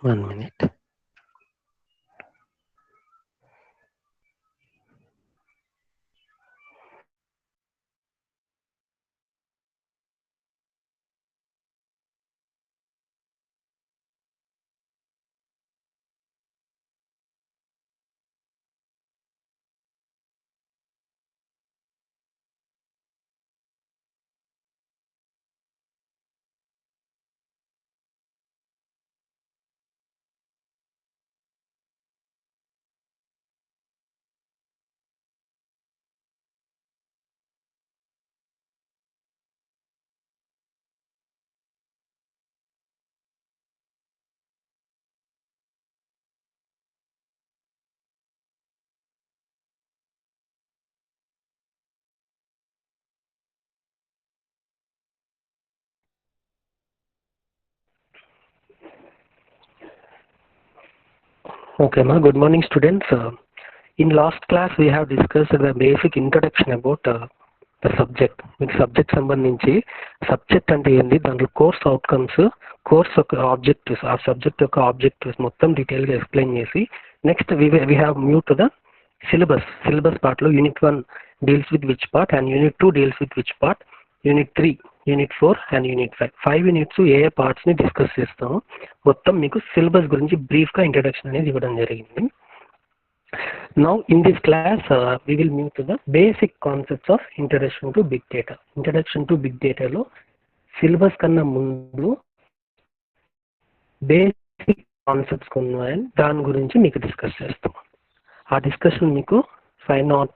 1 minute. Okay, ma. Good morning, students. In last class, we have discussed the basic introduction about the subject. మీకు subject సంబంధించి subject అంటే ఏంది, దాంట్లో course outcomes, course యొక్క objectives, ఆ subject యొక్క objectives మొత్తం డీటెయిల్గా ఎక్స్ప్లెయిన్ చేసి next we have move to the syllabus పార్ట్లో unit 1 deals with which part and unit 2 deals with which part, unit 3, unit 4 and unit 5 units ఏ పార్ట్స్ని డిస్కస్ చేస్తాము. మొత్తం మీకు సిలబస్ గురించి బ్రీఫ్గా ఇంట్రడక్షన్ అనేది ఇవ్వడం జరిగింది. Now in this class we will move to the basic concepts of introduction to big data. Introduction to big data లో సిలబస్ కన్నా ముందు బేసిక్ కాన్సెప్ట్స్ ఉన్నాయని దాని గురించి మీకు డిస్కస్ చేస్తాం. ఆ డిస్కషన్ మీకు fine out.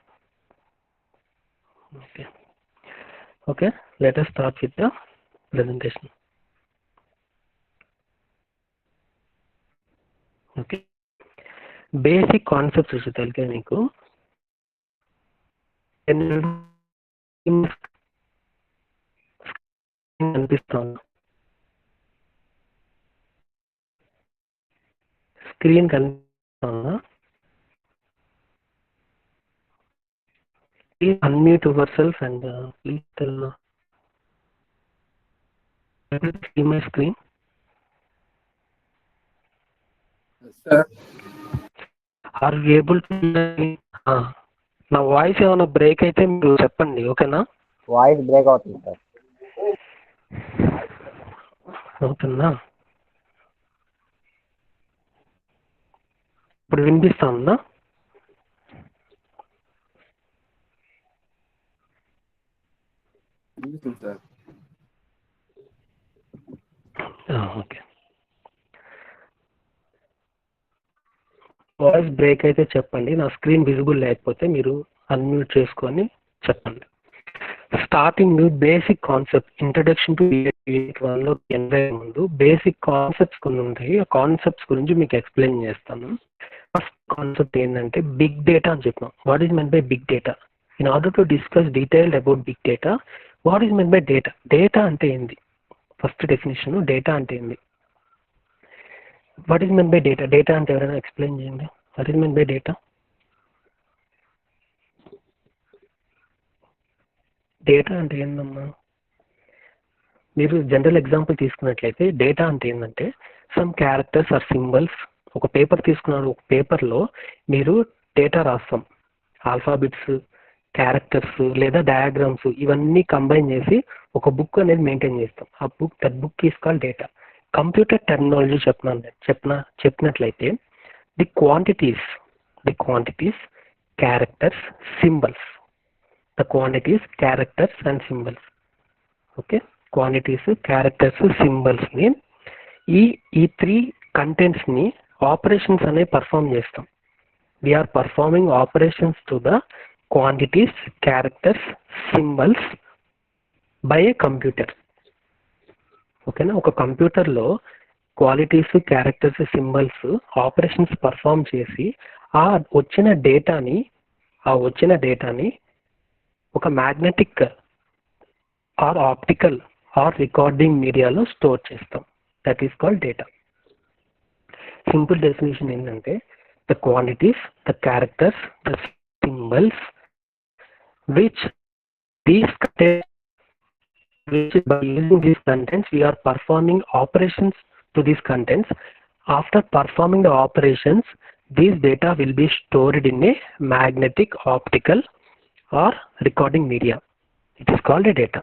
Okay, let us start with the presentation. Okay, basic concepts వచ్చి తెలికే మీకు కనిపిస్తాను. స్క్రీన్ కనిపిస్తుందా? Please unmute yourself and please tell able to see my screen. Sir, Are you able to నా voice ఏమైనా break అయితే మీరు చెప్పండి, ఓకేనా? వాయిస్ బ్రేక్ అవుతుంది సార్. అవుతుందా? ఇప్పుడు వినిపిస్తుందా? sir. ఓకే, వాయిస్ బ్రేక్ అయితే చెప్పండి. నా స్క్రీన్ విజిబుల్ లేకపోతే మీరు అన్మ్యూట్ చేసుకొని చెప్పండి. Starting basic concept introduction to unit 1లో ముందు బేసిక్ కాన్సెప్ట్స్ కొన్ని ఉంటాయి. ఆ కాన్సెప్ట్స్ గురించి మీకు ఎక్స్ప్లెయిన్ చేస్తాను. ఫస్ట్ కాన్సెప్ట్ ఏంటంటే బిగ్ డేటా అని చెప్పాం. What is men by big data? In order to discuss detailed about big data, what is men by data? Data అంటే ఏంది? ఫస్ట్ డెఫినేషన్, డేటా అంటే ఏంది? What is men by data? Data అంటే ఎవరైనా explain చేయండి. What is men by data? Data అంటే ఏందమ్మా? మీరు జనరల్ ఎగ్జాంపుల్ తీసుకున్నట్లయితే డేటా అంటే ఏంటంటే సమ్ క్యారెక్టర్స్ ఆర్ సింబల్స్. ఒక పేపర్ తీసుకున్నారు, ఒక పేపర్లో మీరు డేటా రాస్తాం. ఆల్ఫాబెట్స్, క్యారెక్టర్స్ లేదా డయాగ్రామ్స్ ఇవన్నీ కంబైన్ చేసి ఒక బుక్ అనేది మెయింటైన్ చేస్తాం. ఆ book, that book is called data. Computer terminology చెప్పినట్లయితే the quantities, characters, symbols. The quantities, characters and symbols. Okay, quantities, characters, symbols ని ఈ త్రీ కంటెంట్స్ ని ఆపరేషన్స్ అనే పర్ఫామ్ చేస్తాం. We are performing operations to the quantities, characters, symbols by a computer. ఓకేనా? ఒక కంప్యూటర్లో qualities, characters, symbols operations perform చేసి ఆ వచ్చిన డేటాని ఒక magnetic or optical or recording మీడియాలో స్టోర్ చేస్తాం. That is called data. Simple definition ఏంటంటే the quantities, the characters, the symbols which these contents, which by using these contents we are performing operations to these contents After performing the operations, these data will be stored in a magnetic, optical or recording media. It is called a data.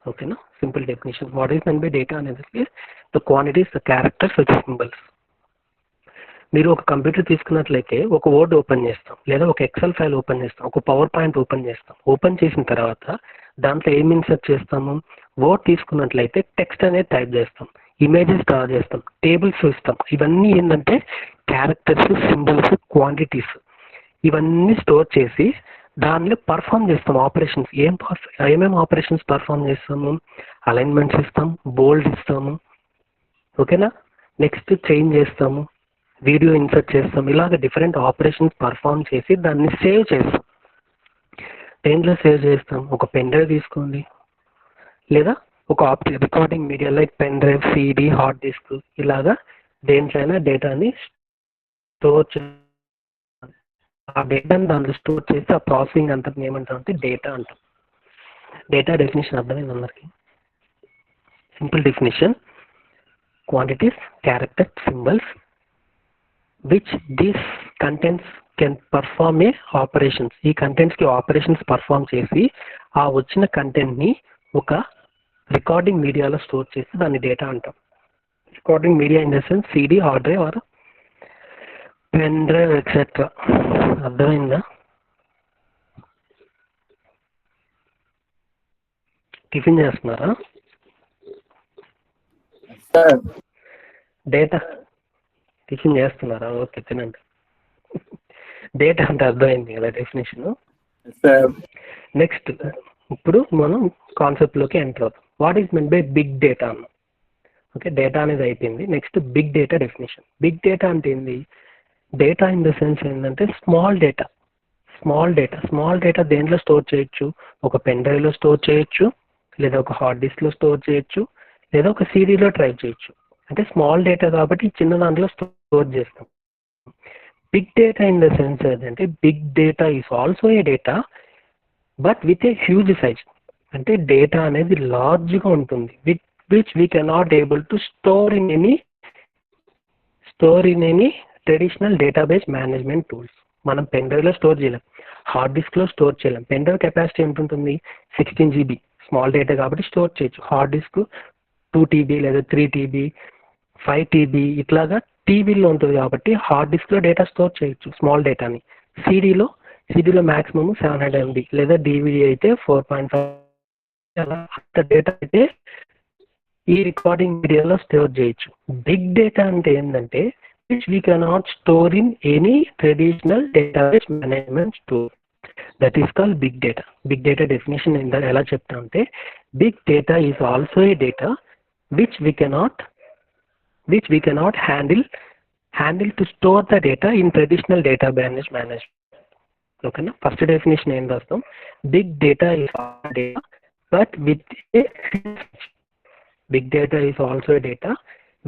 Okay, no? Simple definition. What is meant by data అనేది the quantities, the characters with symbols. మీరు ఒక computer తీసుకున్నట్లయితే ఒక word open చేస్తాం, లేదా ఒక XL file open చేస్తాం, ఒక పవర్ పాయింట్ ఓపెన్ చేస్తాం. ఓపెన్ చేసిన తర్వాత దాంట్లో ఏం ఇన్సర్ట్ చేస్తాము? వర్డ్ తీసుకున్నట్లయితే టెక్స్ట్ అనేది టైప్ చేస్తాం, ఇమేజెస్ డ్రా చేస్తాం, టేబుల్స్ ఇస్తాం. ఇవన్నీ ఏంటంటే క్యారెక్టర్స్, సింబల్స్, క్వాంటిటీస్ ఇవన్నీ స్టోర్ చేసి దానిలో పర్ఫామ్ చేస్తాం ఆపరేషన్స్. ఏమేమి ఆపరేషన్స్ పర్ఫామ్ చేస్తాము? అలైన్మెంట్స్ ఇస్తాం, బోల్డ్ ఇస్తాము, ఓకేనా. నెక్స్ట్ చేంజ్ చేస్తాము, వీడియో ఇన్సర్ట్ చేస్తాం. ఇలాగ డిఫరెంట్ ఆపరేషన్స్ పర్ఫామ్ చేసి దాన్ని సేవ్ చేస్తాం. దేంట్లో సేవ్ చేస్తాం? ఒక పెన్ డ్రైవ్ తీసుకోండి, లేదా ఒక recording media like pen drive, CD, hard disk, ఇలాగా దేంట్లైనా డేటాని స్టోర్ ఆ డేటాని దాంట్లో స్టోర్ చేసి ఆ ప్రాసెసింగ్ అంతా ఏమంటాం అంటే డేటా అంటాం. డేటా డెఫినేషన్ అర్థమైంది అందరికి? Simple definition: quantities, characters, symbols which these contents can perform a operations. ఈ కంటెంట్స్ కి ఆపరేషన్స్ పర్ఫామ్ చేసి ఆ వచ్చిన కంటెంట్ ని ఒక రికార్డింగ్ మీడియాలో స్టోర్ చేసి దాన్ని డేటా అంటాం. Recording media in the sense CD, hard drive or pen drive etcetera. అర్థమైందా? టిఫిన్ చేస్తున్నారా? sir, డేటా టిఫిన్ చేస్తున్నారా? ఓకే, తినండి. డేటా అంటే అర్థమైంది కదా డెఫినేషన్. sir, నెక్స్ట్ ఇప్పుడు మనం కాన్సెప్ట్లోకి ఎంటర్ అవుతాం. What is mean by big data అన్న? ఓకే, డేటా అనేది అయిపోయింది. Next big data definition. Big data అంటే ఏంది? డేటా ఇన్ ద సెన్స్ ఏంటంటే స్మాల్ డేటా. స్మాల్ డేటా దేంట్లో స్టోర్ చేయొచ్చు? ఒక పెన్ డ్రైవ్లో స్టోర్ చేయొచ్చు, లేదా ఒక హార్డ్ డిస్క్లో స్టోర్ చేయొచ్చు, లేదా ఒక సిడీలో ట్రైవ్ చేయొచ్చు. అంటే స్మాల్ డేటా కాబట్టి చిన్న దాంట్లో స్టోర్ చేస్తాం. Big data in the sense ఏంటంటే big data is also a data but with a huge size. అంటే డేటా అనేది లార్జ్గా ఉంటుంది, which we cannot able to store in any traditional database management tools. మనం పెన్ డ్రైవ్లో store చేయలేం, hard డిస్క్లో store చేయలేం. పెన్ డ్రైవ్ కెపాసిటీ ఎంత ఉంటుంది? 16 GB. స్మాల్ డేటా కాబట్టి స్టోర్ చేయొచ్చు. హార్డ్ డిస్క్ 2 TB లేదా 3 TB, 5 TB ఇట్లాగా టీవీలో ఉంటుంది కాబట్టి హార్డ్ డిస్క్లో డేటా స్టోర్ చేయొచ్చు స్మాల్ డేటాని. సిడీలో మ్యాక్సిమం 700 MB, లేదా డివిడి అయితే 4.5. అలా అంత డేటా అయితే ఈ రికార్డింగ్ మీడియాలో స్టోర్ చేయొచ్చు. బిగ్ డేటా అంటే ఏంటంటే which we cannot store in any traditional database management tool. That is called big data. Big data definition ఎలా చెప్తా అంటే big data is also a data which we cannot handle to store the data in traditional database management. ఓకేనా? First definition ఏం రాస్తాం? Big data is data but with a big data is also a data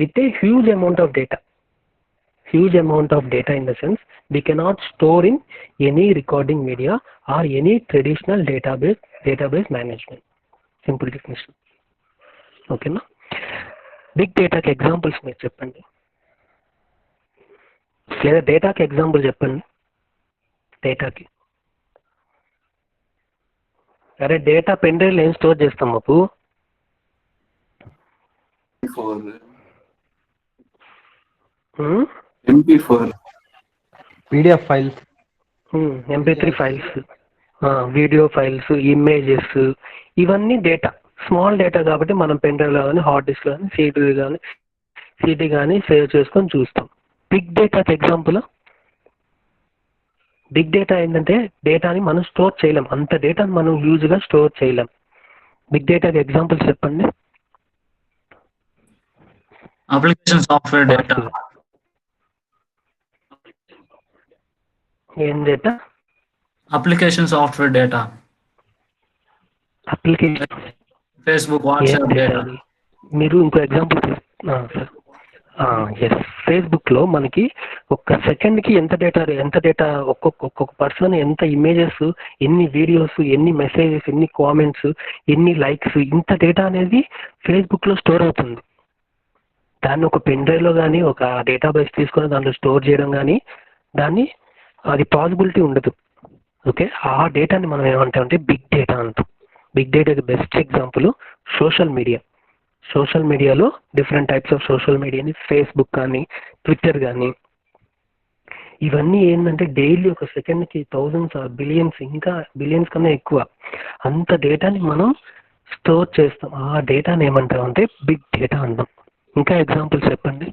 with a huge amount of data. Huge amount of data in the sense we cannot store in any recording media or any traditional database management. Simple definition. Okay na? Big data ki examples మీరు చెప్పండి, లేదా డేటాకి example చెప్పండి. డేటాకి అరే data pen డ్రైవ్లో ఏం store చేస్తాం మాకు? MP4, PDF files, MP3 files, video files, images, ఇవన్నీ డేటా. స్మాల్ డేటా కాబట్టి మనం పెన్ డ్రైవ్లో కానీ హార్డ్ డిస్క్లో కానీ సిడి కానీ సేవ్ చేసుకొని చూస్తాం. బిగ్ డేటాకి ఎగ్జాంపుల్, బిగ్ డేటా ఏంటంటే డేటాని మనం స్టోర్ చేయలేం, అంత డేటాని మనం యూజ్గా స్టోర్ చేయలేం. బిగ్ డేటాకి ఎగ్జాంపుల్స్ చెప్పండి. Application software data. ఏం data? Application software data. Application, Facebook, WhatsApp data. మీరు ఇంకో ఎగ్జాంపుల్ ఎస్, ఫేస్బుక్లో మనకి ఒక్క సెకండ్కి ఎంత డేటా ఒక్కొక్క పర్సన్ ఎంత ఇమేజెస్, ఎన్ని వీడియోస్, ఎన్ని మెసేజెస్, ఎన్ని కామెంట్స్, ఎన్ని లైక్స్, ఇంత డేటా అనేది ఫేస్బుక్లో స్టోర్ అవుతుంది. దాన్ని ఒక పెన్ డ్రైవ్లో కానీ ఒక డేటాబేస్ తీసుకొని దాంట్లో స్టోర్ చేయడం కానీ అది పాసిబిలిటీ ఉండదు. ఓకే, ఆ డేటాని మనం ఏమంటామంటే బిగ్ డేటా అంటాం. బిగ్ డేటాకి best example social media. Social మీడియాలో డిఫరెంట్ టైప్స్ ఆఫ్ సోషల్ మీడియాని ఫేస్బుక్ కానీ ట్విట్టర్ కానీ ఇవన్నీ ఏంటంటే డైలీ ఒక సెకండ్కి థౌజండ్స్ బిలియన్స్, ఇంకా బిలియన్స్ కన్నా ఎక్కువ అంత డేటాని మనం స్టోర్ చేస్తాం. ఆ డేటాని ఏమంటామంటే బిగ్ డేటా అంటాం. ఇంకా ఎగ్జాంపుల్ చెప్పండి.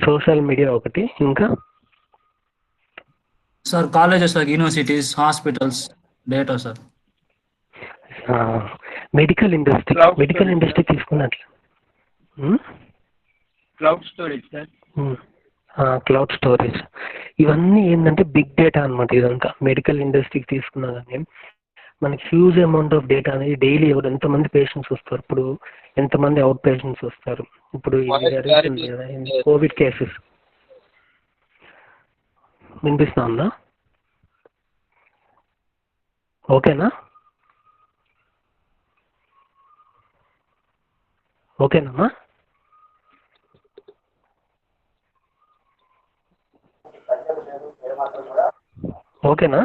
సోషల్ మీడియా ఒకటి, ఇంకా sir colleges like universities, hospitals data sir. Medical industry తీసుకున్నట్లు cloud storage sir. Cloud storage ఇవన్నీ ఏంటంటే బిగ్ డేటా అనమాట. ఇదంతా మెడికల్ ఇండస్ట్రీకి తీసుకున్నా కానీ మనకి హ్యూజ్ అమౌంట్ ఆఫ్ డేటా అనేది డైలీ ఎంతమంది పేషెంట్స్ వస్తారు, ఇప్పుడు ఎంతమంది అవుట్ పేషెంట్స్ వస్తారు, ఇప్పుడు ఇది జరుగుతుంది కదా కోవిడ్ కేసెస్. వినిపిస్తుందా? ఓకేనా? ఓకేనమ్మా? ఓకేనా?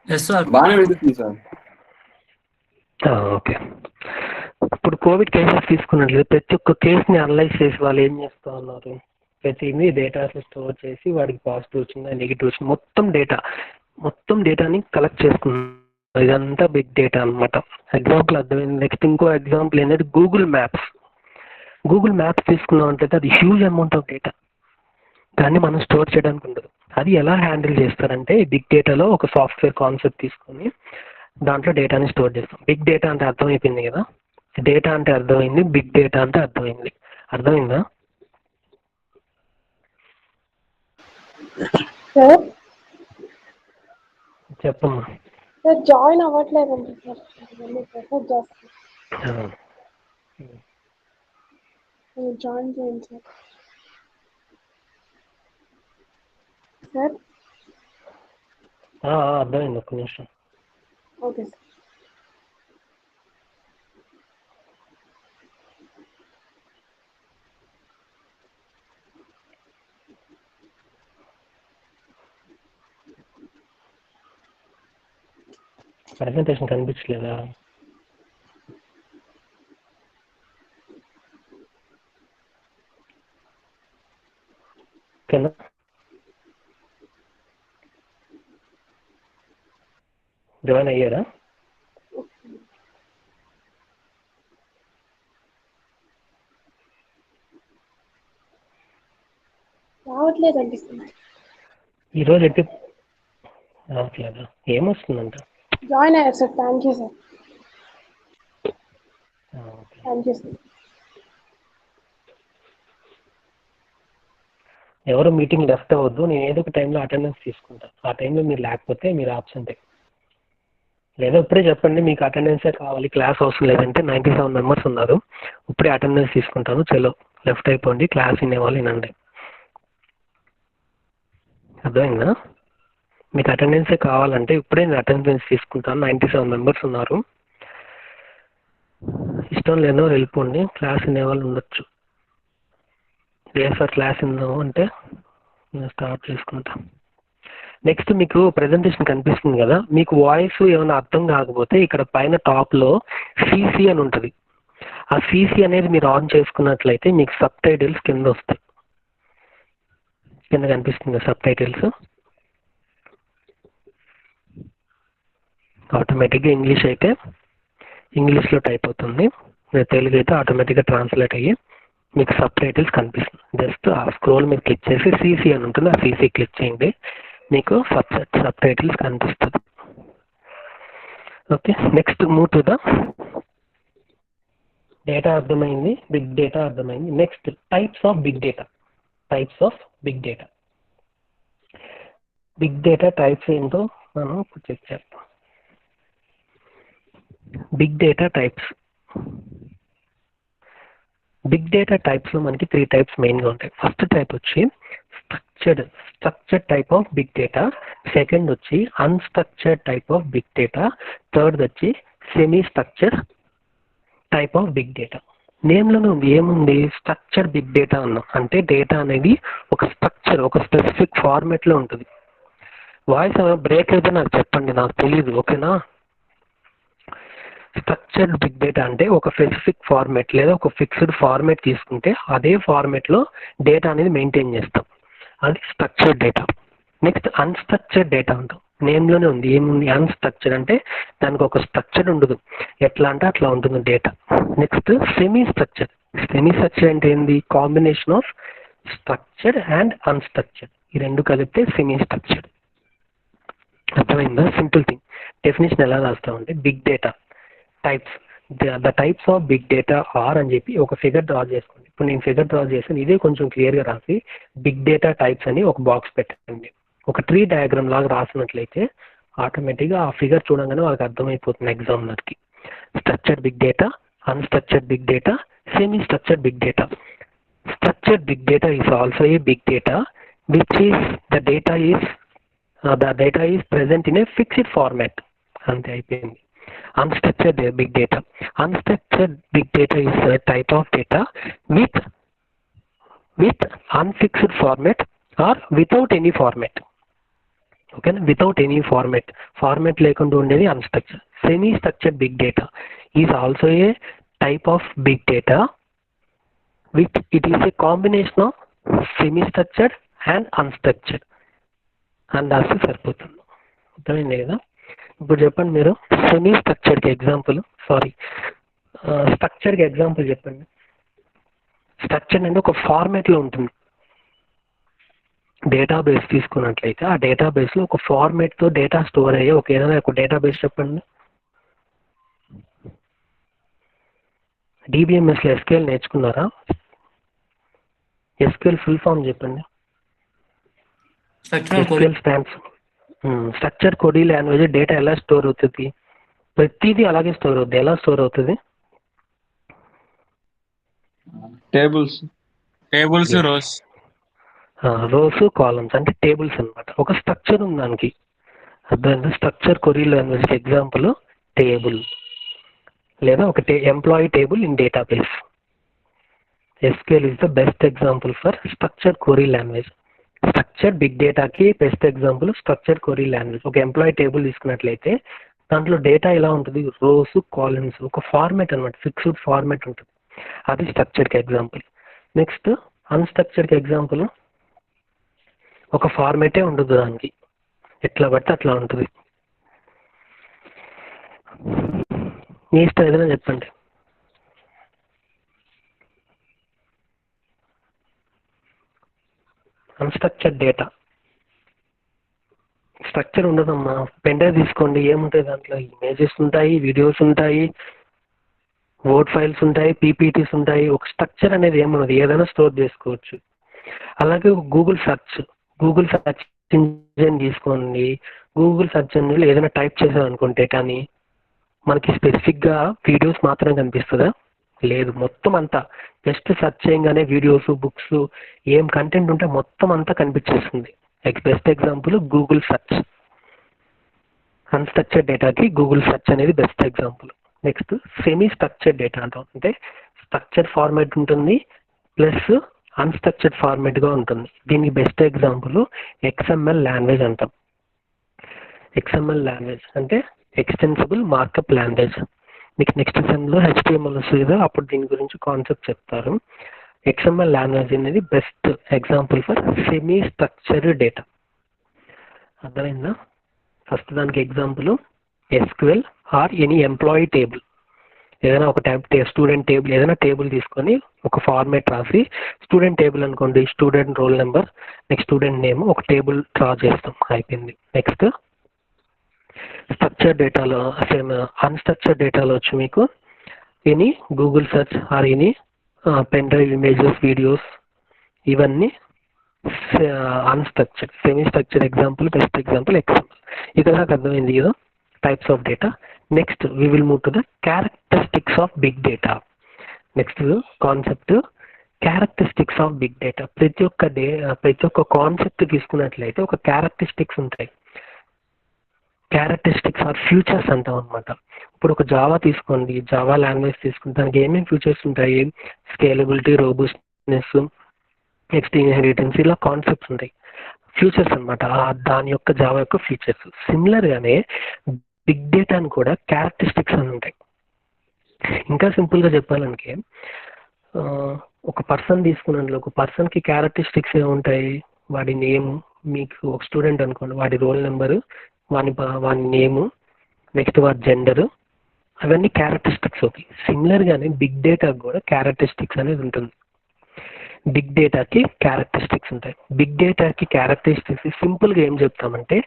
Yes sir. బాగానే వెళ్తుంది సార్. ఓకే, ఇప్పుడు కోవిడ్ కేసెస్ తీసుకున్నట్లయితే ప్రతి ఒక్క కేసుని అనలైజ్ చేసి వాళ్ళు ఏం చేస్తూ ఉన్నారు, ప్రతిదీ డేటాస్ స్టోర్ చేసి వాడికి పాజిటివ్ వచ్చిందా నెగిటివ్ వచ్చింది మొత్తం డేటాని కలెక్ట్ చేసుకున్నారు. ఇదంతా బిగ్ డేటా అనమాట. ఎగ్జాంపుల్ అర్థమైంది. నెక్స్ట్ ఇంకో ఎగ్జాంపుల్ ఏంటంటే గూగుల్ మ్యాప్స్ తీసుకున్నామంటే అది హ్యూజ్ అమౌంట్ ఆఫ్ డేటా. దాన్ని మనం స్టోర్ చేయడానికి ఉండదు. అది ఎలా హ్యాండిల్ చేస్తారంటే బిగ్ డేటాలో ఒక సాఫ్ట్వేర్ కాన్సెప్ట్ తీసుకొని దాంట్లో డేటాని స్టోర్ చేస్తాం. బిగ్ డేటా అంటే అర్థమైపోయింది కదా, డేటా అంటే అర్థమైంది, బిగ్ డేటా అంటే అర్థమైంది. అర్థమైందా? సార్ చెప్పమ్మా. సార్ జాయిన్ అవ్వట్లేదండి సార్. ప్రిఫర్ చేస్తాను. జాయిన్ చేయండి సార్. సార్ అర్థమైంది, ఒక్క నిమిషం. Okay sir. ప్రెజెంటేషన్ కనిపించలేదా? ఓకేనా? జాయిన్ అయ్యారా? రావట్లేదండి సార్. ఈరోజు ఎట్టి రావట్లేదా? ఏమొస్తుందంట? జాయిన్ అయ్యారు sir. Thank you sir. Okay. Thank you sir. ఎవరు మీటింగ్ లెఫ్ట్ అవ్వద్దు. నేను ఏదో ఒక టైంలో అటెండెన్స్ తీసుకుంటాను. ఆ టైంలో మీరు లేకపోతే మీరు ఆబ్సెంటే. లేదా ఇప్పుడే చెప్పండి మీకు అటెండెన్సే కావాలి, క్లాస్ అవసరం లేదంటే 97 మెంబర్స్ ఉన్నారు, ఇప్పుడే అటెండెన్స్ తీసుకుంటాను, చలో లెఫ్ట్ అయిపోండి, క్లాస్ వినేవాళ్ళు వినండి. అర్థమైందా? మీకు అటెండెన్సే కావాలంటే ఇప్పుడే నేను అటెండెన్స్ తీసుకుంటాను. 97 మెంబర్స్ ఉన్నారు, ఇష్టం లేనో వెళ్ళిపోండి, క్లాస్ వినేవాళ్ళు ఉండొచ్చు. లేదు సార్ క్లాస్ విందాము అంటే నేను స్టార్ట్ చేసుకుంటా. నెక్స్ట్ మీకు ప్రెజెంటేషన్ కనిపిస్తుంది కదా, మీకు వాయిస్ ఏమైనా అర్థం కాకపోతే ఇక్కడ పైన టాప్లో సిసి అని ఉంటుంది. ఆ సిసి అనేది మీరు ఆన్ చేసుకున్నట్లయితే మీకు సబ్ టైటిల్స్ కింద వస్తాయి. కింద కనిపిస్తుంది సబ్ టైటిల్స్. ఆటోమేటిక్గా ఇంగ్లీష్ అయితే ఇంగ్లీష్లో టైప్ అవుతుంది, తెలుగు అయితే ఆటోమేటిక్గా ట్రాన్స్లేట్ అయ్యి మీకు సబ్ టైటిల్స్ కనిపిస్తుంది. జస్ట్ ఆ స్క్రోల్ మీద క్లిక్ చేసి సిసి అని ఉంటుంది, ఆ సిసి క్లిక్ చేయండి, మీకు సబ్ టైటిల్స్ కనిపిస్తుంది. Okay, next move to the data. అర్థమైంది, బిగ్ డేటా అర్థమైంది. Next types of big data. Big data types ఏంటో మనం ఇప్పుడు చెక్ చేస్తాం. బిగ్ డేటా టైప్స్లో మనకి 3 టైప్స్ మెయిన్గా ఉంటాయి. ఫస్ట్ టైప్ వచ్చి structured type of big data, second వచ్చి unstructured type of big data, third వచ్చి semi structure type of big data. నేమ్లోనే ఉంది ఏముంది స్ట్రక్చర్డ్ బిగ్ డేటా అన్నాం. అంటే డేటా అనేది ఒక స్ట్రక్చర్ ఒక స్పెసిఫిక్ ఫార్మేట్లో ఉంటుంది. వాయిస్ బ్రేక్ అయితే నాకు చెప్పండి, నాకు తెలీదు. ఓకేనా? స్ట్రక్చర్డ్ బిగ్ డేటా అంటే ఒక స్పెసిఫిక్ ఫార్మేట్ లేదా ఒక ఫిక్స్డ్ ఫార్మేట్ తీసుకుంటే అదే ఫార్మేట్లో డేటా అనేది మెయింటైన్ చేస్తాం, అది structured data. Next unstructured data అంటాం. నేమ్లోనే ఉంది ఏముంది అన్స్ట్రక్చర్డ్ అంటే దానికి ఒక స్ట్రక్చర్ ఉండదు, ఎట్లా అంటే అట్లా ఉంటుంది data. Next semi structured. Semi structure అంటే ఏంది combination of structured and unstructured, ఈ రెండు కలిపితే సెమీ స్ట్రక్చర్డ్. అర్థమైందా? Simple thing. డెఫినేషన్ ఎలా రాస్తామంటే big data types, the types of big data are అని చెప్పి ఒక ఫిగర్ డ్రా చేసుకోండి. ఇప్పుడు నేను ఫిగర్ డ్రా చేశాను, ఇదే కొంచెం క్లియర్గా రాసి బిగ్ డేటా టైప్స్ అని ఒక బాక్స్ పెట్టండి. ఒక ట్రీ డయాగ్రామ్ లాగా రాసినట్లయితే ఆటోమేటిక్గా ఆ ఫిగర్ చూడంగానే వాళ్ళకి అర్థమైపోతుంది ఎగ్జామినర్కి. Structured big data, unstructured big data, semi structured big data. Structured big data is also a big data which is the data is present in a fixed format. అంతే, అయిపోయింది. Unstructured big data. Unstructured big data is a type of data with unfixed format or without any format. Okay, without any format లేకుండా ఉండేది unstructured. Semi structured big data is also a type of big data which it is a combination of semi structured and unstructured. And దానికి సరిపోతుంది. అర్థమైంది కదా? ఇప్పుడు చెప్పండి మీరు semi స్ట్రక్చర్కి example, స్ట్రక్చర్కి example చెప్పండి. స్ట్రక్చర్ అంటే ఒక ఫార్మేట్లో ఉంటుంది. డేటాబేస్ తీసుకున్నట్లయితే ఆ డేటాబేస్లో ఒక ఫార్మేట్తో డేటా స్టోర్ అయ్యే ఏదైనా ఒక డేటాబేస్ చెప్పండి. డిబిఎంఎస్లో ఎస్క్యూఎల్ నేర్చుకున్నారా? ఎస్క్యూఎల్ ఫుల్ ఫామ్ చెప్పండి. SQL stands structure query language. Data ఎలా స్టోర్ అవుతుంది? ప్రతిదీ అలాగే స్టోర్ అవుతుంది. ఎలా స్టోర్ అవుతుంది? టేబుల్స్, రోస్, కాలమ్స్ అంటే టేబుల్స్ అన్నమాట. ఒక స్ట్రక్చర్ ఉంది దానికి. అర్థమైంది? Structure query language example table లేదా ఒక employee table in database. SQL is the best example for structure query language. Structure big డేటాకి best example structure query language. ఒక ఎంప్లాయీ టేబుల్ తీసుకున్నట్లయితే దాంట్లో డేటా ఎలా ఉంటుంది? రోస్, కాలమ్స్, ఒక ఫార్మేట్ అనమాట, ఫిక్స్డ్ ఫార్మేట్ ఉంటుంది. అది స్ట్రక్చర్కి ఎగ్జాంపుల్. నెక్స్ట్ అన్స్ట్రక్చర్కి ఎగ్జాంపుల్ ఒక ఫార్మేటే ఉండదు, దానికి ఎట్లా పడితే అట్లా ఉంటుంది. మీ ఇష్టం ఏదైనా చెప్పండి. అన్స్ట్రక్చర్డ్ డేటా స్ట్రక్చర్ ఉండదమ్మా. పెన్ డ్రైవ్ తీసుకోండి, ఏముంటాయి దాంట్లో? ఇమేజెస్ ఉంటాయి, వీడియోస్ ఉంటాయి, వర్డ్ ఫైల్స్ ఉంటాయి, పీపీటీస్ ఉంటాయి. ఒక స్ట్రక్చర్ అనేది ఏమున్నది? ఏదైనా స్టోర్ చేసుకోవచ్చు. అలాగే గూగుల్ సెర్చ్ ఇంజిన్ తీసుకోండి. గూగుల్ సెర్చ్ ఇంజిన్లో ఏదైనా టైప్ చేసామనుకుంటే కానీ మనకి స్పెసిఫిక్గా వీడియోస్ మాత్రమే కనిపిస్తుందా? లేదు, మొత్తం అంతా జస్ట్ సెర్చ్ చేయగానే వీడియోస్, బుక్స్, ఏం కంటెంట్ ఉంటే మొత్తం అంతా కనిపించేస్తుంది. Best example Google search. Unstructured డేటాకి గూగుల్ సెర్చ్ అనేది best example. Next semi structured data అంటాం. అంటే స్ట్రక్చర్ ఫార్మాట్ ఉంటుంది ప్లస్ అన్స్ట్రక్చర్డ్ ఫార్మాట్గా ఉంటుంది. దీనికి బెస్ట్ ఎగ్జాంపుల్ XML లాంగ్వేజ్ అంటాం. XML లాంగ్వేజ్ అంటే ఎక్స్టెన్సిబుల్ మార్కప్ లాంగ్వేజ్. మీకు నెక్స్ట్ సెమ్లో HTML వస్తుంది కదా, అప్పుడు దీని గురించి కాన్సెప్ట్ చెప్తారు. XML లాంగ్వేజ్ అనేది best example for semi structured data. అర్థమైందా? ఫస్ట్ దానికి example SQL or any employee table. ఏదైనా ఒక స్టూడెంట్ టేబుల్, ఏదైనా టేబుల్ తీసుకొని ఒక ఫార్మేట్ రాసి, స్టూడెంట్ టేబుల్ అనుకోండి, student roll number, next student name, ఒక టేబుల్ డ్రా చేస్తాం, అయిపోయింది. నెక్స్ట్ స్ట్రక్చర్ డేటాలో అన్స్ట్రక్చర్డ్ డేటాలో వచ్చి మీకు any Google search or any pen drive images, videos, ఇవన్నీ unstructured. Semi structured example, best example XML. ఇది నాకు అర్థమైంది కదా, types of data. Next we will move to the characteristics of big data. Next concept characteristics of big data. ప్రతి ఒక్క concept తీసుకున్నట్లయితే ఒక characteristics ఉంటాయి. క్యారెక్టరిస్టిక్స్ ఆర్ ఫ్యూచర్స్ అంటాం అనమాట. ఇప్పుడు ఒక జావా తీసుకోండి, జావా లాంగ్వేజ్ తీసుకుంటే దానికి ఏమేమి ఫీచర్స్ ఉంటాయి? స్కేలబిలిటీ, రోబస్ట్నెస్, నెక్స్ట్ ఇన్హెరిటెన్స్, ఇలా కాన్సెప్ట్స్ ఉంటాయి, ఫీచర్స్ అనమాట. దాని యొక్క జావా యొక్క ఫీచర్స్. సిమిలర్గానే బిగ్ డేటాని కూడా క్యారెక్టరిస్టిక్స్ అని ఉంటాయి. ఇంకా సింపుల్గా చెప్పాలంటే ఒక పర్సన్ తీసుకున్నట్లు, ఒక పర్సన్కి క్యారెక్టరిస్టిక్స్ ఏముంటాయి? వాడి నేమ్, మీకు ఒక స్టూడెంట్ అనుకోండి, వాడి రోల్ నెంబరు, వాడి నేము, నెక్స్ట్ వాడి జెండరు, అవన్నీ క్యారెక్టరిస్టిక్స్ అవుతాయి. సిమిలర్గానే బిగ్ డేటాకి కూడా క్యారెక్టరిస్టిక్స్ అనేది ఉంటుంది. బిగ్ డేటాకి క్యారెక్టరిస్టిక్స్ ఉంటాయి. బిగ్ డేటాకి క్యారెక్టరిస్టిక్స్ సింపుల్గా ఏం చెప్తామంటే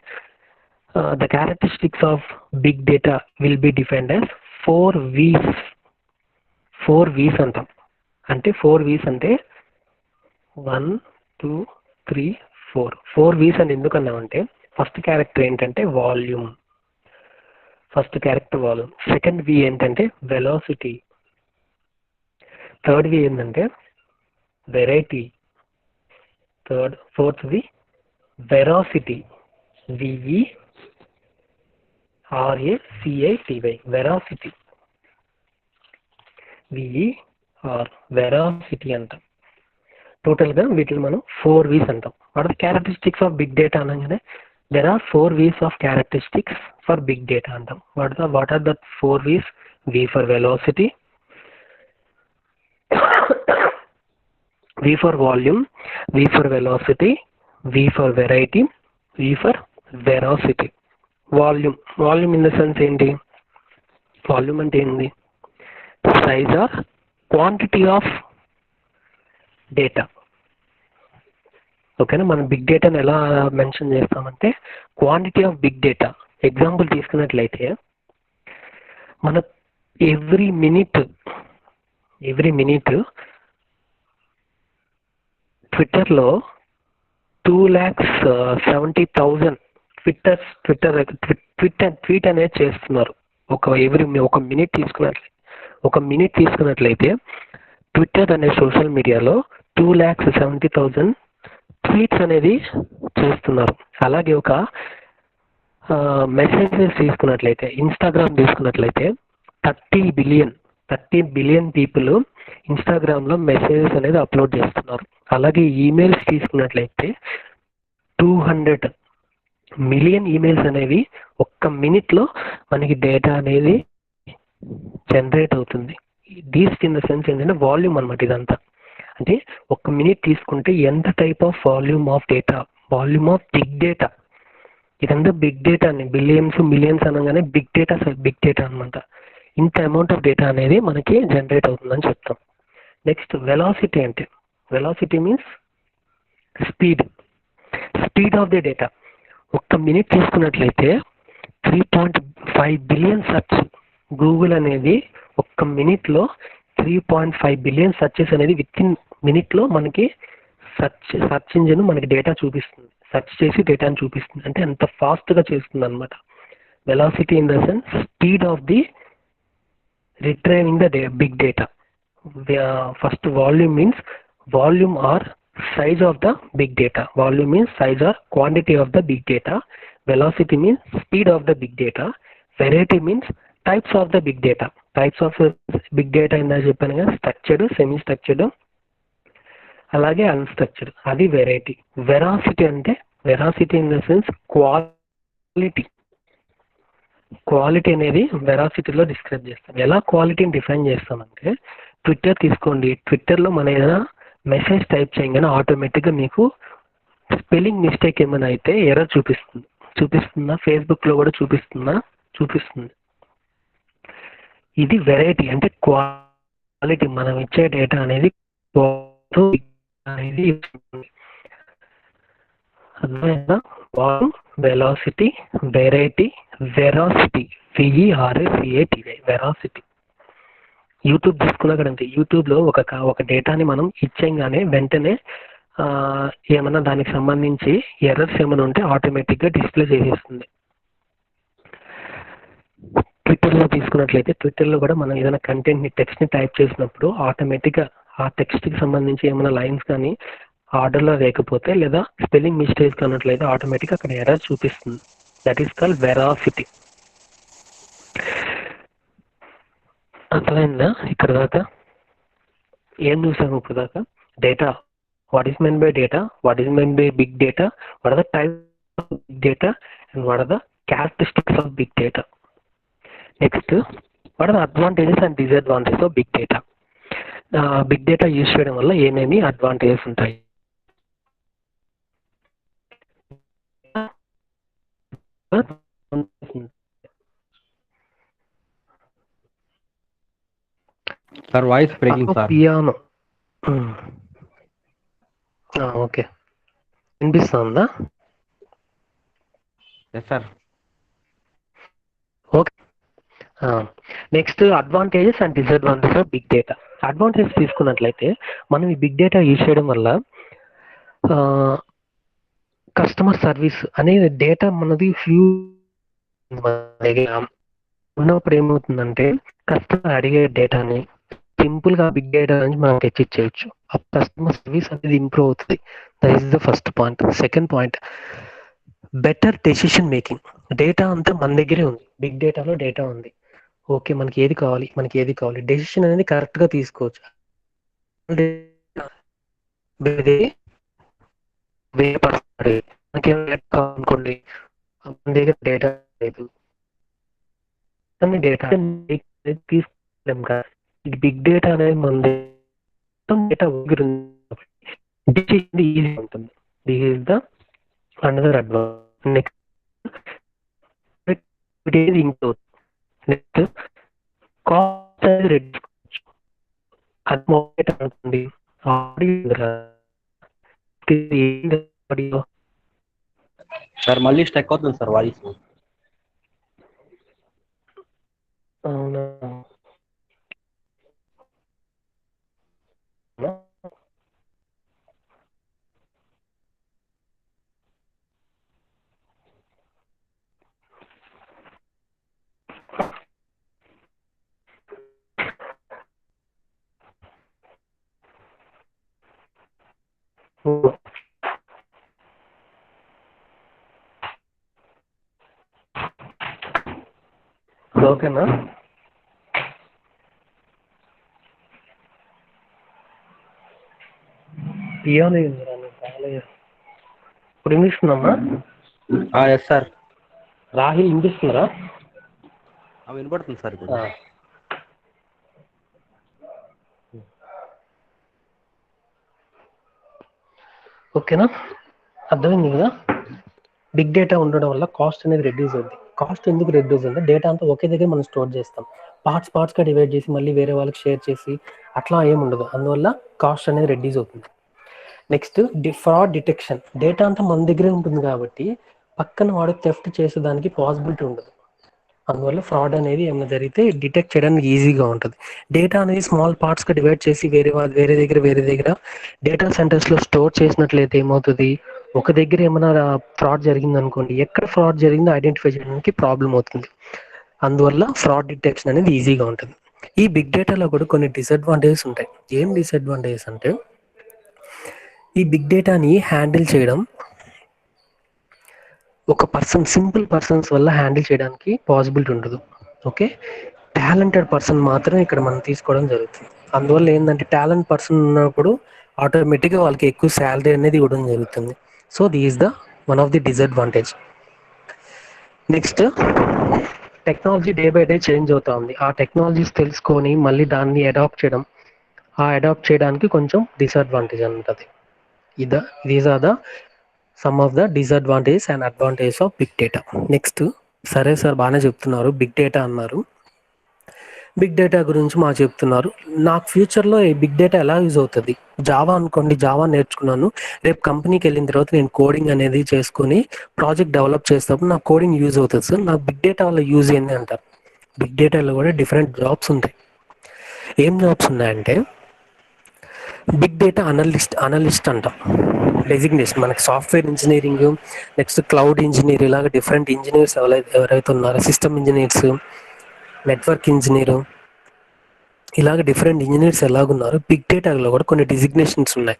the characteristics of big data will be defined as 4 V's. 4 V's అంటాం. అంటే 4 V's అంటే 1, 2, 3, 4. 4 V's అని ఎందుకు అన్నామంటే ఫస్ట్ క్యారెక్టర్ ఏంటంటే volume. First character volume. Second V ఏంటంటే వెలాసిటీ. థర్డ్ వి ఏంటంటే variety. Fourth V veracity. VERACITY, veracity. Veracity అంటాం. టోటల్గా వీటిని మనం 4 V's అంటాం. What are the characteristics of big data అనగానే there are 4 V's of characteristics for big data అంటాం. what are the 4 V's? V for velocity, V for volume, V for velocity, V for variety, V for veracity. Volume in the sense ఏంటి? Volume అంటే ఏంటి? Size or quantity of data. ఓకేనా? మనం big డేటాను ఎలా mention చేస్తామంటే quantity of big data. Example తీసుకున్నట్లయితే మన ఎవ్రీ మినిట్ ట్విట్టర్లో 2,70,000 ట్వీట్ అనేది చేస్తున్నారు. ఒక మినిట్ తీసుకున్నట్లయితే ట్విట్టర్ అనే సోషల్ మీడియాలో 2,70,000 ట్వీట్స్ అనేది చేస్తున్నారు. అలాగే ఒక మెసేజెస్ తీసుకున్నట్లయితే, ఇన్స్టాగ్రామ్ తీసుకున్నట్లయితే 30 బిలియన్ పీపుల్ ఇన్స్టాగ్రామ్లో మెసేజెస్ అనేది అప్లోడ్ చేస్తున్నారు. అలాగే ఈమెయిల్స్ తీసుకున్నట్లయితే 200 మిలియన్ ఈమెయిల్స్ అనేవి ఒక్క మినిట్లో మనకి డేటా అనేది జనరేట్ అవుతుంది. దీస్ ఇన్ ద సెన్స్ ఏంటంటే వాల్యూమ్ అనమాట ఇదంతా. అంటే ఒక మినిట్ తీసుకుంటే ఎంత type of volume of data, volume of big data, ఇదంతా బిగ్ డేటా అని. మిలియన్స్ అనగానే బిగ్ డేటా అనమాట. ఇంత అమౌంట్ ఆఫ్ డేటా అనేది మనకి జనరేట్ అవుతుందని చెప్తాం. నెక్స్ట్ వెలాసిటీ అంటే, velocity means speed of the data. ఒక్క మినిట్ తీసుకున్నట్లయితే 3.5 బిలియన్ సెర్చ్. గూగుల్ అనేది ఒక్క మినిట్లో 3.5 బిలియన్ సెర్చెస్ అనేది విత్ ఇన్ మినిట్లో మనకి సెర్చ్ ఇంజిన్ మనకి డేటా చూపిస్తుంది. సెర్చ్ చేసి డేటాని చూపిస్తుంది. అంటే అంత ఫాస్ట్గా చేస్తుంది అనమాట. Velocity in the sense speed of the retrieving the big data. First volume means volume or size of the big data. Volume means size or quantity of the big data. Velocity means speed of the big data. Variety means types of the big data. Types of big data ఇందా చెప్పాను కదా, structured, semi structured, అలాగే unstructured. అది variety. Veracity అంటే veracity in the sense quality అనేది వెరాసిటీలో describe చేస్తాం. ఎలా క్వాలిటీని డిఫైన్ చేస్తామంటే ట్విట్టర్ తీసుకోండి. ట్విట్టర్లో మన ఏదైనా మెసేజ్ టైప్ చేయగానే ఆటోమేటిక్గా మీకు స్పెల్లింగ్ మిస్టేక్ ఏమైనా అయితే ఎర్రర్ చూపిస్తుందా? ఫేస్బుక్లో కూడా చూపిస్తుంది. ఇది వెరైటీ అంటే క్వాలిటీ. మనం ఇచ్చే డేటా అనేది volume, velocity, variety, veracity. VERACITY, veracity. YouTube తీసుకున్నా కూడా అంతే. యూట్యూబ్లో ఒక డేటాని మనం ఇచ్చేయంగానే వెంటనే ఏమన్నా దానికి సంబంధించి ఎర్రర్స్ ఏమైనా ఉంటే ఆటోమేటిక్గా డిస్ప్లే చేసేస్తుంది. ట్విట్టర్లో తీసుకున్నట్లయితే ట్విట్టర్లో కూడా మనం ఏదైనా కంటెంట్ని, టెక్స్ట్ని టైప్ చేసినప్పుడు ఆటోమేటిక్గా ఆ టెక్స్ట్కి సంబంధించి ఏమైనా లైన్స్ కానీ ఆర్డర్లో లేకపోతే లేదా స్పెల్లింగ్ మిస్టేక్స్ అన్నట్లయితే ఆటోమేటిక్గా అక్కడ ఎర్రర్ చూపిస్తుంది. That is called veracity. అర్థమైందా ఇక్కడ దాకా? ఏం చూసాము ఇప్పుడు దాకా? Data, what is men by data, what is men by big data, what are the type of big data and what are the characteristics of big data. Next, what are the advantages and disadvantages of big data. Big data use చేయడం వల్ల ఏమేమి advantages ఉంటాయి. Sir voice breaking sir. Piano. Okay, వినిపిస్తుందా? Yes sir. Okay. Next, advantages and disadvantages of big data. Advantages తీసుకున్నట్లయితే మనం ఈ big data use చేయడం వల్ల కస్టమర్ సర్వీస్ అనేది డేటా మనది ఫ్యూ ఉన్నప్పుడు ఏమవుతుందంటే కస్టమర్ అడిగే డేటాని సింపుల్గా బిగ్ డేటా నుంచి మనం తెచ్చిచ్చేయచ్చు. ఆ కస్టమర్ సర్వీస్ అనేది ఇంప్రూవ్ అవుతుంది. That is the first point. Second point, better decision making. Data అంతా మన దగ్గరే ఉంది, బిగ్ డేటాలో డేటా ఉంది. ఓకే, మనకి ఏది కావాలి, డెసిషన్ అనేది కరెక్ట్గా తీసుకోవచ్చు. మనకి కావాలనుకోండి, మన దగ్గర డేటా లేదు, డేటా తీసుకోలేము కదా. బిగ్ డేటా అనేది మన డేటా ఈజీ ఉంటుంది. This is the another advantage. Next, cost అనేది రెడ్యూస్ చేసుకోవచ్చు. అది మొదటి అనుకోండి, ఆడియో సార్ మళ్ళీ స్టక్ అవుతుంది సార్ వాయిస్. అవునా? ఓకేనా? పియానో ఇప్పుడు వినిపిస్తుందమ్మా? Yes sir. రాహిల్ వినిపిస్తుందా? వినపడుతుంది సార్ ఇప్పుడు. ఓకేనా? అర్థమైంది కదా? బిగ్ డేటా ఉండడం వల్ల కాస్ట్ అనేది రెడ్యూస్ అవుతుంది. కాస్ట్ ఎందుకు రెడ్యూస్ అంటే డేటా అంతా ఒకే దగ్గర మనం స్టోర్ చేస్తాం. పార్ట్స్గా డివైడ్ చేసి మళ్ళీ వేరే వాళ్ళకి షేర్ చేసి అట్లా ఏమి ఉండదు. అందువల్ల కాస్ట్ అనేది రెడ్యూస్ అవుతుంది. Next, fraud detection. డేటా అంతా మన దగ్గరే ఉంటుంది కాబట్టి పక్కన వాడు థెఫ్ట్ చేసేదానికి పాసిబిలిటీ ఉండదు. అందువల్ల ఫ్రాడ్ అనేది ఏమైనా జరిగితే డిటెక్ట్ చేయడానికి ఈజీగా ఉంటుంది. డేటా అనేది స్మాల్ పార్ట్స్గా డివైడ్ చేసి వేరే దగ్గర డేటా సెంటర్స్లో స్టోర్ చేసినట్లయితే ఏమవుతుంది, ఒక దగ్గర ఏమైనా ఫ్రాడ్ జరిగింది అనుకోండి, ఎక్కడ ఫ్రాడ్ జరిగిందో ఐడెంటిఫై చేయడానికి ప్రాబ్లం అవుతుంది. అందువల్ల ఫ్రాడ్ డిటెక్షన్ అనేది ఈజీగా ఉంటుంది. ఈ బిగ్ డేటాలో కూడా కొన్ని డిసడ్వాంటేజెస్ ఉంటాయి. ఏం డిసడ్వాంటేజెస్ అంటే, ఈ బిగ్ డేటాని హ్యాండిల్ చేయడం ఒక సింపుల్ పర్సన్స్ వల్ల హ్యాండిల్ చేయడానికి పాసిబిలిటీ ఉండదు. ఓకే, టాలెంటెడ్ పర్సన్ మాత్రమే ఇక్కడ మనం తీసుకోవడం జరుగుతుంది. అందువల్ల ఏంటంటే టాలెంట్ పర్సన్ ఉన్నప్పుడు ఆటోమేటిక్గా వాళ్ళకి ఎక్కువ శాలరీ అనేది ఇవ్వడం జరుగుతుంది. So this is the one of the disadvantage. Next, technology day by day change అవుతా ఉంది. ఆ టెక్నాలజీస్ తెలుసుకొని మళ్ళీ దాన్ని అడాప్ట్ చేయడానికి కొంచెం డిసడ్వాంటేజ్ ఉంటుంది. These are the some of the disadvantages and advantages of big data. Next, సరే సార్ బాగానే చెప్తున్నారు, బిగ్ డేటా అన్నారు, బిగ్ డేటా గురించి మాకు చెప్తున్నారు. నాకు ఫ్యూచర్లో ఈ బిగ్ డేటా ఎలా యూజ్ అవుతుంది? జావా అనుకోండి, జావా నేర్చుకున్నాను, రేపు కంపెనీకి వెళ్ళిన తర్వాత నేను కోడింగ్ అనేది చేసుకొని ప్రాజెక్ట్ డెవలప్ చేసేటప్పుడు నాకు కోడింగ్ యూజ్ అవుతుంది సార్, నాకు బిగ్ డేటా వల్ల యూజ్ ఏంటి అంటారు. బిగ్ డేటాలో కూడా డిఫరెంట్ జాబ్స్ ఉంటాయి. ఏం జాబ్స్ ఉన్నాయంటే, బిగ్ డేటా అనలిస్ట్ అంటాం డెసిగ్నేషన్. మనకి software engineering, next cloud engineer, ఇలాగ డిఫరెంట్ ఇంజనీర్స్ ఎవరైతే ఉన్నారో, సిస్టమ్ ఇంజనీర్స్, నెట్వర్క్ ఇంజనీరు, ఇలాగ డిఫరెంట్ ఇంజనీర్స్ ఎలాగున్నారు, బిగ్ డేటాలో కూడా కొన్ని డిజిగ్నేషన్స్ ఉన్నాయి.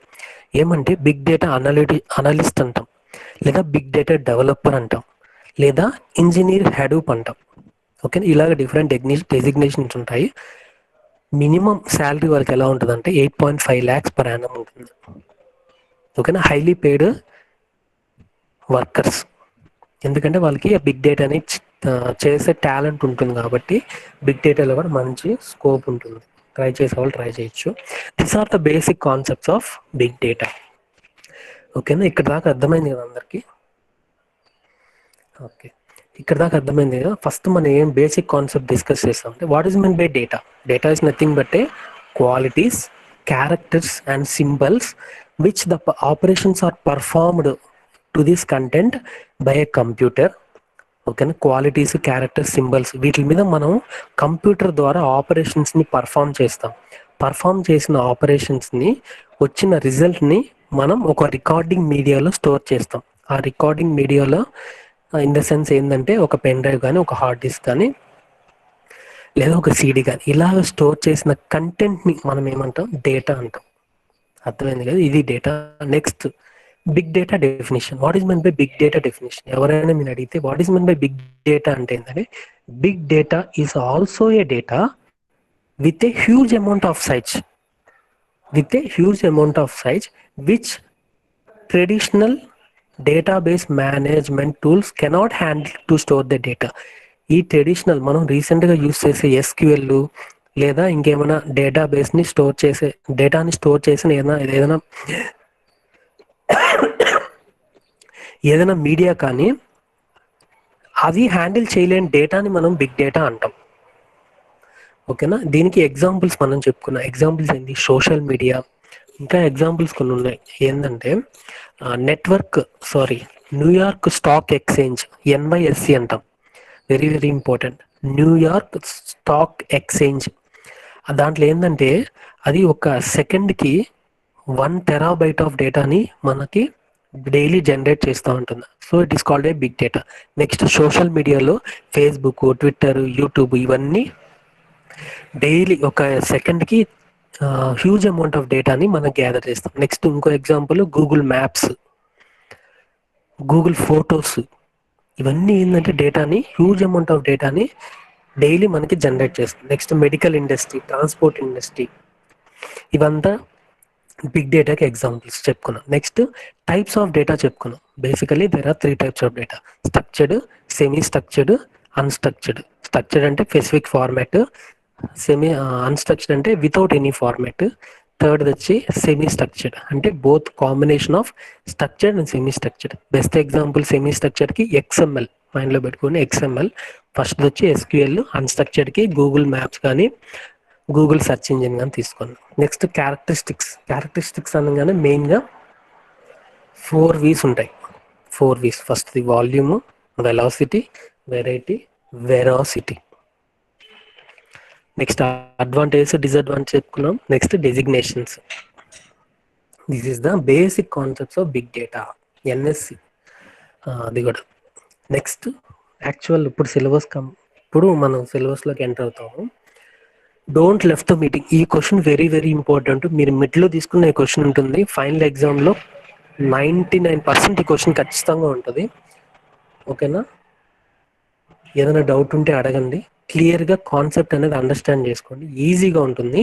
ఏమంటే బిగ్ డేటా అనలిస్ట్ అంటాం, లేదా బిగ్ డేటా డెవలపర్ అంటాం, లేదా ఇంజనీర్ హెడూప్ అంటాం. ఓకే, ఇలాగ డిఫరెంట్ డెసిగ్నేషన్స్ ఉంటాయి. మినిమం శాలరీ వాళ్ళకి ఎలా ఉంటుందంటే 8.5 lakhs per annum ఉంటుంది. ఓకేనా, హైలీ పెయిడ్ వర్కర్స్. ఎందుకంటే వాళ్ళకి బిగ్ డేటాని చేసే టాలెంట్ ఉంటుంది కాబట్టి బిగ్ డేటాలో కూడా మంచి స్కోప్ ఉంటుంది. ట్రై చేసే వాళ్ళు ట్రై చేయొచ్చు. These are the basic concepts of big data. ఓకేనా, ఇక్కడ దాకా అర్థమైంది కదా అందరికీ? ఓకే, ఇక్కడ దాకా అర్థమైంది కదా. ఫస్ట్ మనం ఏం బేసిక్ కాన్సెప్ట్ డిస్కస్ చేస్తాం అంటే what is mean by data. Data is nothing but a qualities, characters and symbols which the operations are performed to this content by a computer. ఓకేనా, క్వాలిటీస్, క్యారెక్టర్స్, సింబల్స్ వీటి మీద మనం computer ద్వారా ఆపరేషన్స్ని perform చేస్తాం. Perform చేసిన ఆపరేషన్స్ని వచ్చిన రిజల్ట్ని మనం ఒక రికార్డింగ్ మీడియాలో స్టోర్ చేస్తాం. ఆ రికార్డింగ్ మీడియాలో ఇన్ ద సెన్స్ ఏంటంటే ఒక పెన్ డ్రైవ్ కానీ, ఒక హార్డ్ డిస్క్ కానీ, లేదా ఒక సీడీ కానీ ఇలాగ స్టోర్ చేసిన కంటెంట్ని మనం ఏమంటాం? డేటా అంటాం. అర్థమైంది కదా, ఇది data. Next big data definition. What is mean by big data definition? ఎవరైనా మీరు అడిగితే what is mean by big data అంటే ఏంటంటే big data is also a data with a huge amount of size, which traditional database management tools cannot handle to store the data. ఈ traditional మనం రీసెంట్గా use చేసే SQL లేదా ఇంకేమైనా డేటాబేస్ని store చేసే డేటాని స్టోర్ చేసిన ఏదైనా మీడియా కానీ అది హ్యాండిల్ చేయలేని డేటాని మనం బిగ్ డేటా అంటాం. ఓకేనా, దీనికి ఎగ్జాంపుల్స్ మనం చెప్పుకున్నాం. ఎగ్జాంపుల్స్ ఏంటి? Social media. ఇంకా ఎగ్జాంపుల్స్ కొన్ని ఉన్నాయి. ఏంటంటే న్యూయార్క్ స్టాక్ ఎక్స్చేంజ్, NYSE అంటాం. Very very important. New York stock exchange. దాంట్లో ఏంటంటే అది ఒక సెకండ్కి 1 terabyte ఆఫ్ డేటాని మనకి డైలీ జనరేట్ చేస్తూ ఉంటుంది. So it is called a big data. Next social మీడియాలో ఫేస్బుక్, ట్విట్టర్, యూట్యూబ్ ఇవన్నీ డైలీ ఒక సెకండ్కి హ్యూజ్ అమౌంట్ ఆఫ్ డేటాని మనం గ్యాదర్ చేస్తాం. నెక్స్ట్ ఇంకో example Google maps, Google photos. ఇవన్నీ ఏంటంటే డేటాని, హ్యూజ్ అమౌంట్ ఆఫ్ డేటాని డైలీ మనకి జనరేట్ చేస్తుంది. Next medical industry, transport industry, ఇవంతా బిగ్ డేటాకి ఎగ్జాంపుల్స్ చెప్పుకున్నాం. నెక్స్ట్ టైప్స్ ఆఫ్ డేటా చెప్పుకున్నాం. Basically there are 3 types of data: structured, semi structured, unstructured. Structured అంటే స్పెసిఫిక్ ఫార్మాట్, అన్స్ట్రక్చర్డ్ అంటే వితౌట్ ఎనీ ఫార్మాట్, థర్డ్ వచ్చి semi structured అంటే both combination of structured and semi structured. Best example semi స్ట్రక్చర్డ్కి XML, మైండ్లో పెట్టుకుని XML. First వచ్చి SQL. అన్స్ట్రక్చర్డ్కి Google maps కానీ, Google search engine కానీ తీసుకోండి. నెక్స్ట్ క్యారెక్టరిస్టిక్స్ అనగానే మెయిన్గా 4 V's ఉంటాయి. 4 V's. First the volume, velocity, variety, veracity. Next advantage, disadvantage చెప్పుకున్నాం. Next designations. This is the basic concepts of big data, NSC. అది కూడా. నెక్స్ట్ యాక్చువల్ ఇప్పుడు మనం సిలబస్లోకి ఎంటర్ అవుతాము. Don't left the meeting. ఈ క్వశ్చన్ వెరీ వెరీ ఇంపార్టెంట్. మీరు మిడ్లో తీసుకున్న ఈ క్వశ్చన్ ఉంటుంది. ఫైనల్ ఎగ్జామ్లో 99% ఈ క్వశ్చన్ ఖచ్చితంగా ఉంటుంది. ఓకేనా, ఏదైనా డౌట్ ఉంటే అడగండి. క్లియర్గా కాన్సెప్ట్ అనేది అండర్స్టాండ్ చేసుకోండి. ఈజీగా ఉంటుంది.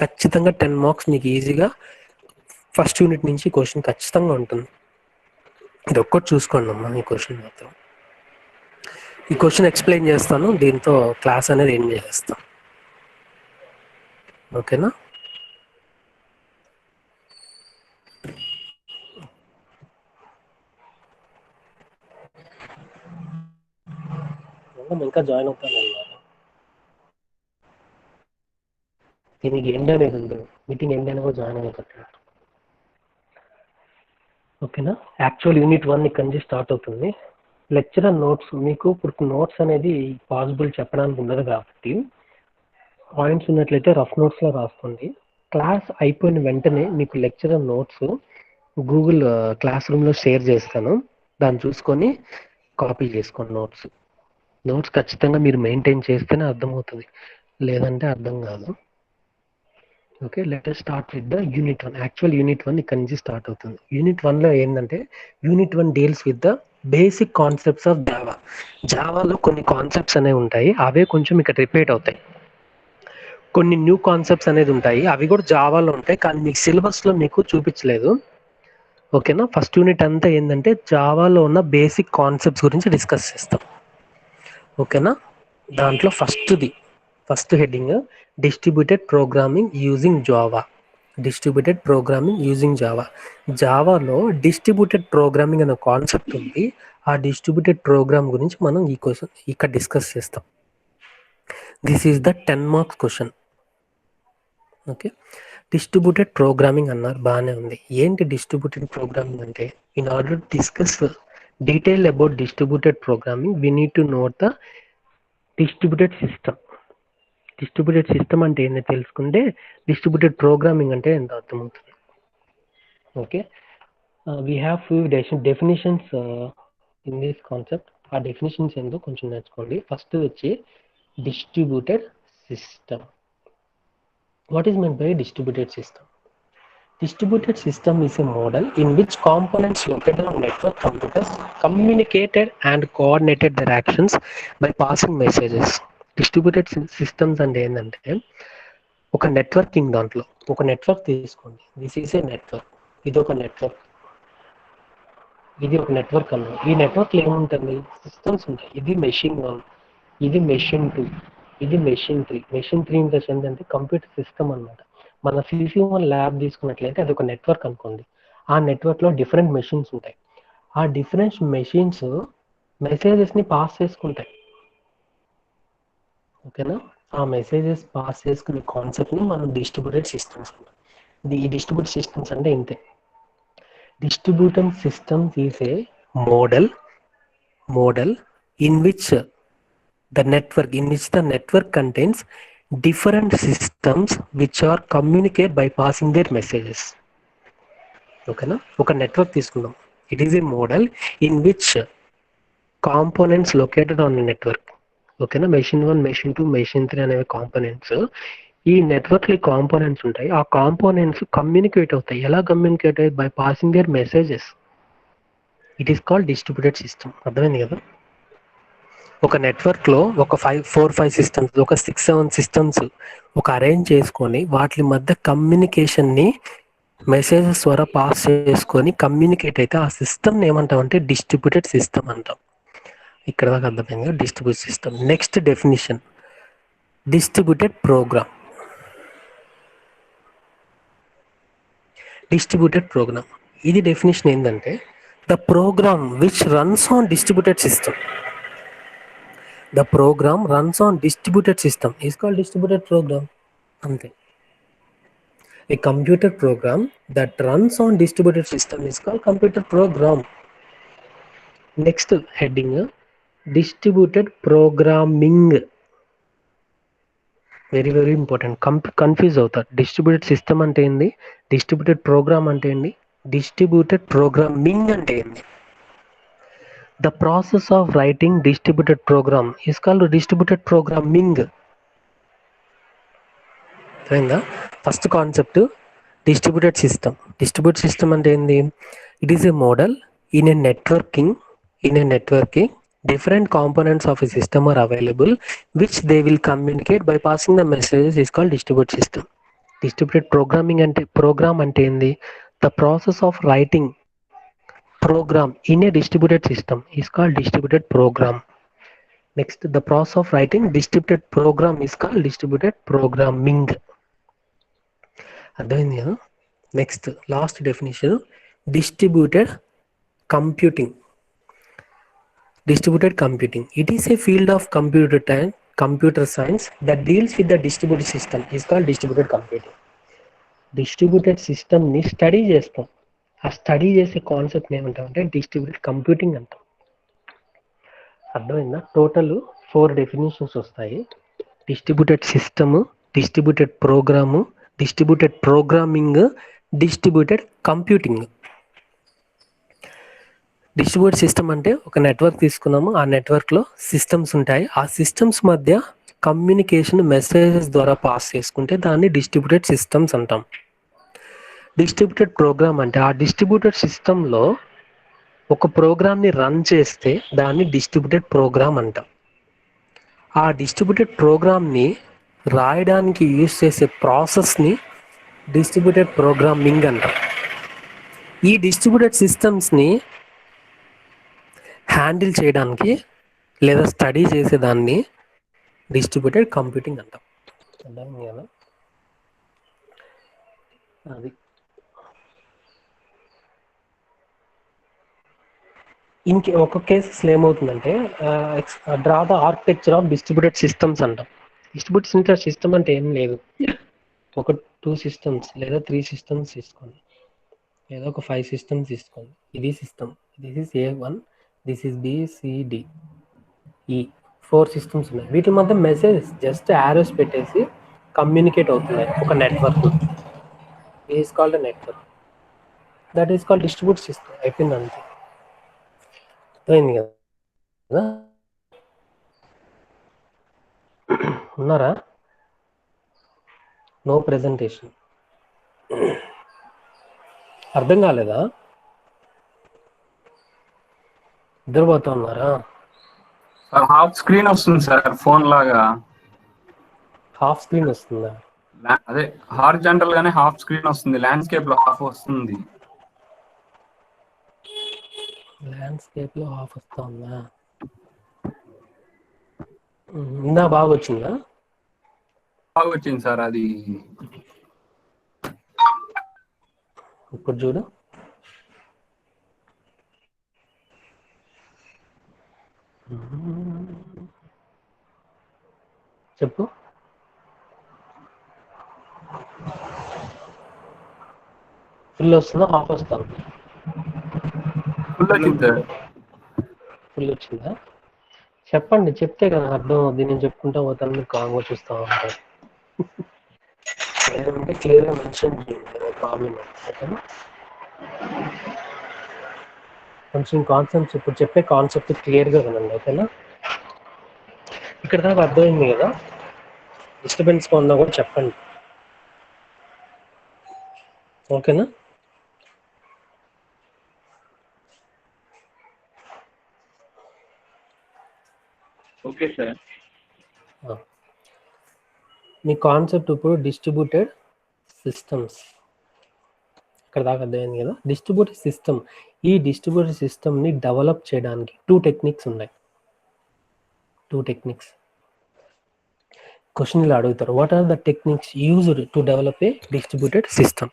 ఖచ్చితంగా 10 marks మీకు ఈజీగా ఫస్ట్ యూనిట్ నుంచి క్వశ్చన్ ఖచ్చితంగా ఉంటుంది. ఇది ఒక్కటి చూసుకోండి అమ్మా. ఈ క్వశ్చన్ మాత్రం, ఈ క్వశ్చన్ ఎక్స్ప్లెయిన్ చేస్తాను, దీంతో క్లాస్ అనేది ఎండ్ చేస్తాం. ఓకేనా, ఇంకా జాయిన్ అవుతాను అన్నారు. దీనికి ఎండ్ అనేది ఉండదు. మీటింగ్ ఎండ్ అయినా కూడా జాయిన్ అయిపోతారు. ఓకేనా, యాక్చువల్ యూనిట్ 1 ఇక్కడ నుంచి స్టార్ట్ అవుతుంది. లెక్చరర్ నోట్స్ మీకు ఇప్పుడు నోట్స్ అనేది పాసిబుల్ చెప్పడానికి ఉండదు కాబట్టి పాయింట్స్ ఉన్నట్లయితే రఫ్ నోట్స్లో రాసుకోండి. క్లాస్ అయిపోయిన వెంటనే మీకు లెక్చరర్ నోట్స్ గూగుల్ క్లాస్ రూమ్లో షేర్ చేస్తాను. దాన్ని చూసుకొని కాపీ చేసుకోండి. నోట్స్ ఖచ్చితంగా మీరు మెయింటైన్ చేస్తేనే అర్థమవుతుంది, లేదంటే అర్థం కాదు. Okay, let us start with the unit 1. Actual unit 1 ఇక్కడ నుంచి స్టార్ట్ అవుతుంది. యూనిట్ 1లో ఏంటంటే unit 1 deals with the basic concepts of జావాలో కొన్ని కాన్సెప్ట్స్ అనేవి ఉంటాయి. అవే కొంచెం ఇక్కడ రిపీట్ అవుతాయి. కొన్ని న్యూ కాన్సెప్ట్స్ అనేది ఉంటాయి, అవి కూడా జావాలో ఉంటాయి, కానీ మీకు సిలబస్లో మీకు చూపించలేదు. ఓకేనా, ఫస్ట్ యూనిట్ అంతా ఏంటంటే జావాలో ఉన్న బేసిక్ కాన్సెప్ట్స్ గురించి డిస్కస్ చేస్తాం. ఓకేనా, దాంట్లో first heading distributed programming using Java. Distributed programming using Java. జావాలో డిస్ట్రిబ్యూటెడ్ ప్రోగ్రామింగ్ అనే కాన్సెప్ట్ ఉంది. ఆ డిస్ట్రిబ్యూటెడ్ ప్రోగ్రామ్ గురించి మనం ఈ క్వశ్చన్ ఇక్కడ డిస్కస్ చేస్తాం. This is the 10 marks question. Okay, distributed programming అన్నారు, బాగానే ఉంది. ఏంటి డిస్ట్రిబ్యూటెడ్ ప్రోగ్రామింగ్ అంటే? In order to discuss detail about distributed programming we need to note the distributed system. Distributed system అంటే ఏంటో తెలుసుకుంటే డిస్ట్రిబ్యూటెడ్ ప్రోగ్రామింగ్ అంటే ఎంత అర్థమవుతుంది. Okay, we have few definitions in this concept. ఆ డెఫినేషన్స్ ఏందో కొంచెం నేర్చుకోండి. ఫస్ట్ వచ్చి distributed system. What is meant by a distributed system? Distributed system is a model in which components located on network computers communicated and coordinated their actions by passing messages. Distributed systems అంటే ఏంటంటే ఒక networking, దాంట్లో ఒక network తీసుకోండి. This is a network, ఇది ఒక network, ఇది ఒక నెట్వర్క్ అన్నమాట. ఈ నెట్వర్క్లో ఏముంటుంది? సిస్టమ్స్ ఉంటాయి. ఇది మెషిన్ 1, ఇది మెషిన్ 2, ఇది machine 3. Machine 3 in the sense అంటే కంప్యూటర్ సిస్టమ్ అనమాట. మన CC1 ల్యాబ్ తీసుకున్నట్లయితే అది ఒక నెట్వర్క్ అనుకోండి. ఆ నెట్వర్క్లో డిఫరెంట్ మెషిన్స్ ఉంటాయి. ఆ డిఫరెంట్ మెషిన్స్ మెసేజెస్ని పాస్ చేసుకుంటాయి. ఓకేనా, ఆ మెసేజెస్ పాస్ చేసుకునే కాన్సెప్ట్ని మనం డిస్ట్రిబ్యూటెడ్ సిస్టమ్స్ అంటాం. ఈ డిస్ట్రిబ్యూటెడ్ సిస్టమ్స్ అంటే ఇంతే. Distributed systems is a model in which the network contains different systems which are communicate by passing their messages. ఓకేనా, ఒక నెట్వర్క్ తీసుకుందాం. It is A model in which components located on network. ఓకేనా, machine 1, machine 2, machine 3 అనేవి components. ఈ నెట్వర్క్లో components ఉంటాయి. ఆ components communicate అవుతాయి. ఎలా కమ్యూనికేట్ అవుతాయి? By passing their messages. It is called distributed system. అర్థమైంది కదా? ఒక నెట్వర్క్లో ఒక 4-5 సిస్టమ్స్, ఒక 6-7 సిస్టమ్స్ ఒక అరేంజ్ చేసుకొని వాటి మధ్య కమ్యూనికేషన్ని మెసేజెస్ ద్వారా పాస్ చేసుకొని కమ్యూనికేట్ అయితే ఆ సిస్టమ్ని ఏమంటామంటే డిస్ట్రిబ్యూటెడ్ సిస్టమ్ అంటాం. ఇక్కడ దాకా అర్థమైంది distributed system. Next definition, distributed program. Distributed program, ఇది డెఫినేషన్ ఏంటంటే the program which runs on distributed system. The program runs on distributed system is called distributed program. Ante. A computer program that runs on distributed system is called computer program. Next heading, distributed programming. Very very important. Confuse అవుతారు. Distributed system అంటే ఏంది, distributed program అంటే ఏంది, distributed programming అంటే ఏంది. The process of writing distributed program is called distributed programming. అర్థమైందా? First concept distributed system. Distributed system అంటే ఏంది? It is A model in a networking different components of a system are available which they will communicate by passing the messages is called distributed system. Distributed programming అంటే program అంటే ఏంది? The process of writing program in a distributed system is called distributed program. Next, the process of writing distributed program is called distributed programming. అర్థమైంది కదా? Next last definition, distributed computing. Distributed computing, it is a field of computer science that deals with the distributed system is called distributed computing. Distributed system ని study చేస్తాం. ఆ study చేసే concept ఏమంటాం అంటే distributed computing అంటాం. అర్థమైందా? Total 4 definitions వస్తాయి. Distributed system, distributed program, distributed programming, distributed computing. Distributed system అంటే ఒక నెట్వర్క్ తీసుకున్నాము, ఆ నెట్వర్క్లో సిస్టమ్స్ ఉంటాయి. ఆ సిస్టమ్స్ మధ్య కమ్యూనికేషన్ మెసేజెస్ ద్వారా పాస్ చేసుకుంటే దాన్ని డిస్ట్రిబ్యూటెడ్ సిస్టమ్స్ అంటాం. డిస్ట్రిబ్యూటెడ్ ప్రోగ్రామ్ అంటే ఆ డిస్ట్రిబ్యూటెడ్ సిస్టంలో ఒక ప్రోగ్రామ్ని రన్ చేస్తే దాన్ని డిస్ట్రిబ్యూటెడ్ ప్రోగ్రామ్ అంటాం. ఆ డిస్ట్రిబ్యూటెడ్ ప్రోగ్రామ్ని రాయడానికి యూజ్ చేసే ప్రాసెస్ని డిస్ట్రిబ్యూటెడ్ ప్రోగ్రామింగ్ అంటాం. ఈ డిస్ట్రిబ్యూటెడ్ సిస్టమ్స్ని హ్యాండిల్ చేయడానికి లేదా స్టడీ చేసేదాన్ని డిస్ట్రిబ్యూటెడ్ కంప్యూటింగ్ అంటాం. అర్థమైంది కదా? అది ఒక్కొక్క కేసెస్లో ఏమవుతుందంటే draw the architecture of distributed systems అంటాం. డిస్ట్రిబ్యూటెడ్ సిస్టమ్ అంటే ఏం లేదు, ఒక 2 సిస్టమ్స్ లేదా 3 సిస్టమ్స్ తీసుకోండి, లేదా ఒక 5 సిస్టమ్స్ తీసుకోండి. ఇది system, this is A1, this is BCD, ఈ 4 సిస్టమ్స్ ఉన్నాయి. వీటి మధ్య మెసేజ్ జస్ట్ యారోస్ పెట్టేసి కమ్యూనికేట్ అవుతున్నాయి ఒక network. Is called network, that is called distribute system. అయిపోయింది అంతే. అయింది కదా? ఉన్నారా? No presentation. అర్థం కాలేదా? నిద్రపోతా ఉన్నారా? హాఫ్ స్క్రీన్ వస్తుంది సార్, ఫోన్ లాగా. హాఫ్ స్క్రీన్ వస్తుందా? అదే హారిజాంటల్ గానే హాఫ్ స్క్రీన్ వస్తుంది, ల్యాండ్స్కేప్ లో హాఫ్ వస్తుంది. ల్యాండ్స్కేప్ లో హాఫ్ వస్తా ఉందా? ఇందా బాగా వచ్చిందా? బాగా వచ్చింది సార్. అది ఇప్పుడు చూడు. చెప్పు. ఫుల్ వస్తుందా హాఫ్ వస్తుందా? ఫుల్ వచ్చింది సార్. ఫుల్ వచ్చిందా? చెప్పండి, చెప్తే కదా అర్థం అవుద్ది. నేను చెప్పుకుంటా పోతాను, మీరు కాంగో చూస్తూ ఉంటారు. లేదంటే క్లియర్గా మెన్షన్ చేయండి ప్రాబ్లం. ఓకేనా? కొంచెం కాన్సెప్ట్స్ ఇప్పుడు చెప్పే కాన్సెప్ట్ క్లియర్గా వినండి. ఓకేనా? ఇక్కడ దాకా అర్థమైంది కదా? డిస్టర్బెన్స్ ఉన్నా కూడా చెప్పండి. ఓకేనా? Okay sir. మీ కాన్సెప్ట్ ఇప్పుడు డిస్ట్రిబ్యూటెడ్ సిస్టమ్స్. ఇక్కడ దాకా అర్థమైంది కదా? డిస్ట్రిబ్యూటెడ్ సిస్టమ్, ఈ డిస్ట్రిబ్యూటెడ్ సిస్టమ్ని డెవలప్ చేయడానికి 2 టెక్నిక్స్ ఉన్నాయి. 2 టెక్నిక్స్. క్వశ్చన్ ఇలా అడుగుతారు, what are the techniques used to develop a distributed system?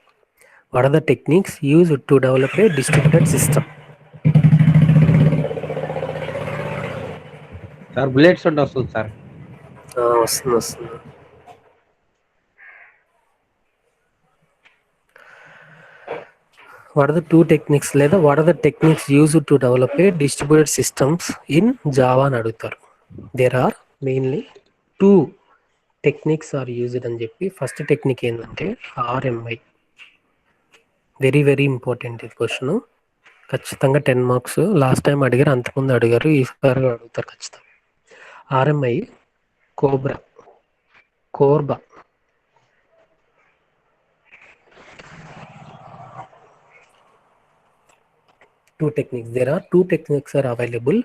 What are the techniques used to develop a distributed system? Sir bullets ఉంటే వస్తుంది సార్. వస్తుంది. What are the 2 techniques లేదా what are the techniques used to develop a distributed systems in Java అని అడుగుతారు. There are mainly 2 techniques are used అని చెప్పి. First technique ఏంటంటే RMI. Very very important ఇది క్వశ్చన్. ఖచ్చితంగా 10 మార్క్స్. లాస్ట్ టైం అడిగారు, అంతకుముందు అడిగారు, ఈసారి అడుగుతారు ఖచ్చితంగా. RMI, Korba. Two techniques. There are 2 techniques are available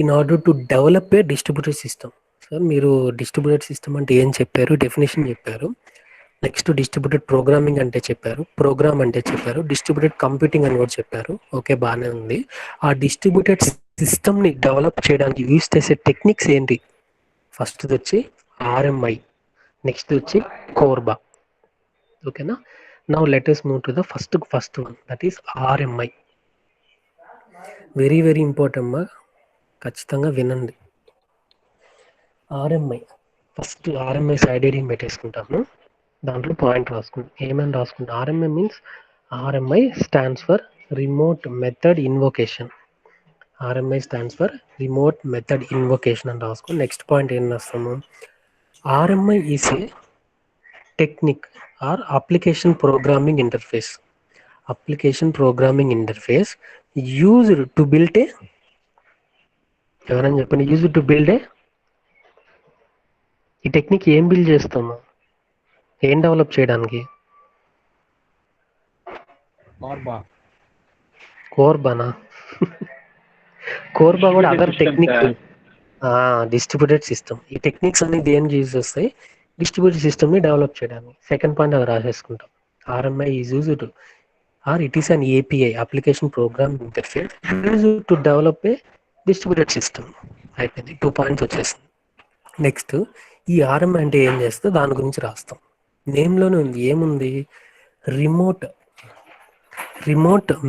in order to develop a distributed system. Sir మీరు డిస్ట్రిబ్యూటెడ్ సిస్టమ్ అంటే ఏం చెప్పారు, డెఫినేషన్ చెప్పారు. నెక్స్ట్ డిస్ట్రిబ్యూటెడ్ ప్రోగ్రామింగ్ అంటే చెప్పారు, ప్రోగ్రామ్ అంటే చెప్పారు, డిస్ట్రిబ్యూటెడ్ కంప్యూటింగ్ అని కూడా చెప్పారు. ఓకే, బాగానే ఉంది. ఆ డిస్ట్రిబ్యూటెడ్ సిస్టమ్ని డెవలప్ చేయడానికి యూజ్ చేసే టెక్నిక్స్ ఏంటి? ఫస్ట్ వచ్చి RMI, నెక్స్ట్ వచ్చి కోర్బా. ఓకేనా? Now let us move to the first one, that is RMI. Very very important మా, ఖచ్చితంగా వినండి. RMI first RMI side heading పెట్టేసుకుంటాము, దాంట్లో పాయింట్ రాసుకుంటాం. ఏమైనా రాసుకుంటాం. RMI means RMI stands for remote method invocation. RMI stands for remote method invocation అని రాసుకుని నెక్స్ట్ పాయింట్ ఏం రాస్తాము? RMI is a technique or application programming interface. Application programming interface used to build a, ఎవరైనా చెప్పండి, used to build ఏ. ఈ technique ఏం build చేస్తాము, ఏం డెవలప్ చేయడానికి? కోర్బానా? కోర్బా కూడా అదర్ టెక్నిక్, డిస్ట్రిబ్యూటెడ్ సిస్టమ్. ఈ టెక్నిక్స్ అన్ని దేనికి యూజ్ చేస్తాయి? డిస్ట్రిబ్యూటెడ్ సిస్టమ్ని డెవలప్ చేయడానికి. సెకండ్ పాయింట్ అది రాసేసుకుంటాం. RMI is used or it is an API application program interface used to develop a distributed system. అయిపోయింది, 2 పాయింట్స్ వచ్చేసింది. నెక్స్ట్ ఈ ఆర్ఎంఐ అంటే ఏం చేస్తే దాని గురించి రాస్తాం. నేమ్లోనే ఉంది, ఏముంది, రిమోట్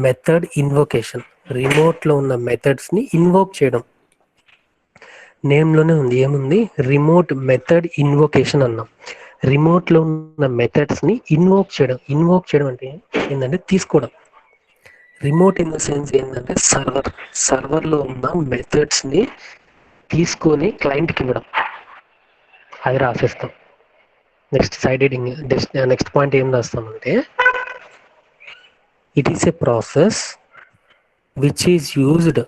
మెథడ్ ఇన్వోకేషన్, రిమోట్లో ఉన్న మెథడ్స్ని ఇన్వోక్ చేయడం. నేమ్లోనే ఉంది, ఏముంది, రిమోట్ మెథడ్ ఇన్వోకేషన్ అన్నాం. రిమోట్లో ఉన్న మెథడ్స్ని ఇన్వోక్ చేయడం అంటే ఏంటంటే తీసుకోవడం. రిమోట్ ఇన్ ద సెన్స్ ఏంటంటే సర్వర్లో ఉన్న మెథడ్స్ని తీసుకొని క్లయింట్కి ఇవ్వడం. అది రాసేస్తాం. Next side heading next point ఏం రాస్తామంటే it is a process which is used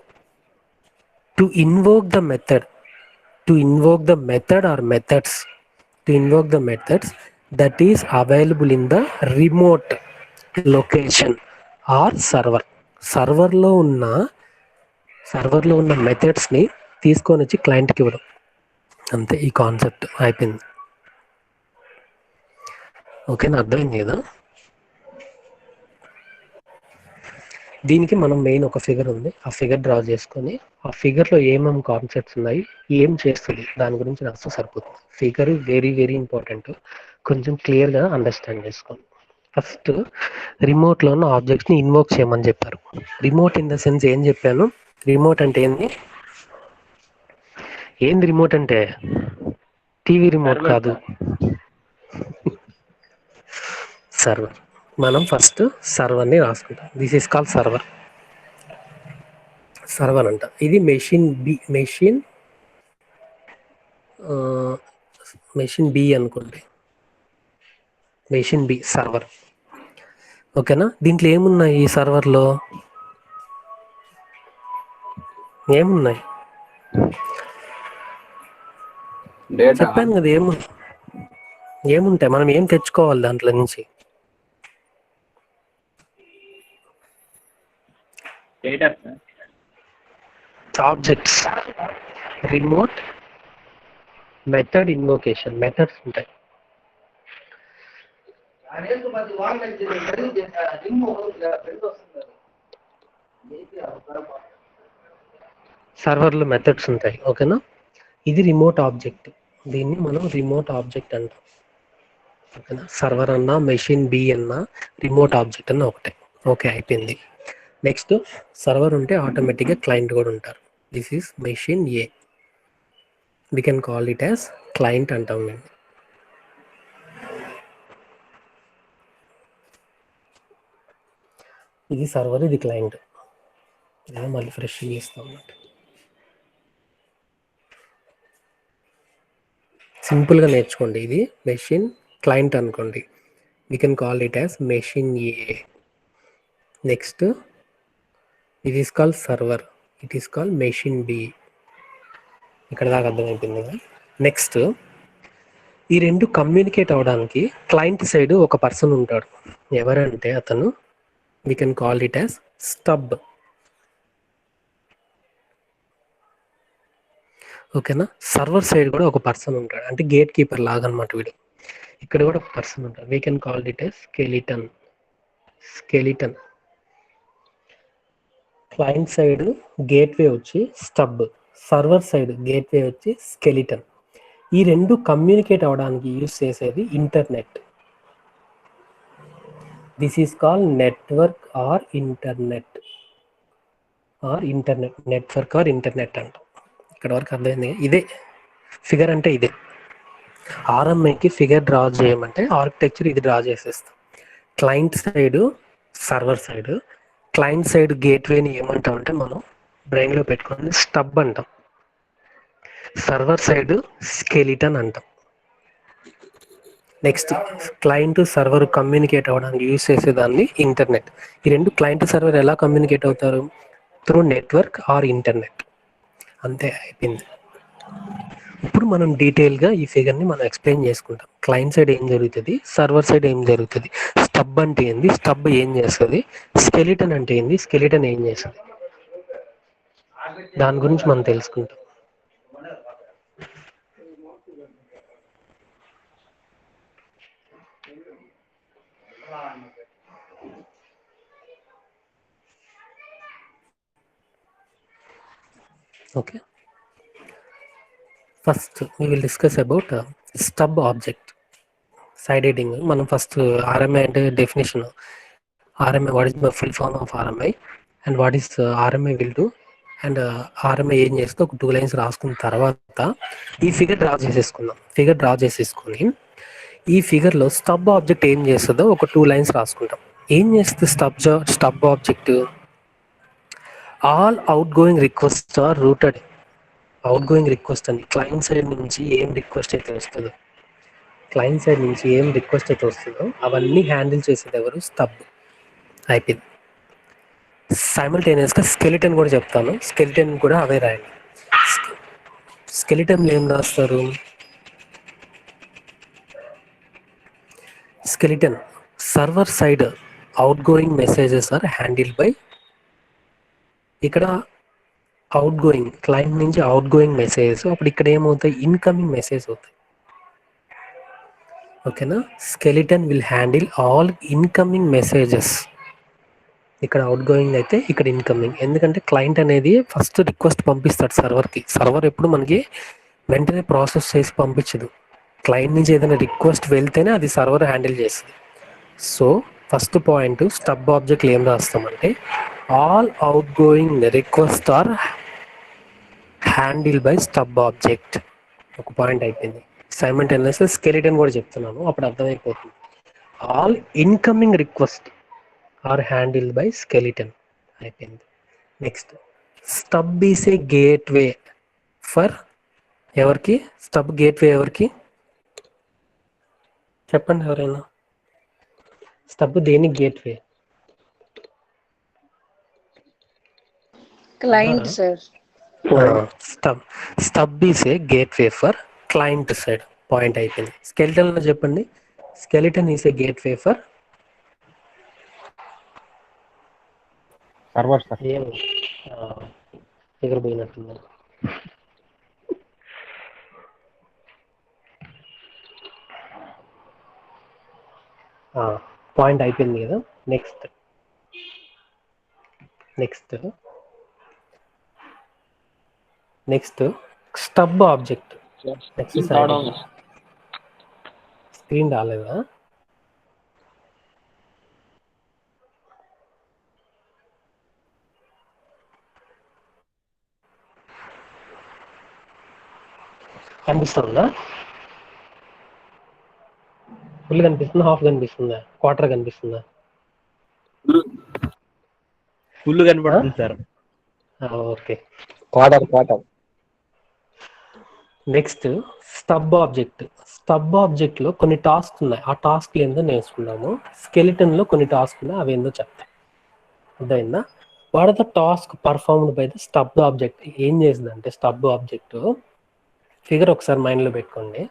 to invoke the method or methods that is available in the remote location or server. సర్వర్లో ఉన్న మెథడ్స్ని తీసుకొని వచ్చి క్లయింట్కి ఇవ్వడం. అంతే, ఈ కాన్సెప్ట్ అయిపోయింది. ఓకేనా, అర్థమైంది కదా? దీనికి మనం మెయిన్ ఒక ఫిగర్ ఉంది, ఆ ఫిగర్ డ్రా చేసుకొని ఆ ఫిగర్లో ఏమేమి కాన్సెప్ట్స్ ఉన్నాయి, ఏం చేస్తుంది, దాని గురించి రాస్తే సరిపోతుంది. ఫిగర్ వెరీ వెరీ ఇంపార్టెంట్, కొంచెం క్లియర్గా అండర్స్టాండ్ చేసుకోండి. ఫస్ట్ రిమోట్లో ఉన్న ఆబ్జెక్ట్స్ని ఇన్వోక్ చేయమని చెప్పారు. రిమోట్ ఇన్ ద సెన్స్ ఏం చెప్పాను, రిమోట్ అంటే ఏంది రిమోట్ అంటే టీవీ రిమోట్ కాదు, సర్వర్. మనం ఫస్ట్ సర్వర్ని రాసుకుంటాం. దిస్ ఈస్ కాల్డ్ సర్వర్ అంట. ఇది మెషిన్ బి అనుకోండి, మెషిన్ బి సర్వర్. ఓకేనా, దీంట్లో ఏమున్నాయి, ఈ సర్వర్లో ఏమున్నాయి చెప్పాను కదా, ఏముంటాయి, మనం ఏం తెచ్చుకోవాలి దాంట్లో నుంచి, ఆబ్జెక్ట్స్. రిమోట్ మెథడ్ ఇన్వోకేషన్, మెథడ్స్ ఉంటాయి. సర్వర్లో మెథడ్స్ ఉంటాయి. ఓకేనా, ఇది రిమోట్ ఆబ్జెక్ట్, దీన్ని మనం రిమోట్ ఆబ్జెక్ట్ అంటాం. ఓకేనా, సర్వర్ అన్నా మెషిన్ బి అన్నా రిమోట్ ఆబ్జెక్ట్ అన్న ఒకటే. ఓకే, అయిపోయింది. నెక్స్ట్ సర్వర్ ఉంటే ఆటోమేటిక్గా క్లయింట్ కూడా ఉంటారు. This is machine A, we can call it as client అంటాం మేము. ఇది సర్వర్, ఇది క్లయింట్. మళ్ళీ ఫ్రెష్ చేస్తాం అన్నట్టు. సింపుల్గా నేర్చుకోండి. ఇది మెషిన్ క్లయింట్ అనుకోండి, we can call it as machine A. Next it is called server, it is called machine B. ఇక్కడ దాకా అర్థమైపోయింది కదా. నెక్స్ట్ ఈ రెండు కమ్యూనికేట్ అవ్వడానికి క్లయింట్ సైడ్ ఒక పర్సన్ ఉంటాడు. ఎవరంటే అతను, we can call it as stub. ఓకేనా, సర్వర్ సైడ్ కూడా ఒక పర్సన్ ఉంటాడు, అంటే గేట్ కీపర్ లాగా అనమాట వీడు. ఇక్కడ కూడా ఒక పర్సన్ ఉంటాడు, we can call it as skeleton. Client side gateway వచ్చి స్టబ్, సర్వర్ సైడ్ గేట్వే వచ్చి స్కెలిటన్. ఈ రెండు కమ్యూనికేట్ అవ్వడానికి యూజ్ చేసేది internet. This is called network or internet. Network or internet అంటాం. ఇక్కడ వరకు అర్థమైంది. ఇదే ఫిగర్ అంటే ఇదే. ఆర్ఎంఐకి ఫిగర్ డ్రా చేయమంటే ఆర్కిటెక్చర్ ఇది డ్రా చేసేస్తాం. Client side, server side. Client side గేట్వేని ఏమంటాం అంటే మనం బ్రెయిన్లో పెట్టుకొని స్టబ్ అంటాం. సర్వర్ సైడ్ స్కెలిటన్ అంటాం. నెక్స్ట్ క్లయింట్ సర్వర్ కమ్యూనికేట్ అవ్వడానికి యూజ్ చేసేదాన్ని ఇంటర్నెట్. ఈ రెండు క్లయింట్ సర్వర్ ఎలా కమ్యూనికేట్ అవుతారు, త్రూ నెట్వర్క్ ఆర్ ఇంటర్నెట్. అంతే, అయిపోయింది. ఇప్పుడు మనం డీటెయిల్గా ఈ ఫిగర్ని మనం ఎక్స్ప్లెయిన్ చేసుకుంటాం. క్లయింట్ సైడ్ ఏం జరుగుతుంది, సర్వర్ సైడ్ ఏం జరుగుతుంది, స్టబ్ అంటే ఏంది, స్టబ్ ఏం చేస్తుంది, స్కెలిటన్ అంటే ఏంది, స్కెలిటన్ ఏం చేస్తుంది, దాని గురించి మనం తెలుసుకుంటాం. Okay. First, we will discuss about stub object. Side heading. మనం ఫస్ట్ RMI అంటే definition. RMI, what is the full form of RMI and what is RMI will do, and RMI ఏం చేస్తే ఒక 2 lines రాసుకున్న తర్వాత ఈ ఫిగర్ డ్రా చేసేసుకుందాం. Figure draw చేసేసుకొని ఈ ఫిగర్లో స్టబ్ ఆబ్జెక్ట్ ఏం చేస్తుందో ఒక 2 lines రాసుకుంటాం. ఏం చేస్తుంది stub object? All outgoing request are routed. Outgoing request అని క్లయింట్ సైడ్ నుంచి ఏం రిక్వెస్ట్ అయితే వస్తుందో, క్లయింట్ సైడ్ నుంచి ఏం రిక్వెస్ట్ అయితే వస్తుందో అవన్నీ హ్యాండిల్ చేసేది ఎవరు? స్టబ్. అయిపోయింది. సైమల్టేనియస్గా స్కెలిటన్ కూడా చెప్తాను. స్కెలిటన్ కూడా అవే రాయండి. స్కెలిటన్ ఏం రాస్తారు? Skeleton server side outgoing messages are handle by. ఇక్కడ అవుట్ గోయింగ్ క్లయింట్ నుంచి అవుట్ గోయింగ్ మెసేజెస్, అప్పుడు ఇక్కడ ఏమవుతాయి? ఇన్కమింగ్ మెసేజ్ అవుతాయి. ఓకేనా? Skeleton will handle all incoming messages. ఇక్కడ అవుట్ గోయింగ్ అయితే ఇక్కడ ఇన్కమింగ్. ఎందుకంటే క్లయింట్ అనేది ఫస్ట్ రిక్వెస్ట్ పంపిస్తాడు సర్వర్కి. సర్వర్ ఎప్పుడు మనకి వెంటనే ప్రాసెస్ చేసి పంపించదు. క్లయింట్ నుంచి ఏదైనా రిక్వెస్ట్ వెళ్తేనే అది సర్వర్ హ్యాండిల్ చేస్తుంది. సో ఫస్ట్ పాయింట్ స్టబ్ ఆబ్జెక్ట్లు ఏం రాస్తామంటే all outgoing request are handle by stub object. ఒక పాయింట్ అయిపోయింది. సైమల్టేనియస్ స్కెలిటన్ కూడా చెప్తున్నాను, అప్పుడు అర్థమైపోతుంది. All incoming request are handle by skeleton. అయిపోయింది. Next stub is a gateway for ఎవరికి? స్టబ్ గేట్వే ఎవరికి చెప్పండి ఎవరైనా. స్టబ్ దేని gateway? Client sir. Stub is a gateway for client side. Point అయిపోయింది. స్కెలిటన్ లో చెప్పండి. Skeleton is a gateway for server sir. ఏం ఎగరబోయినట్టుంది. పాయింట్ అయిపోయింది కదా. Next stub object. స్క్రీన్ రాలేదా? కనిపిస్తుందా? ఫుల్ కనిపిస్తుందా? హాఫ్ కనిపిస్తుందా? క్వార్టర్ కనిపిస్తుందా? ఫుల్ కనపడుతుంది sir. Okay. Quarter. Next stub object. Stub object లో కొన్ని టాస్క్ ఉన్నాయి. ఆ టాస్క్ ఏందో నేర్చుకున్నాము. స్కెలిటన్ లో కొన్ని టాస్క్ ఉన్నాయి, అవి ఏందో చెప్తాయి. అర్థమైందా? What are the task performed by the stub object. ఏం చేసిందంటే స్టబ్ ఆబ్జెక్ట్ ఫిగర్ ఒకసారి మైండ్లో పెట్టుకోండి.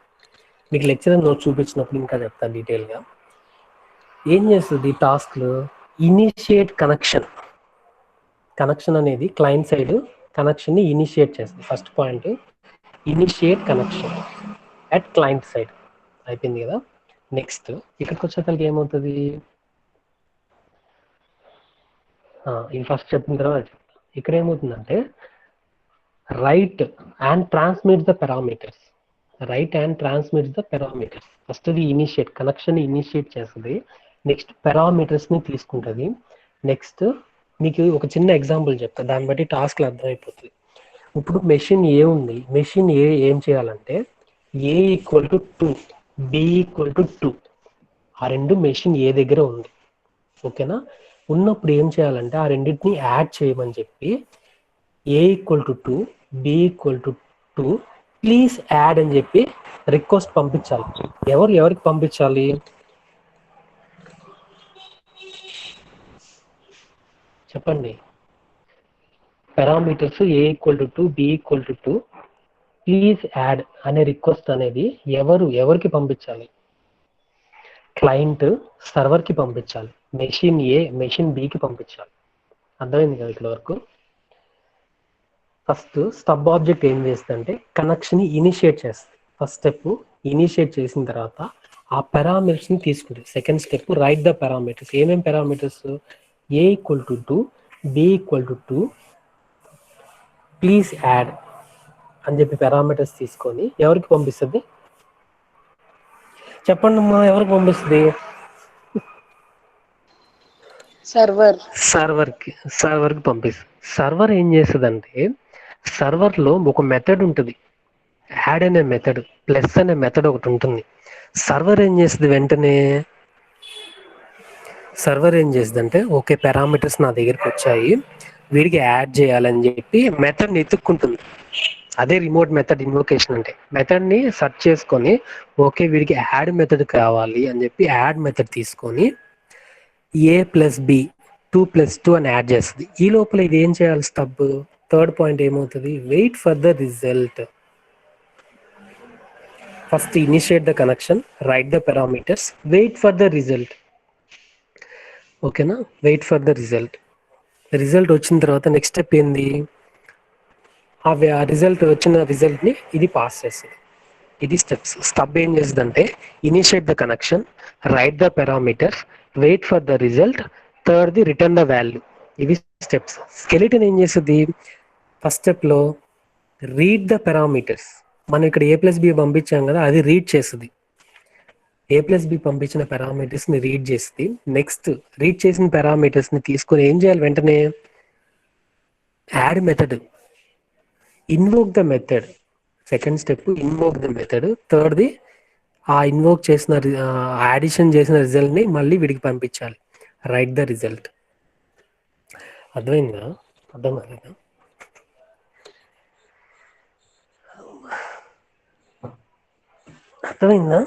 మీకు లెక్చరర్ నోట్ చూపించినప్పుడు ఇంకా చెప్తాను డీటెయిల్గా. ఏం చేస్తుంది ఈ టాస్క్లు? Initiate connection. కనెక్షన్ అనేది క్లయింట్ సైడ్ కనెక్షన్ని ఇనిషియేట్ చేస్తుంది. First point initiate connection at client side. అయిపోయింది కదా. నెక్స్ట్ ఇక్కడికి వచ్చేసరికి ఏమవుతుంది? ఇది ఫస్ట్ చెప్పిన తర్వాత ఇక్కడ ఏమవుతుందంటే right and transmit the parameters. First ఇది ఇనిషియేట్ కనెక్షన్ ఇనిషియేట్ చేస్తుంది. నెక్స్ట్ పారామీటర్స్ని తీసుకుంటుంది. నెక్స్ట్ మీకు ఒక చిన్న ఎగ్జాంపుల్ చెప్తా, దాన్ని బట్టి టాస్క్లు అర్థమైపోతుంది. ఇప్పుడు మెషిన్ ఏ ఉంది. మెషిన్ ఏ ఏం చేయాలంటే A = 2, B = 2. ఆ రెండు మెషిన్ ఏ దగ్గర ఉంది. ఓకేనా? ఉన్నప్పుడు ఏం చేయాలంటే ఆ రెండింటిని యాడ్ చేయమని చెప్పి A = 2, B = 2 ప్లీజ్ యాడ్ అని చెప్పి రిక్వెస్ట్ పంపించాలి. ఎవరికి పంపించాలి? చెప్పండి. Parameters A = 2, B = 2 please add అనే రిక్వెస్ట్ అనేది ఎవరికి పంపించాలి? క్లయింట్ సర్వర్కి పంపించాలి. మెషిన్ ఏ మెషిన్ బికి పంపించాలి. అర్థమైంది కదా ఇక్కడ వరకు? ఫస్ట్ స్టబ్ ఆబ్జెక్ట్ ఏం చేస్తుందంటే కనెక్షన్ ఇనిషియేట్ చేస్తుంది. ఫస్ట్ స్టెప్ ఇనిషియేట్ చేసిన తర్వాత ఆ పారామీటర్స్ని తీసుకుంటుంది. Second step write the parameters. ఏమేం parameters? A = 2, B = 2 please add అని చెప్పి పారామీటర్స్ తీసుకొని ఎవరికి పంపిస్తుంది? చెప్పండి అమ్మా, ఎవరికి పంపిస్తుంది? సర్వర్కి పంపిస్తుంది. సర్వర్ ఏం చేస్తుందంటే, సర్వర్లో ఒక మెథడ్ ఉంటుంది, యాడ్ అనే మెథడ్, ప్లస్ అనే మెథడ్ ఒకటి ఉంటుంది. సర్వర్ ఏం చేస్తుందంటే ఓకే పారామీటర్స్ నా దగ్గరికి వచ్చాయి, వీడికి యాడ్ చేయాలని చెప్పి మెథడ్ని ఎత్తుక్కుంటుంది. అదే రిమోట్ మెథడ్ ఇన్వొకేషన్ అంటే. మెథడ్ని సెర్చ్ చేసుకొని ఓకే వీడికి యాడ్ మెథడ్ కావాలి అని చెప్పి యాడ్ మెథడ్ తీసుకొని A+B 2+2 అని యాడ్ చేస్తుంది. ఈ లోపల ఇది ఏం చేయాలి? స్టబ్ థర్డ్ పాయింట్ ఏమవుతుంది? Wait for the result. First initiate the connection, write the parameters, wait for the result. ఓకేనా? Wait for the result. Result వచ్చిన తర్వాత నెక్స్ట్ స్టెప్ ఏంది? ఆ వచ్చిన రిజల్ట్ని ఇది పాస్ చేస్తుంది. ఇది స్టెప్స్. స్టబ్ ఏం చేస్తుందంటే initiate the connection, write the parameters, wait for the result, థర్డ్ది రిటర్న్ ద వాల్యూ. ఇవి స్టెప్స్. స్కెలిటన్ ఏం చేస్తుంది? ఫస్ట్ స్టెప్లో రీడ్ ద పారామీటర్స్. మనం ఇక్కడ A+B పంపించాం కదా, అది రీడ్ చేస్తుంది. A+B పంపించిన పారామీటర్స్ని రీడ్ చేస్తుంది. నెక్స్ట్ రీడ్ చేసిన పారామీటర్స్ని తీసుకొని ఏం చేయాలి? వెంటనే add method, invoke the method. Second step invoke the method. థర్డ్ది ఆ ఇన్వోక్ చేసిన యాడిషన్ చేసిన రిజల్ట్ని మళ్ళీ వీడికి పంపించాలి, రైట్ ద రిజల్ట్. అర్థమైందా? అర్థం కాలేదా? అర్థమైందా?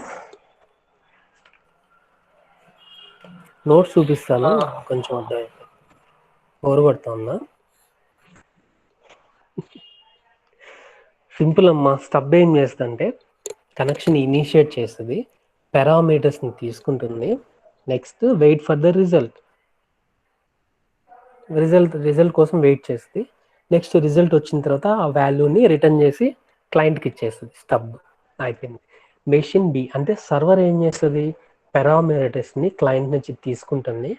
నోట్స్ చూపిస్తాను, కొంచెం అర్థమైంది. ఓవర్ కొడుతుందా? సింపుల్ అమ్మా. స్టబ్ ఏం చేస్తుందంటే కనెక్షన్ ఇనిషియేట్ చేస్తుంది, పారామీటర్స్ని తీసుకుంటుంది, next wait for the result కోసం వెయిట్ చేస్తుంది. నెక్స్ట్ రిజల్ట్ వచ్చిన తర్వాత ఆ వాల్యూని రిటర్న్ చేసి క్లయింట్కి ఇచ్చేస్తుంది. స్టబ్ అయిపోయింది. మెషిన్ బి అంటే సర్వర్ ఏం చేస్తుంది? పారామీటర్స్ని క్లయింట్ నుంచి తీసుకుంటుంది.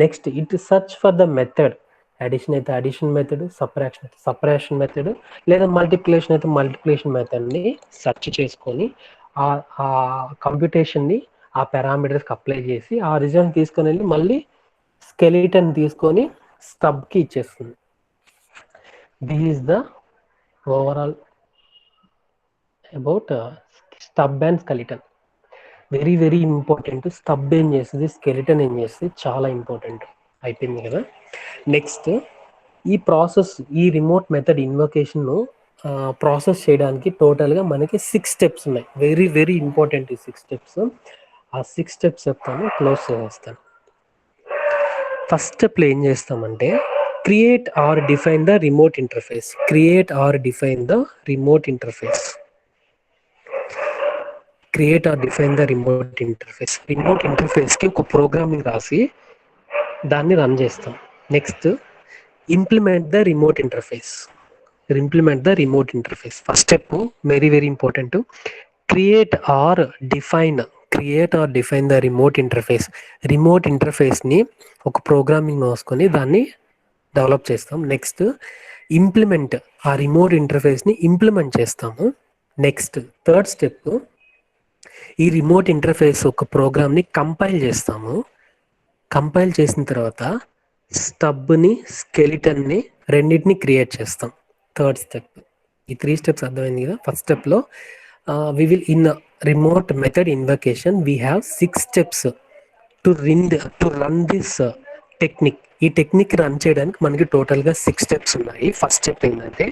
Next it search for the method. Addition అయితే అడిషన్ మెథడ్, సపరేషన్ అయితే సపరేషన్ మెథడ్, లేదా మల్టిప్లికేషన్ అయితే మల్టిప్లికేషన్ మెథడ్ని సెర్చ్ చేసుకొని ఆ కంప్యూటేషన్ని ఆ పారామీటర్స్కి అప్లై చేసి ఆ రిజల్ట్ తీసుకొని వెళ్ళి మళ్ళీ స్కెలిటన్ తీసుకొని స్టబ్కి ఇచ్చేస్తుంది. This is the overall about stub and skeleton. Very very important. Stub ఏం చేస్తుంది, స్కెలిటన్ ఏం చేస్తుంది, చాలా ఇంపార్టెంట్. అయిపోయింది కదా. నెక్స్ట్ ఈ ప్రాసెస్, ఈ రిమోట్ మెథడ్ ఇన్వొకేషన్ ప్రాసెస్ చేయడానికి టోటల్గా మనకి 6 స్టెప్స్ ఉన్నాయి. వెరీ వెరీ ఇంపార్టెంట్ ఈ 6 స్టెప్స్. ఆ 6 స్టెప్స్ చెప్తాను, క్లోజ్ చేస్తాను. ఫస్ట్ స్టెప్లో ఏం చేస్తామంటే create or define the remote interface. Create or define the remote interface. Create or define the remote interface. Remote ఇంటర్ఫేస్కి ఒక ప్రోగ్రామింగ్ రాసి దాన్ని రన్ చేస్తాం. Next implement the remote interface. First step very very important. Create or define the remote interface. Remote ఇంటర్ఫేస్ని ఒక programming రాసుకొని దాన్ని develop చేస్తాం. నెక్స్ట్ ఇంప్లిమెంట్, ఆ రిమోట్ ఇంటర్ఫేస్ని ఇంప్లిమెంట్ చేస్తాము. నెక్స్ట్ థర్డ్ స్టెప్ ఈ రిమోట్ ఇంటర్ఫేస్ ఒక ప్రోగ్రామ్ని కంపైల్ చేస్తాము. కంపైల్ చేసిన తర్వాత స్టబ్ని, స్కెలిటన్ని రెండింటిని క్రియేట్ చేస్తాం. Third step. ఈ 3 స్టెప్స్ అర్థమైంది కదా. ఫస్ట్ స్టెప్లో we will in remote method invocation we have 6 steps to run this technique. ఈ టెక్నిక్ రన్ చేయడానికి మనకి టోటల్గా 6 స్టెప్స్ ఉన్నాయి. ఫస్ట్ స్టెప్ ఏంటంటే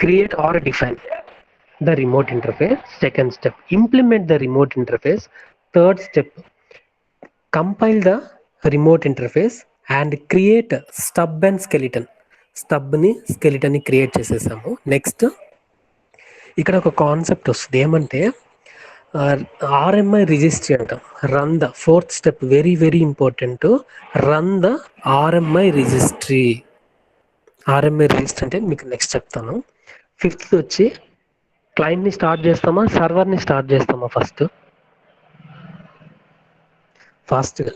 create or define the remote interface. Second step implement the remote interface. Third step compile the remote interface and create stub and skeleton. స్టబ్ని, స్కెలిటన్ని create చేసేసాము. Next ఇక్కడ ఒక కాన్సెప్ట్ వస్తుంది, ఏమంటే RMI రిజిస్ట్రీ అంటాం. Run the fourth step very very important. Run the RMI registry. RMI registry అంటే మీకు నెక్స్ట్ చెప్తాను. ఫిఫ్త్ వచ్చి క్లయింట్ని స్టార్ట్ చేస్తామా, సర్వర్ని స్టార్ట్ చేస్తామా? ఫాస్ట్గా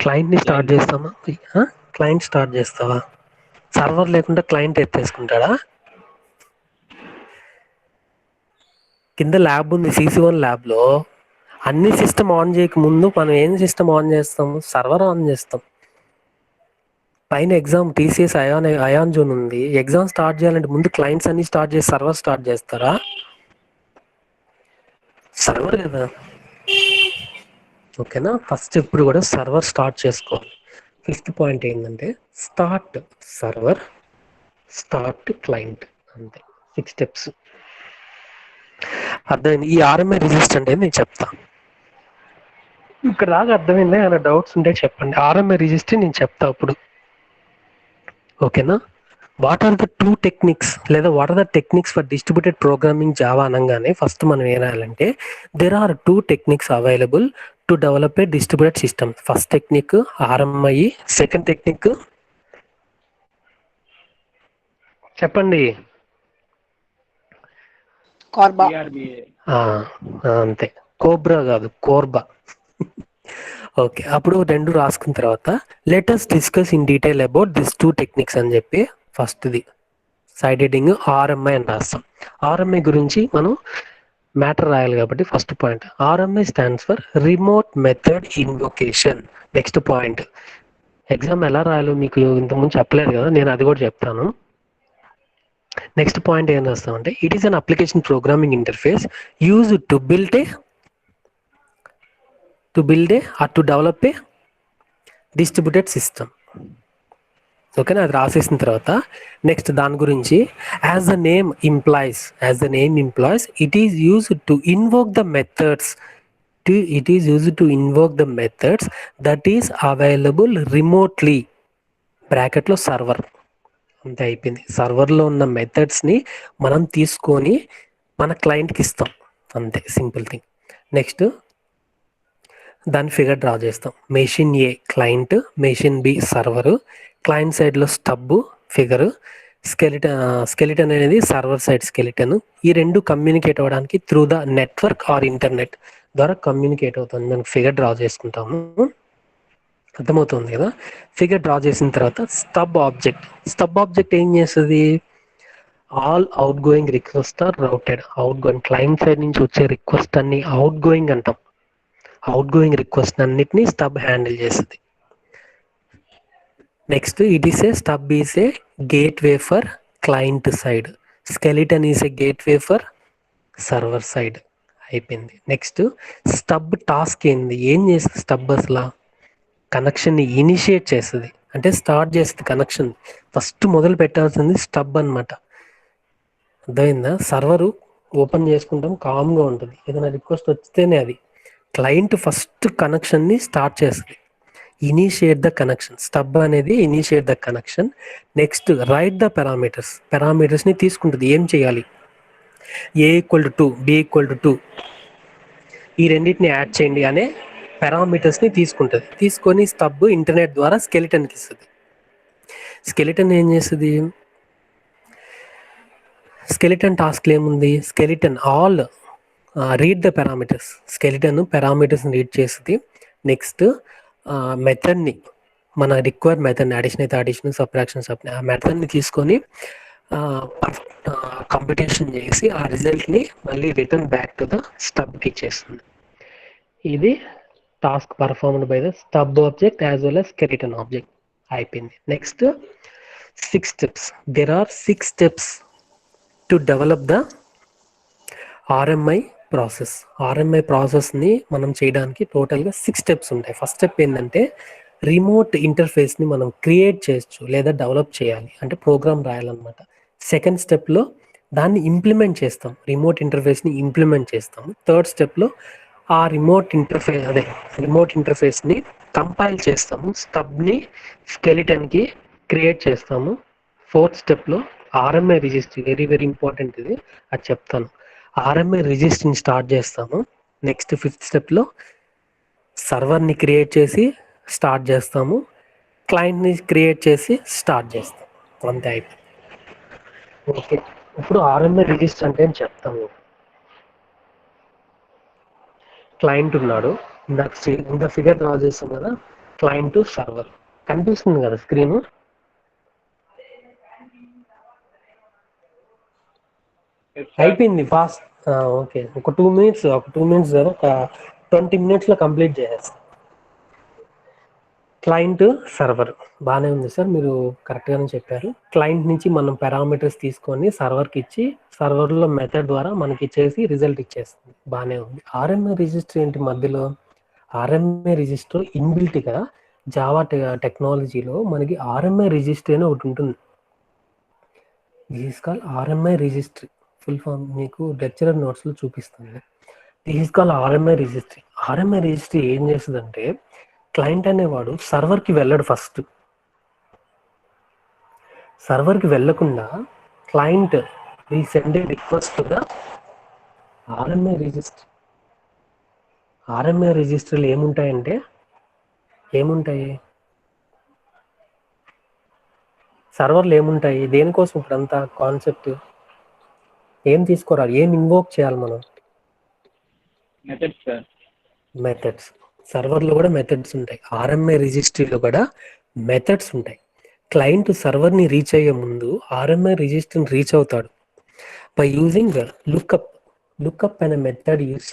క్లయింట్ని స్టార్ట్ చేస్తామా? క్లయింట్ స్టార్ట్ చేస్తావా? సర్వర్ లేకుండా క్లయింట్ ఎత్తేసుకుంటాడా? కింద ల్యాబ్ ఉంది, CC1 ల్యాబ్లో అన్ని సిస్టమ్ ఆన్ చేయక ముందు మనం ఏం సిస్టమ్ ఆన్ చేస్తాం? సర్వర్ ఆన్ చేస్తాం. పైన ఎగ్జామ్ TCS అయాన్ జోన్ ఉంది. ఎగ్జామ్ స్టార్ట్ చేయాలంటే ముందు క్లయింట్స్ అన్ని స్టార్ట్ చేసి సర్వర్ స్టార్ట్ చేస్తారా? సర్వర్ కదా. ఓకేనా? ఫస్ట్ ఇప్పుడు కూడా సర్వర్ స్టార్ట్ చేసుకోవాలి. 5th పాయింట్ ఏంటంటే స్టార్ట్ సర్వర్, స్టార్ట్ క్లయింట్, అంతే. 6 స్టెప్స్. అర్థమైంది? ఈ RMA రిజిస్టర్ అంటే నేను చెప్తా. ఇక్కడ దాకా అర్థమైందా? ఏమైనా డౌట్స్ ఉంటే చెప్పండి. RMA రిజిస్టర్ నేను చెప్తా ఇప్పుడు. ఓకేనా? వాట్ ఆర్ ద 2 టెక్నిక్స్ లేదా what are the techniques for distributed programming Java అనగానే ఫస్ట్ మనం ఏం రాయాలంటే there are 2 techniques available to develop a distributed system. First technique RMI, second technique చెప్పండి. కార్బా. అంతే, కోబ్రా కాదు, కోర్బా. ఓకే, అప్పుడు 2 రాసుకున్న తర్వాత let us discuss in detail about this 2 techniques అని చెప్పి ఫస్ట్ది సైడ్ హెడ్డింగ్ RMI అని రాస్తాం. RMI గురించి మనం మ్యాటర్ రాయాలి కాబట్టి first point RMI stands for remote method invocation. Next point exam ఎలా రాయాలో మీకు ఇంతకుముందు చెప్పలేదు కదా, నేను అది కూడా చెప్తాను. నెక్స్ట్ పాయింట్ ఏం రాస్తామంటే it is an application programming interface used to build or to develop a distributed system. ఓకేనా? అది రాసేసిన తర్వాత నెక్స్ట్ దాని గురించి as the name implies it is used to invoke the methods that is available remotely బ్రాకెట్లో server. అంతే, అయిపోయింది. సర్వర్లో ఉన్న మెథడ్స్ని మనం తీసుకొని మన క్లయింట్కి ఇస్తాం, అంతే, సింపుల్ థింగ్. నెక్స్ట్ దాని ఫిగర్ డ్రా చేస్తాం. Machine A client, machine B server, client సైడ్లో స్టబ్ ఫిగర్, స్కెలిటన్ అనేది సర్వర్ సైడ్ స్కెలిటన్. ఈ 2 కమ్యూనికేట్ అవ్వడానికి through the network or internet ద్వారా కమ్యూనికేట్ అవుతుంది. దానికి ఫిగర్ డ్రా చేసుకుంటాము. అర్థమవుతుంది కదా? ఫిగర్ డ్రా చేసిన తర్వాత స్టబ్ ఆబ్జెక్ట్ ఏం చేస్తుంది? All outgoing request are routed. Outgoing client side నుంచి వచ్చే రిక్వెస్ట్ అన్ని అవుట్ గోయింగ్ అంటాం. అవుట్ గోయింగ్ రిక్వెస్ట్ అన్నిటిని స్టబ్ హ్యాండిల్ చేస్తుంది. Next stub is a gateway for client side, skeleton is a gateway for server side. అయిపోయింది. Next stub task ఏంది? ఏం చేస్తుంది స్టబ్? అసలు కనెక్షన్ని ఇనిషియేట్ చేస్తుంది, అంటే స్టార్ట్ చేస్తుంది కనెక్షన్. ఫస్ట్ మొదలు పెట్టాల్సింది స్టబ్ అనమాట. అర్థమైందా? సర్వరు ఓపెన్ చేసుకుంటాం, కామ్గా ఉంటుంది. ఏదైనా రిక్వెస్ట్ వస్తేనే అది క్లయింట్ ఫస్ట్ కనెక్షన్ని స్టార్ట్ చేస్తుంది. ఇనిషియేట్ ద కనెక్షన్, స్టబ్ అనేది initiate the connection. Next right the పారామీటర్స్ని తీసుకుంటుంది. ఏం చేయాలి? A = 2, B = 2, ఈ రెండింటిని యాడ్ చేయండి అనే పారామీటర్స్ని తీసుకుంటుంది. తీసుకొని స్టబ్ ఇంటర్నెట్ ద్వారా స్కెలిటన్కి ఇస్తుంది. స్కెలిటన్ ఏం చేస్తుంది? స్కెలిటన్ టాస్క్లు ఏముంది? Skeleton all read the parameters. Skeleton పారామీటర్స్ని రీడ్ చేస్తుంది. నెక్స్ట్ మెథడ్ని, మన రిక్వైర్డ్ మెథడ్ని, అడిషన్ అయితే అడిషన్, సబ్ట్రాక్షన్ ఆ మెథడ్ని తీసుకొని కంప్యూటేషన్ చేసి ఆ రిజల్ట్ని మళ్ళీ రిటర్న్ బ్యాక్ టు ద స్టబ్కి ఇచ్చేస్తుంది. ఇది task performed by the stub object as well as skeleton object. అయిపోయింది. Next 6 steps. There are 6 steps to develop the RMI process. RMI ప్రాసెస్ని మనం చేయడానికి టోటల్గా 6 స్టెప్స్ ఉంటాయి. ఫస్ట్ స్టెప్ ఏంటంటే రిమోట్ ఇంటర్ఫేస్ని మనం క్రియేట్ చేయొచ్చు లేదా డెవలప్ చేయాలి, అంటే ప్రోగ్రామ్ రాయాలన్నమాట. సెకండ్ స్టెప్లో దాన్ని ఇంప్లిమెంట్ చేస్తాం, రిమోట్ ఇంటర్ఫేస్ని ఇంప్లిమెంట్ చేస్తాము. థర్డ్ స్టెప్లో ఆ రిమోట్ ఇంటర్ఫేస్ని కంపైల్ చేస్తాము, స్టబ్ని స్కెలిటన్కి క్రియేట్ చేస్తాము. ఫోర్త్ స్టెప్లో RMI register, very very important ఇది, అది చెప్తాను. RMI రిజిస్టర్ని స్టార్ట్ చేస్తాము. నెక్స్ట్ 5th స్టెప్లో సర్వర్ని క్రియేట్ చేసి స్టార్ట్ చేస్తాము, క్లయింట్ని క్రియేట్ చేసి స్టార్ట్ చేస్తాం. అంతే, అయిపోయింది. ఓకే, ఇప్పుడు RMI రిజిస్టర్ అంటే అని చెప్తాము. క్లయింట్ ఉన్నాడు, ఇంత ఫిగర్ డ్రా చేస్తాం కదా, క్లయింట్ సర్వర్ కనిపిస్తుంది కదా స్క్రీన్. అయిపోయింది ఫాస్ట్. ఓకే, ఒక 2 minutes సార్, ఒక 20 minutesలో కంప్లీట్ చేసేస్తాం. క్లయింట్ సర్వర్ బాగానే ఉంది సార్, మీరు కరెక్ట్గానే చెప్పారు. క్లయింట్ నుంచి మనం పారామీటర్స్ తీసుకొని సర్వర్కి ఇచ్చి సర్వర్లో మెథడ్ ద్వారా మనకి ఇచ్చేసి రిజల్ట్ ఇచ్చేస్తుంది, బాగానే ఉంది. ఆర్ఎంఏ రిజిస్టర్ ఏంటి మధ్యలో? ఆర్ఎంఏ రిజిస్టర్ ఇన్బిల్ట్గా జావా టెక్నాలజీలో మనకి ఆర్ఎంఏ రిజిస్టర్ అని ఒకటి ఉంటుంది. This is call RMI registry. Full form మీకు లెక్చరర్ నోట్స్లో చూపిస్తుంది. This is call RMI registry. RMI registry ఏం చేస్తుందంటే, క్లయింట్ అనేవాడు సర్వర్కి వెళ్ళడు. ఫస్ట్ సర్వర్కి వెళ్ళకుండా client will send a request to the RMI registry. RMI రిజిస్ట్రీలు ఏముంటాయంటే, సర్వర్లు ఏముంటాయి, దేనికోసం ఇప్పుడంతా కాన్సెప్ట్ ఏం తీసుకోరాలి, ఏం ఇన్వోక్ చేయాలి మనం? మెథడ్స్. సర్వర్లో కూడా మెథడ్స్ ఉంటాయి, ఆర్ఎంఐ రిజిస్ట్రీలో కూడా మెథడ్స్ ఉంటాయి. క్లయింట్ సర్వర్ని రీచ్ అయ్యే ముందు ఆర్ఎంఐ రిజిస్ట్రీని రీచ్ అవుతాడు బై యూజింగ్ లుక్అప్ అనే మెథడ్ యూజ్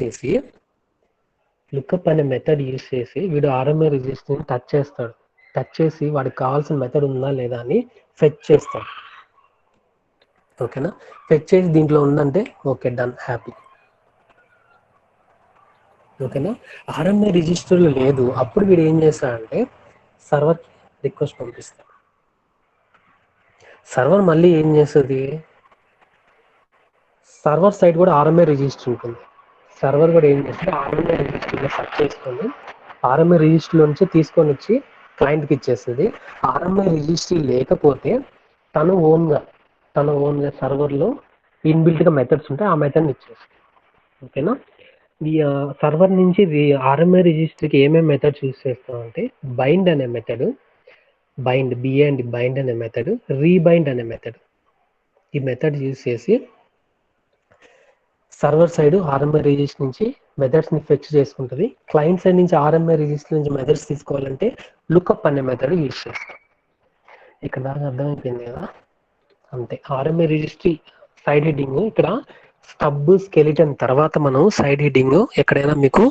చేసి వీడు ఆర్ఎంఐ రిజిస్ట్రీని టచ్ చేసి వాడికి కావాల్సిన మెథడ్ ఉందా లేదా అని ఫెచ్ చేస్తాడు. ఓకేనా? ఫెచ్ చేసి దీంట్లో ఉందంటే ఓకే, డన్, హ్యాపీ. ఓకేనా? ఆర్ఎంఐ రిజిస్టర్లో లేదు, అప్పుడు వీడు ఏం చేస్తాడంటే సర్వర్కి రిక్వెస్ట్ పంపిస్తాడు. సర్వర్ మళ్ళీ ఏం చేస్తుంది, సర్వర్ సైడ్ కూడా ఆర్ఎంఐ రిజిస్టర్ ఉంటుంది. సర్వర్ కూడా ఏం చేస్తుంది, ఆర్ఎంఐ రిజిస్టర్లో సెర్చ్ చేసుకొని ఆర్ఎంఐ రిజిస్టర్ నుంచి తీసుకొని వచ్చి క్లయింట్కి ఇచ్చేస్తుంది. ఆర్ఎంఐ రిజిస్టర్ లేకపోతే తన ఓన్గా సర్వర్లో ఇన్బిల్ట్గా మెథడ్స్ ఉంటాయి, ఆ మెథడ్ని ఇచ్చేస్తుంది. ఓకేనా? ఈ సర్వర్ నుంచి ఆర్ఎంఐ రిజిస్టర్కి ఏమేమి మెథడ్స్ యూజ్ చేస్తామంటే, బైండ్ అనే మెథడ్, బైండ్ అనే మెథడ్, రీబైండ్ అనే మెథడ్. ఈ మెథడ్ యూజ్ చేసి సర్వర్ సైడ్ ఆర్ఎంఐ రిజిస్టర్ నుంచి మెథడ్స్ని ఫెచ్ చేసుకుంటుంది. క్లయింట్ సైడ్ నుంచి ఆర్ఎంఐ రిజిస్టర్ నుంచి మెథడ్స్ తీసుకోవాలంటే లుక్అప్ అనే మెథడ్ యూజ్ చేస్తాం. ఇక్కడ దాకా అర్థమైపోయింది కదా? అంతే. ఆర్ఎంఐ రిజిస్ట్రీ సైడ్ హెడ్డింగ్ ఇక్కడ స్టబ్ స్కెలిటన్ తర్వాత మనం సైడ్ హెడ్డింగ్ ఎక్కడైనా మీకు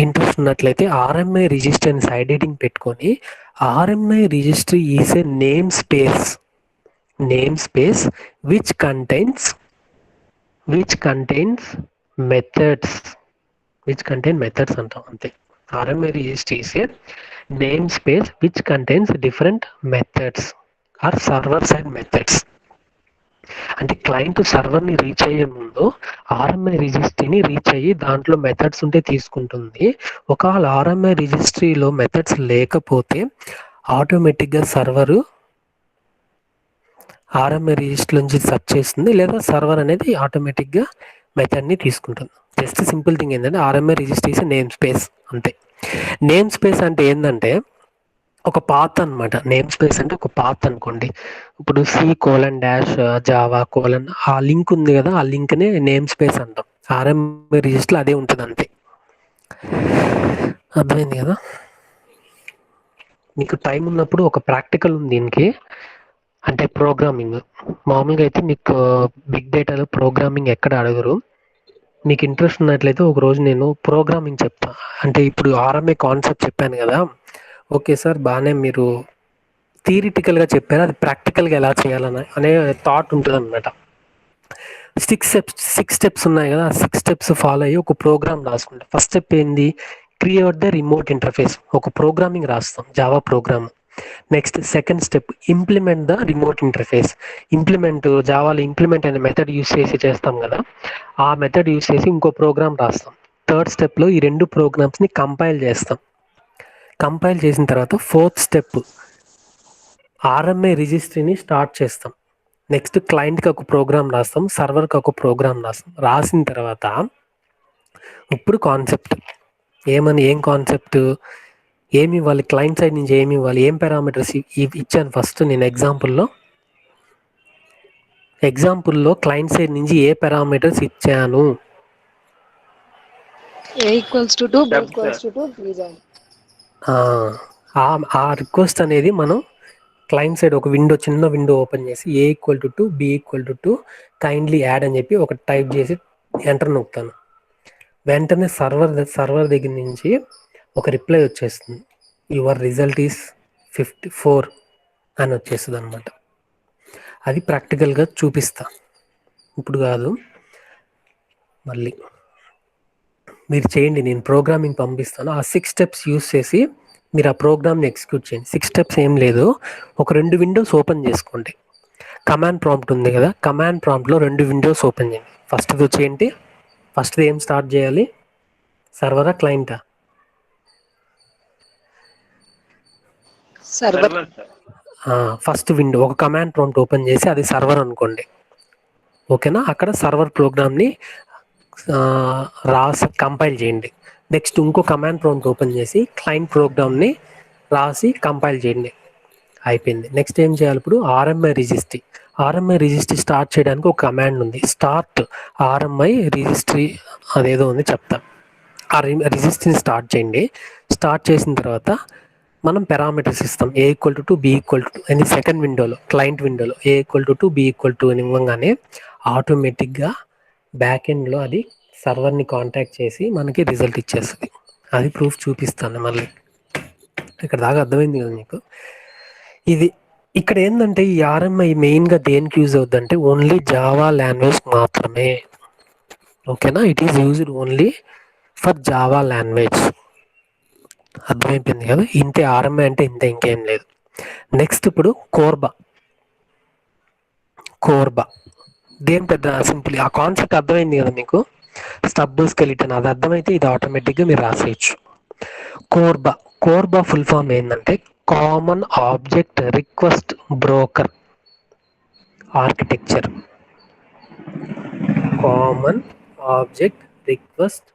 ఇంట్రెస్ట్ ఉన్నట్లయితే ఆర్ఎంఐ రిజిస్టర్ అని సైడ్ హెడ్డింగ్ పెట్టుకొని RMI registry is a name space which contains methods అంటాం. అంతే. RMI registry is a name space which contains different methods or server side methods. అంటే క్లయింట్ సర్వర్ని reach అయ్యే ముందు ఆర్ఎంఐ రిజిస్ట్రీని రీచ్ అయ్యి దాంట్లో మెథడ్స్ ఉంటే తీసుకుంటుంది. ఒకవేళ ఆర్ఎంఐ రిజిస్ట్రీలో మెథడ్స్ లేకపోతే ఆటోమేటిక్గా సర్వరు ఆర్ఎంఐ రిజిస్టర్ నుంచి సెర్చ్ చేస్తుంది, లేదా సర్వర్ అనేది ఆటోమేటిక్గా మెథడ్ని తీసుకుంటుంది. జస్ట్ సింపుల్ థింగ్ ఏంటంటే RMI register is name space. అంతే. నేమ్ స్పేస్ అంటే ఏంటంటే ఒక పాత్ అనమాట. నేమ్ స్పేస్ అంటే ఒక పాత్ అనుకోండి. ఇప్పుడు C:\Java: ఆ లింక్ ఉంది కదా, ఆ లింక్నే నేమ్ స్పేస్ అంటాం. ఆర్ఎంఐ రిజిస్టర్లో అదే ఉంటుంది. అంతే. అర్థమైంది కదా? మీకు టైం ఉన్నప్పుడు ఒక ప్రాక్టికల్ ఉంది దీనికి, అంటే ప్రోగ్రామింగ్. మామూలుగా అయితే మీకు బిగ్ డేటాలో ప్రోగ్రామింగ్ ఎక్కడ అడగరు. మీకు ఇంట్రెస్ట్ ఉన్నట్లయితే ఒకరోజు నేను ప్రోగ్రామింగ్ చెప్తా. అంటే ఇప్పుడు ఆర్ఎంఐ కాన్సెప్ట్ చెప్పాను కదా, ఓకే సార్ బాగానే మీరు థియరిటికల్గా చెప్పారు, అది ప్రాక్టికల్గా ఎలా చేయాలని అనే థాట్ ఉంటుంది అనమాట. 6 స్టెప్స్ ఉన్నాయి కదా, ఆ 6 స్టెప్స్ ఫాలో అయ్యి ఒక ప్రోగ్రామ్ రాసుకుంటాం. ఫస్ట్ స్టెప్ ఏంది, క్రియేట్ ద రిమోట్ ఇంటర్ఫేస్. ఒక ప్రోగ్రామింగ్ రాస్తాం, Java program. Next second step, implement the remote interface. జావాలో ఇంప్లిమెంట్ అనే మెథడ్ యూస్ చేసి చేస్తాం కదా, ఆ మెథడ్ యూస్ చేసి ఇంకో ప్రోగ్రామ్ రాస్తాం. థర్డ్ స్టెప్లో ఈ 2 ప్రోగ్రామ్స్ని కంపైల్ చేస్తాం. కంపైల్ చేసిన తర్వాత ఫోర్త్ స్టెప్, ఆర్ఎంఐ రిజిస్ట్రీని స్టార్ట్ చేస్తాం. నెక్స్ట్ క్లయింట్కి ఒక ప్రోగ్రామ్ రాస్తాం, సర్వర్కి ఒక ప్రోగ్రామ్ రాస్తాం. రాసిన తర్వాత ఇప్పుడు కాన్సెప్ట్ ఏం కాన్సెప్ట్, ఏమి ఇవ్వాలి క్లయింట్ సైడ్ నుంచి, ఏమి ఇవ్వాలి, ఏం పారామీటర్స్ ఇచ్చాను. ఫస్ట్ నేను ఎగ్జాంపుల్లో క్లయింట్ సైడ్ నుంచి ఏ పారామీటర్స్ ఇచ్చాను. ఆ రిక్వెస్ట్ అనేది మనం క్లయింట్ సైడ్ ఒక విండో, చిన్న విండో ఓపెన్ చేసి A = 2 B = 2 కైండ్లీ యాడ్ అని చెప్పి ఒక టైప్ చేసి ఎంటర్ నొక్కుతాను. వెంటనే సర్వర్ దగ్గర నుంచి ఒక రిప్లై వచ్చేస్తుంది, యువర్ రిజల్ట్ ఈస్ 54 అని వచ్చేస్తుంది అనమాట. అది ప్రాక్టికల్గా చూపిస్తా, ఇప్పుడు కాదు, మళ్ళీ మీరు చేయండి. నేను ప్రోగ్రామింగ్ పంపిస్తాను, ఆ 6 స్టెప్స్ యూస్ చేసి మీరు ఆ ప్రోగ్రామ్ని ఎగ్జిక్యూట్ చేయండి. 6 స్టెప్స్ ఏం లేదు, ఒక 2 విండోస్ ఓపెన్ చేసుకోండి. కమాండ్ ప్రాంప్ట్ ఉంది కదా, కమాండ్ ప్రాంప్ట్లో 2 విండోస్ ఓపెన్ చేయండి. ఫస్ట్ది వచ్చేయండి, ఫస్ట్ది ఏం స్టార్ట్ చేయాలి, సర్వరా క్లయింటా? సర్వర్. ఫస్ట్ విండో ఒక కమాండ్ ప్రాంప్ట్ ఓపెన్ చేసి అది సర్వర్ అనుకోండి, ఓకేనా? అక్కడ సర్వర్ ప్రోగ్రామ్ని రాసి కంపైల్ చేయండి. నెక్స్ట్ ఇంకో కమాండ్ ప్రాంప్ట్ ఓపెన్ చేసి క్లయింట్ ప్రోగ్రామ్ని రాసి కంపైల్ చేయండి. అయిపోయింది. నెక్స్ట్ ఏం చేయాలి, ఇప్పుడు RMI రిజిస్ట్రీ స్టార్ట్ చేయడానికి ఒక కమాండ్ ఉంది, స్టార్ట్ RMI రిజిస్ట్రీ అదేదో ఉంది చెప్తా. ఆ రిజిస్ట్రీని స్టార్ట్ చేయండి. స్టార్ట్ చేసిన తర్వాత మనం పారామీటర్స్ ఇస్తాం, A = 2 B = 2 అని సెకండ్ విండోలో, క్లయింట్ విండోలో A = 2 B = 2 అని ఇవ్వగానే ఆటోమేటిక్గా బ్యాక్ ఎండ్లో అది సర్వర్ని కాంటాక్ట్ చేసి మనకి రిజల్ట్ ఇచ్చేస్తుంది. అది ప్రూఫ్ చూపిస్తాను మళ్ళీ. ఇక్కడ దాకా అర్థమైంది కదా మీకు? ఇది ఇక్కడ ఏంటంటే ఈ RMI మెయిన్గా దేనికి యూజ్ అవుతుందంటే ఓన్లీ జావా లాంగ్వేజ్ మాత్రమే, ఓకేనా? It is used only for Java language. అర్థమైపోయింది కదా? ఇంతే, RMI అంటే ఇంతే, ఇంకేం లేదు. నెక్స్ట్ ఇప్పుడు కోర్బా దేని పెద్ద సింపుల్, ఆ కాన్సెప్ట్ అర్థమైంది కదా మీకు? స్టబ్ స్కెలిటన్ అది అర్థమైతే ఇది ఆటోమేటిక్గా మీరు రాసేయచ్చు. కోర్బా ఫుల్ ఫామ్ ఏంటంటే common object request broker architecture. Common object request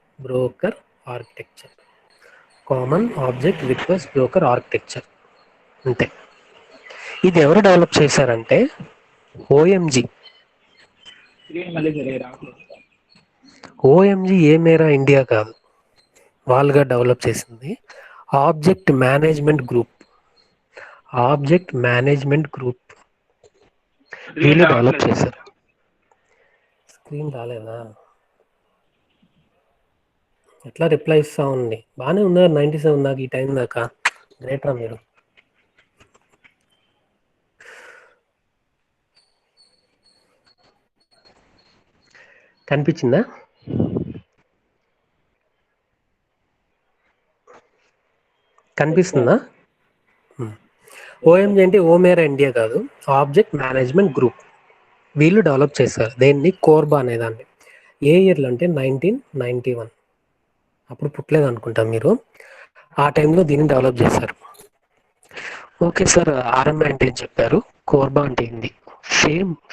broker architecture అంతే. ఇది ఎవరు డెవలప్ చేశారంటే OMG ఏమేరా ఇండియా కాదు, వాళ్ళుగా డెవలప్ చేసింది. ఆబ్జెక్ట్ మేనేజ్మెంట్ గ్రూప్ వీళ్ళు డెవలప్ చేశారు. స్క్రీన్ రాలేదా? ఎట్లా రిప్లై ఇస్తా ఉంది? బాగానే ఉన్నారు 97 దాకా, ఈ టైం దాకా. గ్రేట్రా మీరు. కనిపించిందా? కనిపిస్తుందా? OMG అంటే ఓమేరా ఇండియా కాదు, ఆబ్జెక్ట్ మేనేజ్మెంట్ గ్రూప్. వీళ్ళు డెవలప్ చేశారు దేన్ని, కోర్బా అనేదాన్ని. ఏ ఇయర్లో అంటే 1991. అప్పుడు పుట్టలేదు అనుకుంటాం మీరు. ఆ టైంలో దీన్ని డెవలప్ చేశారు. ఓకే సార్, RMI అంటే ఏం చెప్పారు, కోర్బా అంటే ఏంది?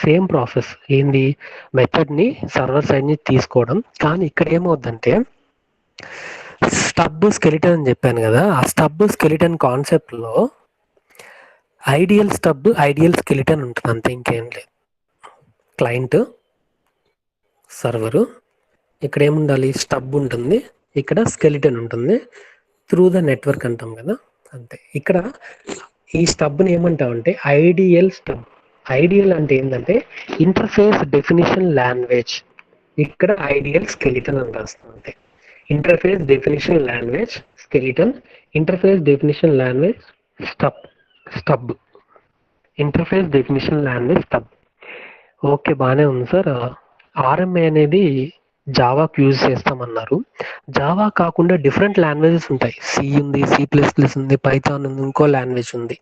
Same process. ఏంది? మెథడ్ని సర్వర్ సైడ్ నుంచి తీసుకోవడం. కానీ ఇక్కడ ఏమవుద్దంటే స్టబ్ స్కెలిటన్ అని చెప్పాను కదా, ఆ స్టబ్ స్కెలిటన్ కాన్సెప్ట్లో ఐడియల్ స్టబ్ ఐడియల్ స్కెలిటన్ ఉంటుంది, అంతే, ఇంకేం లేదు. క్లయింట్ సర్వరు, ఇక్కడ ఏముండాలి, స్టబ్ ఉంటుంది, ఇక్కడ స్కెలిటన్ ఉంటుంది, త్రూ ద నెట్వర్క్ అంటాం కదా, అంతే. ఇక్కడ ఈ స్టబ్ని ఏమంటామంటే ఐడియల్ స్టబ్. ఐడియల్ అంటే ఏంటంటే ఇంటర్ఫేస్ డెఫినిషన్ లాంగ్వేజ్. ఇక్కడ ఐడియల్ స్కెలిటన్ అని రాస్తాం, అంతే. Interface definition language skeleton, interface definition language stub, interface definition language stub. Okay, బాగానే ఉంది సార్. RMI అనేది జావాకి యూజ్ చేస్తామన్నారు. జావా కాకుండా డిఫరెంట్ లాంగ్వేజెస్ ఉంటాయి. C ఉంది, C++ ఉంది, పైథాన్ ఉంది, ఇంకో లాంగ్వేజ్ ఉంది.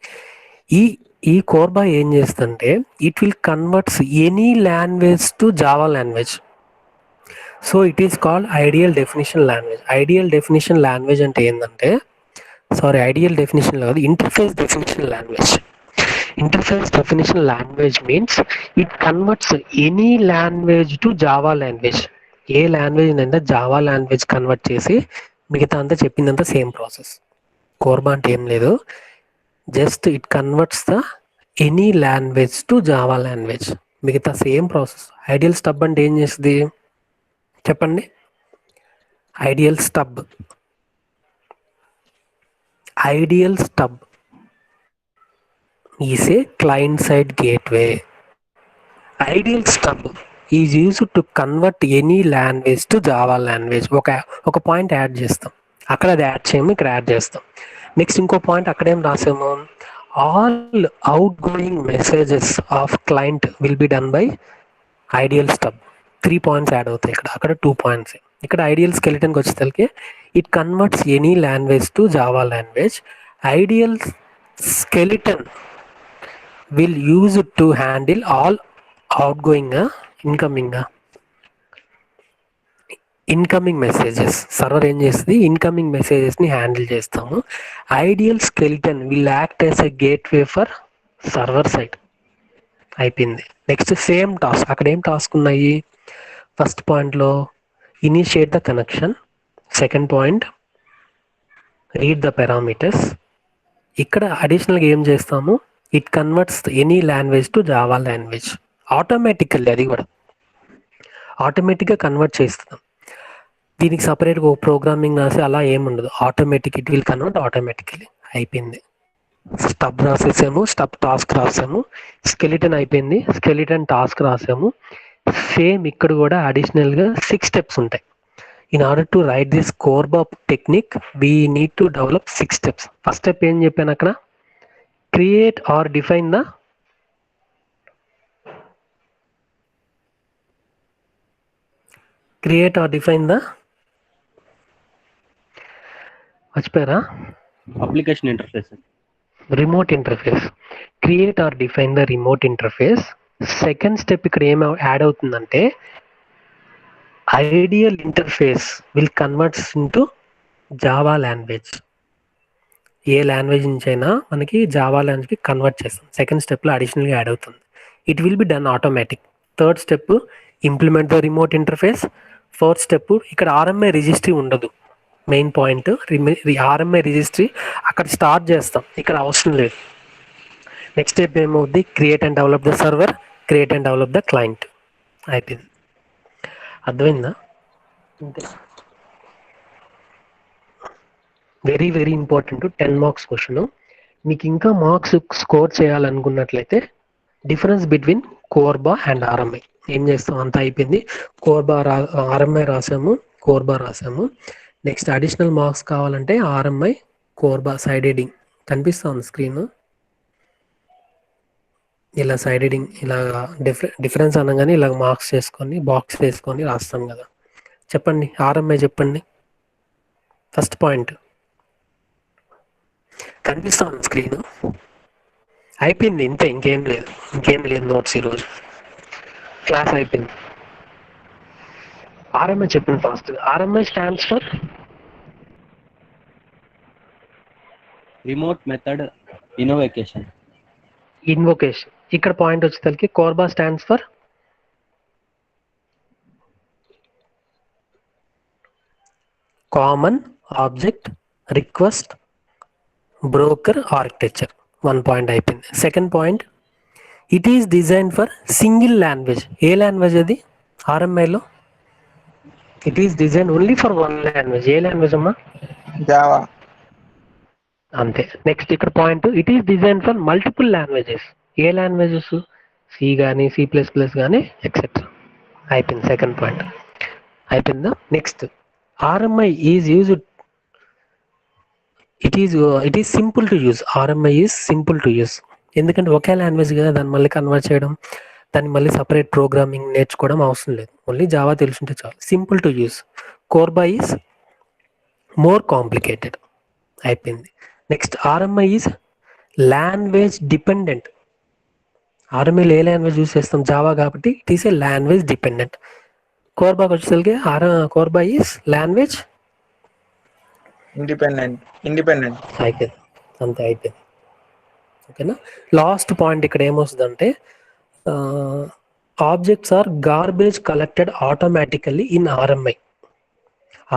ఈ కోర్బా ఏం చేస్తుందంటే it will converts any language to Java language. So it is called ideal definition language. Ideal definition language అంటే ఏంటంటే, ఐడియల్ డెఫినిషన్ కాదు, interface definition language. Interface definition language means it converts any language to Java language. ఏ language అంటే Java language convert చేసి మిగతా అంతా చెప్పిందంతా same process. Korba అంటే ఏం లేదు, just it converts the any language to Java language, మిగతా సేమ్ ప్రాసెస్. ఐడియల్ స్టబ్ అంటే ఏం చేస్తుంది చెప్పండి? Ideal stub is a client-side gateway. Ideal stub is used to convert any language to Java language. ఒక point add చేస్తాం, అక్కడ అది add చేయము, ఇక్కడ యాడ్ చేస్తాం. నెక్స్ట్ ఇంకో పాయింట్ అక్కడేం రాసాము, all outgoing messages of client will be done by ideal stub. 3 points add అవుతాయి ఇక్కడ, అక్కడ 2 పాయింట్స్. ఇక్కడ ఐడియల్ స్కెలిటన్కి వచ్చేసరికి it converts any language to Java language. Ideal skeleton will use to handle all outgoing incoming messages. Server ఏం చేస్తుంది, incoming మెసేజెస్ని handle చేస్తాము. Ideal skeleton will act as a gateway for server side. అయిపోయింది. Next same task, అక్కడ ఏం task ఉన్నాయి, first పాయింట్లో initiate the connection, second point read the parameters. ఇక్కడ అడిషనల్గా ఏం చేస్తాము, it converts any language to Java language. Automatically, అది కూడా ఆటోమేటిక్గా కన్వర్ట్ చేస్తున్నాం. దీనికి సపరేట్గా ఒక ప్రోగ్రామింగ్ రాసి అలా ఏముండదు, automatic, it will convert automatically. అయిపోయింది. స్టబ్ రాసేసాము, స్టబ్ టాస్క్ రాసాము, స్కెలిటన్ అయిపోయింది, స్కెలిటన్ టాస్క్ రాసాము. సేమ్ ఇక్కడ కూడా అడిషనల్గా 6 స్టెప్స్ ఉంటాయి. In order to right this Korba technique we need to develop 6 steps. First step ఏం చెప్పాను అక్కడ, క్రియేట్ ఆర్ డిఫైన్ ద మర్చిపోయారా, application interface, remote interface. Create or define the remote interface. Second step ఇక్కడ ఏం యాడ్ అవుతుందంటే, ideal interface will converts into Java language. ఏ language నుంచి అయినా మనకి జావా లాంగ్వేజ్కి కన్వర్ట్ చేస్తాం. సెకండ్ స్టెప్లో అడిషనల్గా యాడ్ అవుతుంది. It will be done automatic. Third step implement the remote interface. Fourth step ఇక్కడ ఆర్ఎంఐ రిజిస్ట్రీ ఉండదు. మెయిన్ పాయింట్ ఆర్ఎంఐ రిజిస్ట్రీ అక్కడ స్టార్ట్ చేస్తాం, ఇక్కడ అవసరం లేదు. నెక్స్ట్ స్టెప్ ఏమవుద్ది, create and develop the server, create and develop the client. అయిపోయింది. అర్థమైందా? Very very important 10 marks question. మీకు ఇంకా marks score చేయాలనుకున్నట్లయితే difference between CORBA and RMI ఏం చేస్తాం, అంతా అయిపోయింది. కోర్బా ఆర్ఎంఐ రాసాము, కోర్బా రాసాము. నెక్స్ట్ అడిషనల్ మార్క్స్ కావాలంటే ఆర్ఎంఐ కోర్బా సైడ్ హెడింగ్ కనిపిస్తుంది స్క్రీన్, ఇలా సైడ్ హెడింగ్ ఇలా డిఫరెన్స్ అనగానే ఇలా మార్క్స్ చేసుకొని బాక్స్ వేసుకొని రాస్తాం కదా. చెప్పండి, ఆర్ఎంఐ చెప్పండి. ఫస్ట్ పాయింట్ కనిపిస్తుంది స్క్రీన్. అయిపోయింది, ఇంతే, ఇంకేం లేదు నోట్స్. ఈరోజు క్లాస్ అయిపోయింది. ఆర్ఎంఐ చెప్పండి fast. RMI stands for remote method innovation. ఇక్కడ పాయింట్ వచ్చేసరికి CORBA stands for common object request broker architecture. 1 point అయిపోయింది. Second point, it is design for single language. ఏ లాంగ్వేజ్ అది ఆర్ఎంఐలో? It is design only for 1 language. ఏ language అమ్మా? Java. అంతే. నెక్స్ట్ ఇక్కడ point, it is design for multiple languages. ఏ languages? C కానీ, C++ కానీ, ఎక్సెట్రా. అయిపోయింది. సెకండ్ పాయింట్ అయిపోయిందా? Next, RMI is used, it is simple to use. RMI is simple to use. ఎందుకంటే ఒకే లాంగ్వేజ్ కదా, దాన్ని మళ్ళీ కన్వర్ట్ చేయడం, దాన్ని మళ్ళీ సపరేట్ ప్రోగ్రామింగ్ నేర్చుకోవడం అవసరం లేదు. ఓన్లీ జావా తెలుసుంటే చాలు. Simple to use. CORBA is more complicated. అయిపోయింది. Next, RMI is language dependent. ఆర్ఎంఐలో ఏ లాంగ్వేజ్ యూజ్ చేస్తాం? జావా కాబట్టి it is a language dependent. కోర్బాకి వచ్చేసరికి కోర్బా ఈజ్ లాంగ్వేజ్ ఇండిపెండెంట్. అయిపోయింది, అంతే అయిపోయింది. ఓకేనా? లాస్ట్ పాయింట్ ఇక్కడ ఏమొస్తుందంటే, objects are garbage collected automatically in RMI.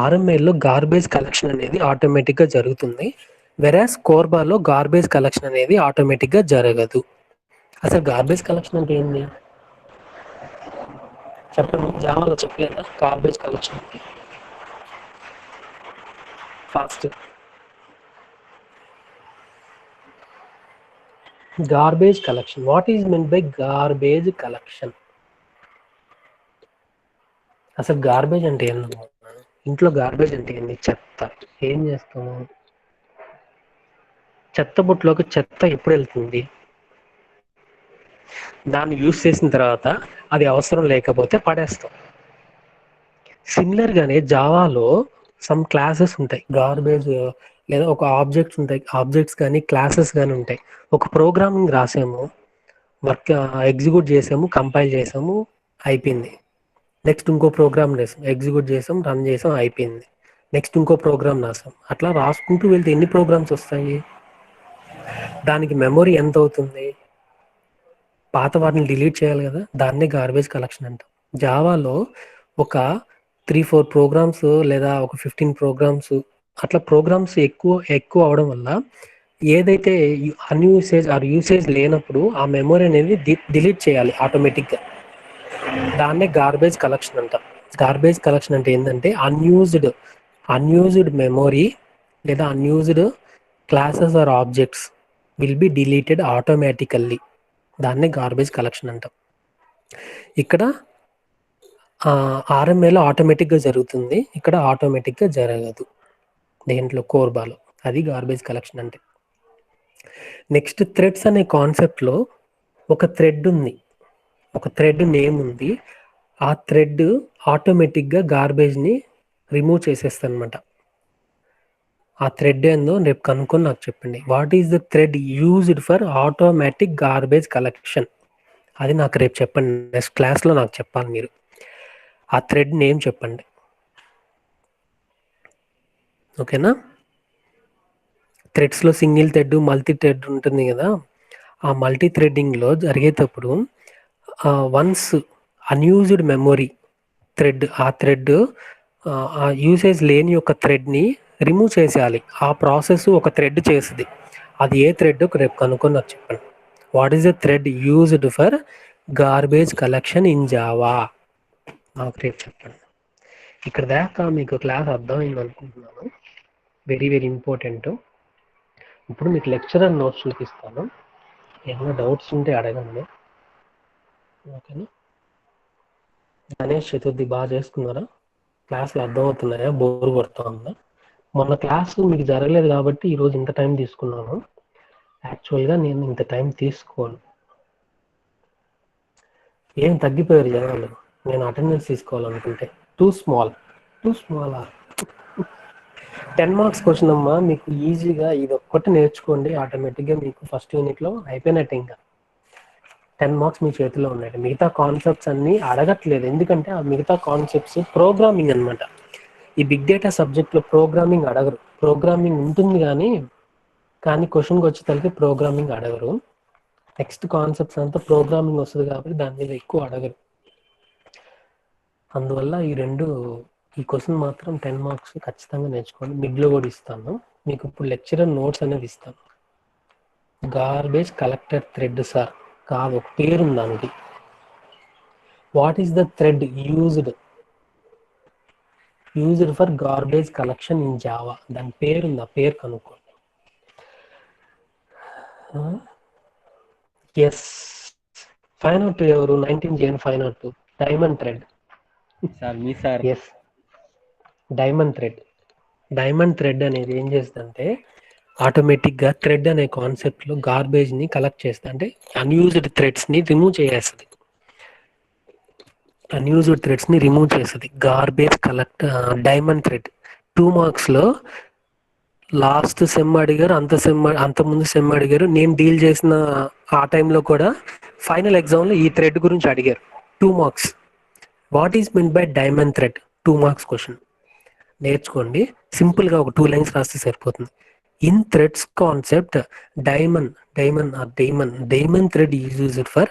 ఆర్ఎంఐలో గార్బేజ్ కలెక్షన్ అనేది ఆటోమేటిక్గా జరుగుతుంది. వెరాస్ కోర్బాలో గార్బేజ్ కలెక్షన్ అనేది ఆటోమేటిక్గా జరగదు. అసలు గార్బేజ్ కలెక్షన్ అంటే ఏంటి చెప్పండి. జావాలో చెప్పలేదా garbage collection? Fast garbage collection. What is mean by garbage collection? అసలు గార్బేజ్ అంటే ఏంటో, ఇంట్లో గార్బేజ్ అంటే ఏంది? చెత్త. ఏం చేస్తాము? చెత్త బుట్టలోకి చెత్త ఎప్పుడు వెళ్తుంది? దాన్ని యూజ్ చేసిన తర్వాత అది అవసరం లేకపోతే పడేస్తాం. సిమిలర్గానే జావాలో సమ్ క్లాసెస్ ఉంటాయి, గార్బేజ్ లేదా ఒక ఆబ్జెక్ట్స్ ఉంటాయి, ఆబ్జెక్ట్స్ కానీ క్లాసెస్ కానీ ఉంటాయి. ఒక ప్రోగ్రామింగ్ రాసాము, వర్క్ ఎగ్జిక్యూట్ చేసాము, కంపైల్ చేసాము, అయిపోయింది. నెక్స్ట్ ఇంకో ప్రోగ్రామ్ రాసాం, ఎగ్జిక్యూట్ చేసాం, రన్ చేసాం, అయిపోయింది. నెక్స్ట్ ఇంకో ప్రోగ్రామ్ రాసాం. అట్లా రాసుకుంటూ వెళ్తే ఎన్ని ప్రోగ్రామ్స్ వస్తాయి? దానికి మెమొరీ ఎంత అవుతుంది? పాత వాటిని డిలీట్ చేయాలి కదా, దాన్నే గార్బేజ్ కలెక్షన్ అంటాం. జావాలో ఒక 3-4 ప్రోగ్రామ్స్ లేదా ఒక 15 ప్రోగ్రామ్స్ అట్లా ప్రోగ్రామ్స్ ఎక్కువ అవడం వల్ల ఏదైతే అన్యూసేజ్ ఆర్ యూసేజ్ లేనప్పుడు ఆ మెమొరీ అనేది డిలీట్ చేయాలి ఆటోమేటిక్గా. దాన్నే గార్బేజ్ కలెక్షన్ అంటాం. గార్బేజ్ కలెక్షన్ అంటే ఏంటంటే అన్యూజ్డ్ మెమొరీ లేదా unused classes or objects will be deleted automatically. దాన్నే గార్బేజ్ కలెక్షన్ అంటాం. ఇక్కడ ఆర్ఎంఏలో ఆటోమేటిక్గా జరుగుతుంది, ఇక్కడ ఆటోమేటిక్గా జరగదు దేంట్లో, కోర్బాలో. అది గార్బేజ్ కలెక్షన్ అంటే. నెక్స్ట్ థ్రెడ్స్ అనే కాన్సెప్ట్లో ఒక థ్రెడ్ ఉంది, ఒక థ్రెడ్ నేమ్ ఉంది. ఆ థ్రెడ్ ఆటోమేటిక్గా గార్బేజ్ని రిమూవ్ చేసేస్తుంది అనమాట. ఆ థ్రెడ్ ఏందో రేపు కనుక్కొని నాకు చెప్పండి. What is the thread used for automatic garbage collection? అది నాకు రేపు చెప్పండి, నెక్స్ట్ క్లాస్లో నాకు చెప్పాలి మీరు. ఆ థ్రెడ్ నేమ్ చెప్పండి, ఓకేనా? థ్రెడ్స్లో సింగిల్ థ్రెడ్, మల్టీ థ్రెడ్ ఉంటుంది కదా. ఆ మల్టీ థ్రెడ్డింగ్లో జరిగేటప్పుడు వన్స్ అన్యూజ్డ్ మెమొరీ థ్రెడ్, ఆ థ్రెడ్ ఆ యూసేజ్ లేని యొక్క థ్రెడ్ని రిమూవ్ చేసేయాలి. ఆ ప్రాసెస్ ఒక థ్రెడ్ చేస్తుంది. అది ఏ థ్రెడ్ రేపు కనుక్కొని నాకు చెప్పండి. What is the thread used for garbage collection in Java? నాకు రేపు చెప్పండి. ఇక్కడ దాకా మీకు క్లాస్ అర్థమైంది అనుకుంటున్నాను. Very very important. ఇప్పుడు మీకు లెక్చరర్ నోట్స్ చూపిస్తాను, ఏమైనా డౌట్స్ ఉంటే అడగండి, ఓకేనా? గణేష్ చతుర్థి బాగా చేసుకున్నారా? క్లాసులు అర్థమవుతున్నాయా? బోర్ కొడతా ఉందా? మొన్న క్లాసు మీకు జరగలేదు కాబట్టి ఈరోజు ఇంత టైం తీసుకున్నాను. యాక్చువల్గా నేను ఇంత టైం తీసుకోను. ఏం తగ్గిపోయారు జనాలు, నేను అటెండెన్స్ తీసుకోవాలనుకుంటే. టూ స్మాల్ 10 మార్క్స్ క్వశ్చన్ అమ్మా, మీకు ఈజీగా ఇది ఒక్కటి నేర్చుకోండి, ఆటోమేటిక్గా మీకు ఫస్ట్ యూనిట్లో అయిపోయినట్టు. ఇంకా 10 మార్క్స్ మీ చేతిలో ఉన్నాయి. మిగతా కాన్సెప్ట్స్ అన్నీ అడగట్లేదు, ఎందుకంటే ఆ మిగతా కాన్సెప్ట్స్ ప్రోగ్రామింగ్ అనమాట. ఈ బిగ్ డేటా సబ్జెక్ట్లో ప్రోగ్రామింగ్ అడగరు. ప్రోగ్రామింగ్ ఉంటుంది కానీ క్వశ్చన్కి వచ్చేసరికి ప్రోగ్రామింగ్ అడగరు. నెక్స్ట్ కాన్సెప్ట్స్ అంతా ప్రోగ్రామింగ్ వస్తుంది కాబట్టి దాని మీద ఎక్కువ అడగరు. అందువల్ల ఈ క్వశ్చన్ మాత్రం 10 మార్క్స్ ఖచ్చితంగా నేర్చుకోండి. మిడ్లో కూడా ఇస్తాను మీకు. ఇప్పుడు లెక్చరర్ నోట్స్ అనేది ఇస్తాను. గార్బేజ్ కలెక్టర్ థ్రెడ్ సార్ కాదు, ఒక పేరు ఉంది దానికి. What is the thread used for garbage collection in Java? దాని పేరు ఉంది, ఆ పేరు కనుక్కోండి. ఎస్, 502 ఎవరు? 19 502 డైమండ్ థ్రెడ్ సార్. మీ సార్. ఎస్, డైమండ్ థ్రెడ్ అనేది ఏం చేస్తుందంటే ఆటోమేటిక్గా థ్రెడ్ అనే కాన్సెప్ట్లో గార్బేజ్ని కలెక్ట్ చేస్తుంది. అంటే అన్యూజ్డ్ థ్రెడ్స్ని రిమూవ్ చేస్తుంది. Garbage collect diamond thread. 2 మార్క్స్లో లాస్ట్ సెమ్ అడిగారు, అంతకుముందు సెమ్ అడిగారు, నేను డీల్ చేసిన ఆ టైంలో కూడా ఫైనల్ ఎగ్జామ్లో ఈ థ్రెడ్ గురించి అడిగారు. 2 marks. What is mean by diamond thread? 2 marks question నేర్చుకోండి. సింపుల్గా ఒక 2 లైన్స్ రాస్తే సరిపోతుంది. In threads concept diamond thread is used for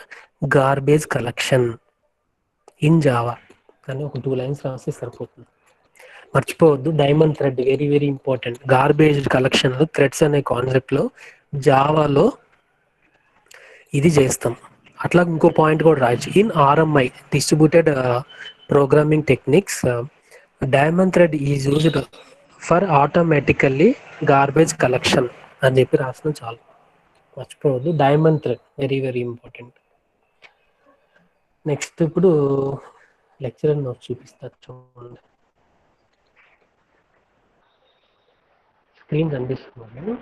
garbage collection in Java అని ఒక 2 లైన్స్ రాస్తే సరిపోతుంది. మర్చిపోవద్దు, diamond thread very very important. Garbage కలెక్షన్లో థ్రెడ్స్ అనే కాన్సెప్ట్లో జావాలో ఇది చేస్తాం. అట్లా ఇంకో పాయింట్ కూడా రాయొచ్చు. In RMI distributed programming techniques diamond thread is used for automatically garbage collection అని చెప్పి రాసిన చాలు. మర్చిపోవద్దు. Diamond thread very very important. Next ఇప్పుడు లెక్చరర్ నోట్స్ చూపిస్తా చూడండి. స్క్రీన్ కనిపిస్తున్నాను.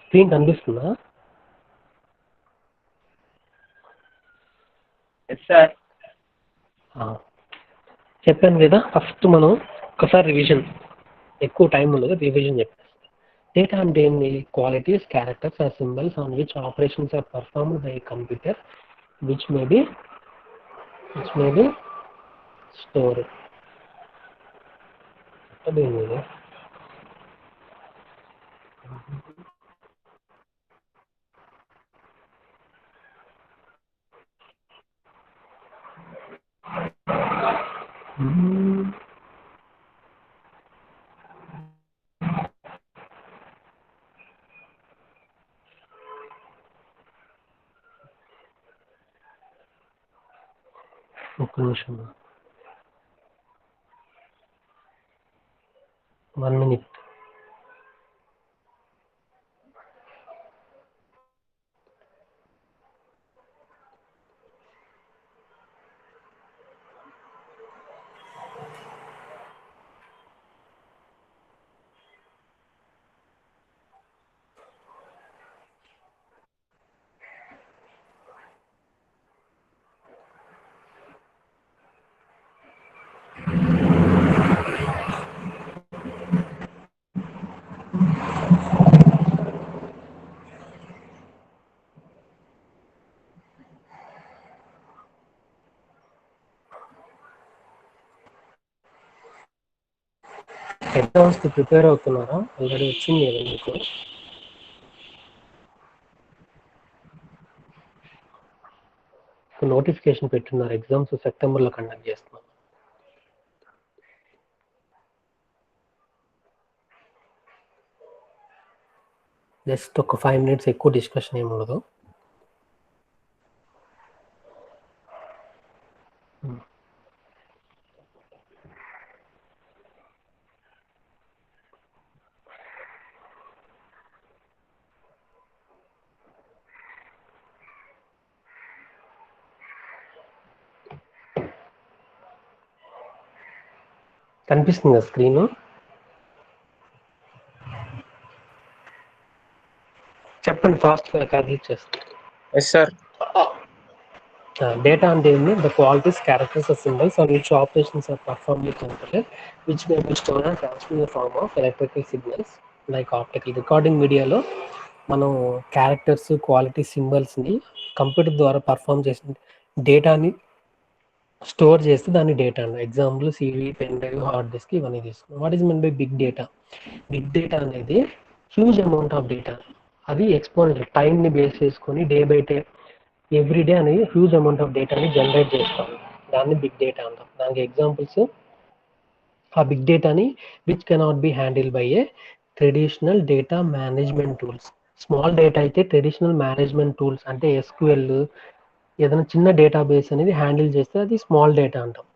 స్క్రీన్ కనిపిస్తుందా? సార్ చెప్పాను కదా, ఫస్ట్ మనం ఒకసారి రివిజన్, ఎక్కువ టైం ఉండదు, రివిజన్ చెప్పాను. డేటా అంటే ఏంటి? Qualities, characters or symbols on which operations are performed by computer which may be store. అదేంటి? ఒక్క నిమిషం, 1 minute. ఎగ్జామ్స్కి ప్రిపేర్ అవుతున్నారా? ఆల్రెడీ వచ్చింది కదా మీకు. నోటిఫికేషన్ పెట్టున్నారు, ఎగ్జామ్స్ సెప్టెంబర్లో కండక్ట్ చేస్తున్నారు. జస్ట్ ఒక 5 minutes, ఎక్కువ డిస్కషన్ ఏమి ఉండదు. కనిపిస్తుందా స్క్రీన్? చెప్పండి, ఫాస్ట్గా క్యాల్కులేట్ చేస్తాను. Yes sir. Data and the qualities, characters, or symbols on which operations are performed with computer, which may be stored and transferred in the form of electrical signals like optical. Recording మీడియాలో మనం characters, quality, సింబల్స్ని computer ద్వారా perform చేసిన డేటాని store చేస్తే దాన్ని data అన్న. Example CV, pen drive, hard disk ఇవన్నీ తీసుకున్నాం. What is mean by big data? Big data అనేది హ్యూజ్ అమౌంట్ ఆఫ్ డేటా. అది ఎక్స్పోనెన్షియల్ టైంని బేస్ చేసుకొని డే బై డే ఎవ్రీడే అనేది హ్యూజ్ అమౌంట్ ఆఫ్ డేటాని జనరేట్ చేస్తాం. దాన్ని బిగ్ డేటా అంటాం. దానికి ఎగ్జాంపుల్స్ ఆ బిగ్ డేటాని which cannot be handle by A traditional data management tools. Small data అయితే ట్రెడిషనల్ మేనేజ్మెంట్ టూల్స్ అంటే ఎస్క్యూఎల్, ఏదైనా చిన్న డేటాబేస్ అనేది హ్యాండిల్ చేస్తే అది స్మాల్ డేటా అంటాం.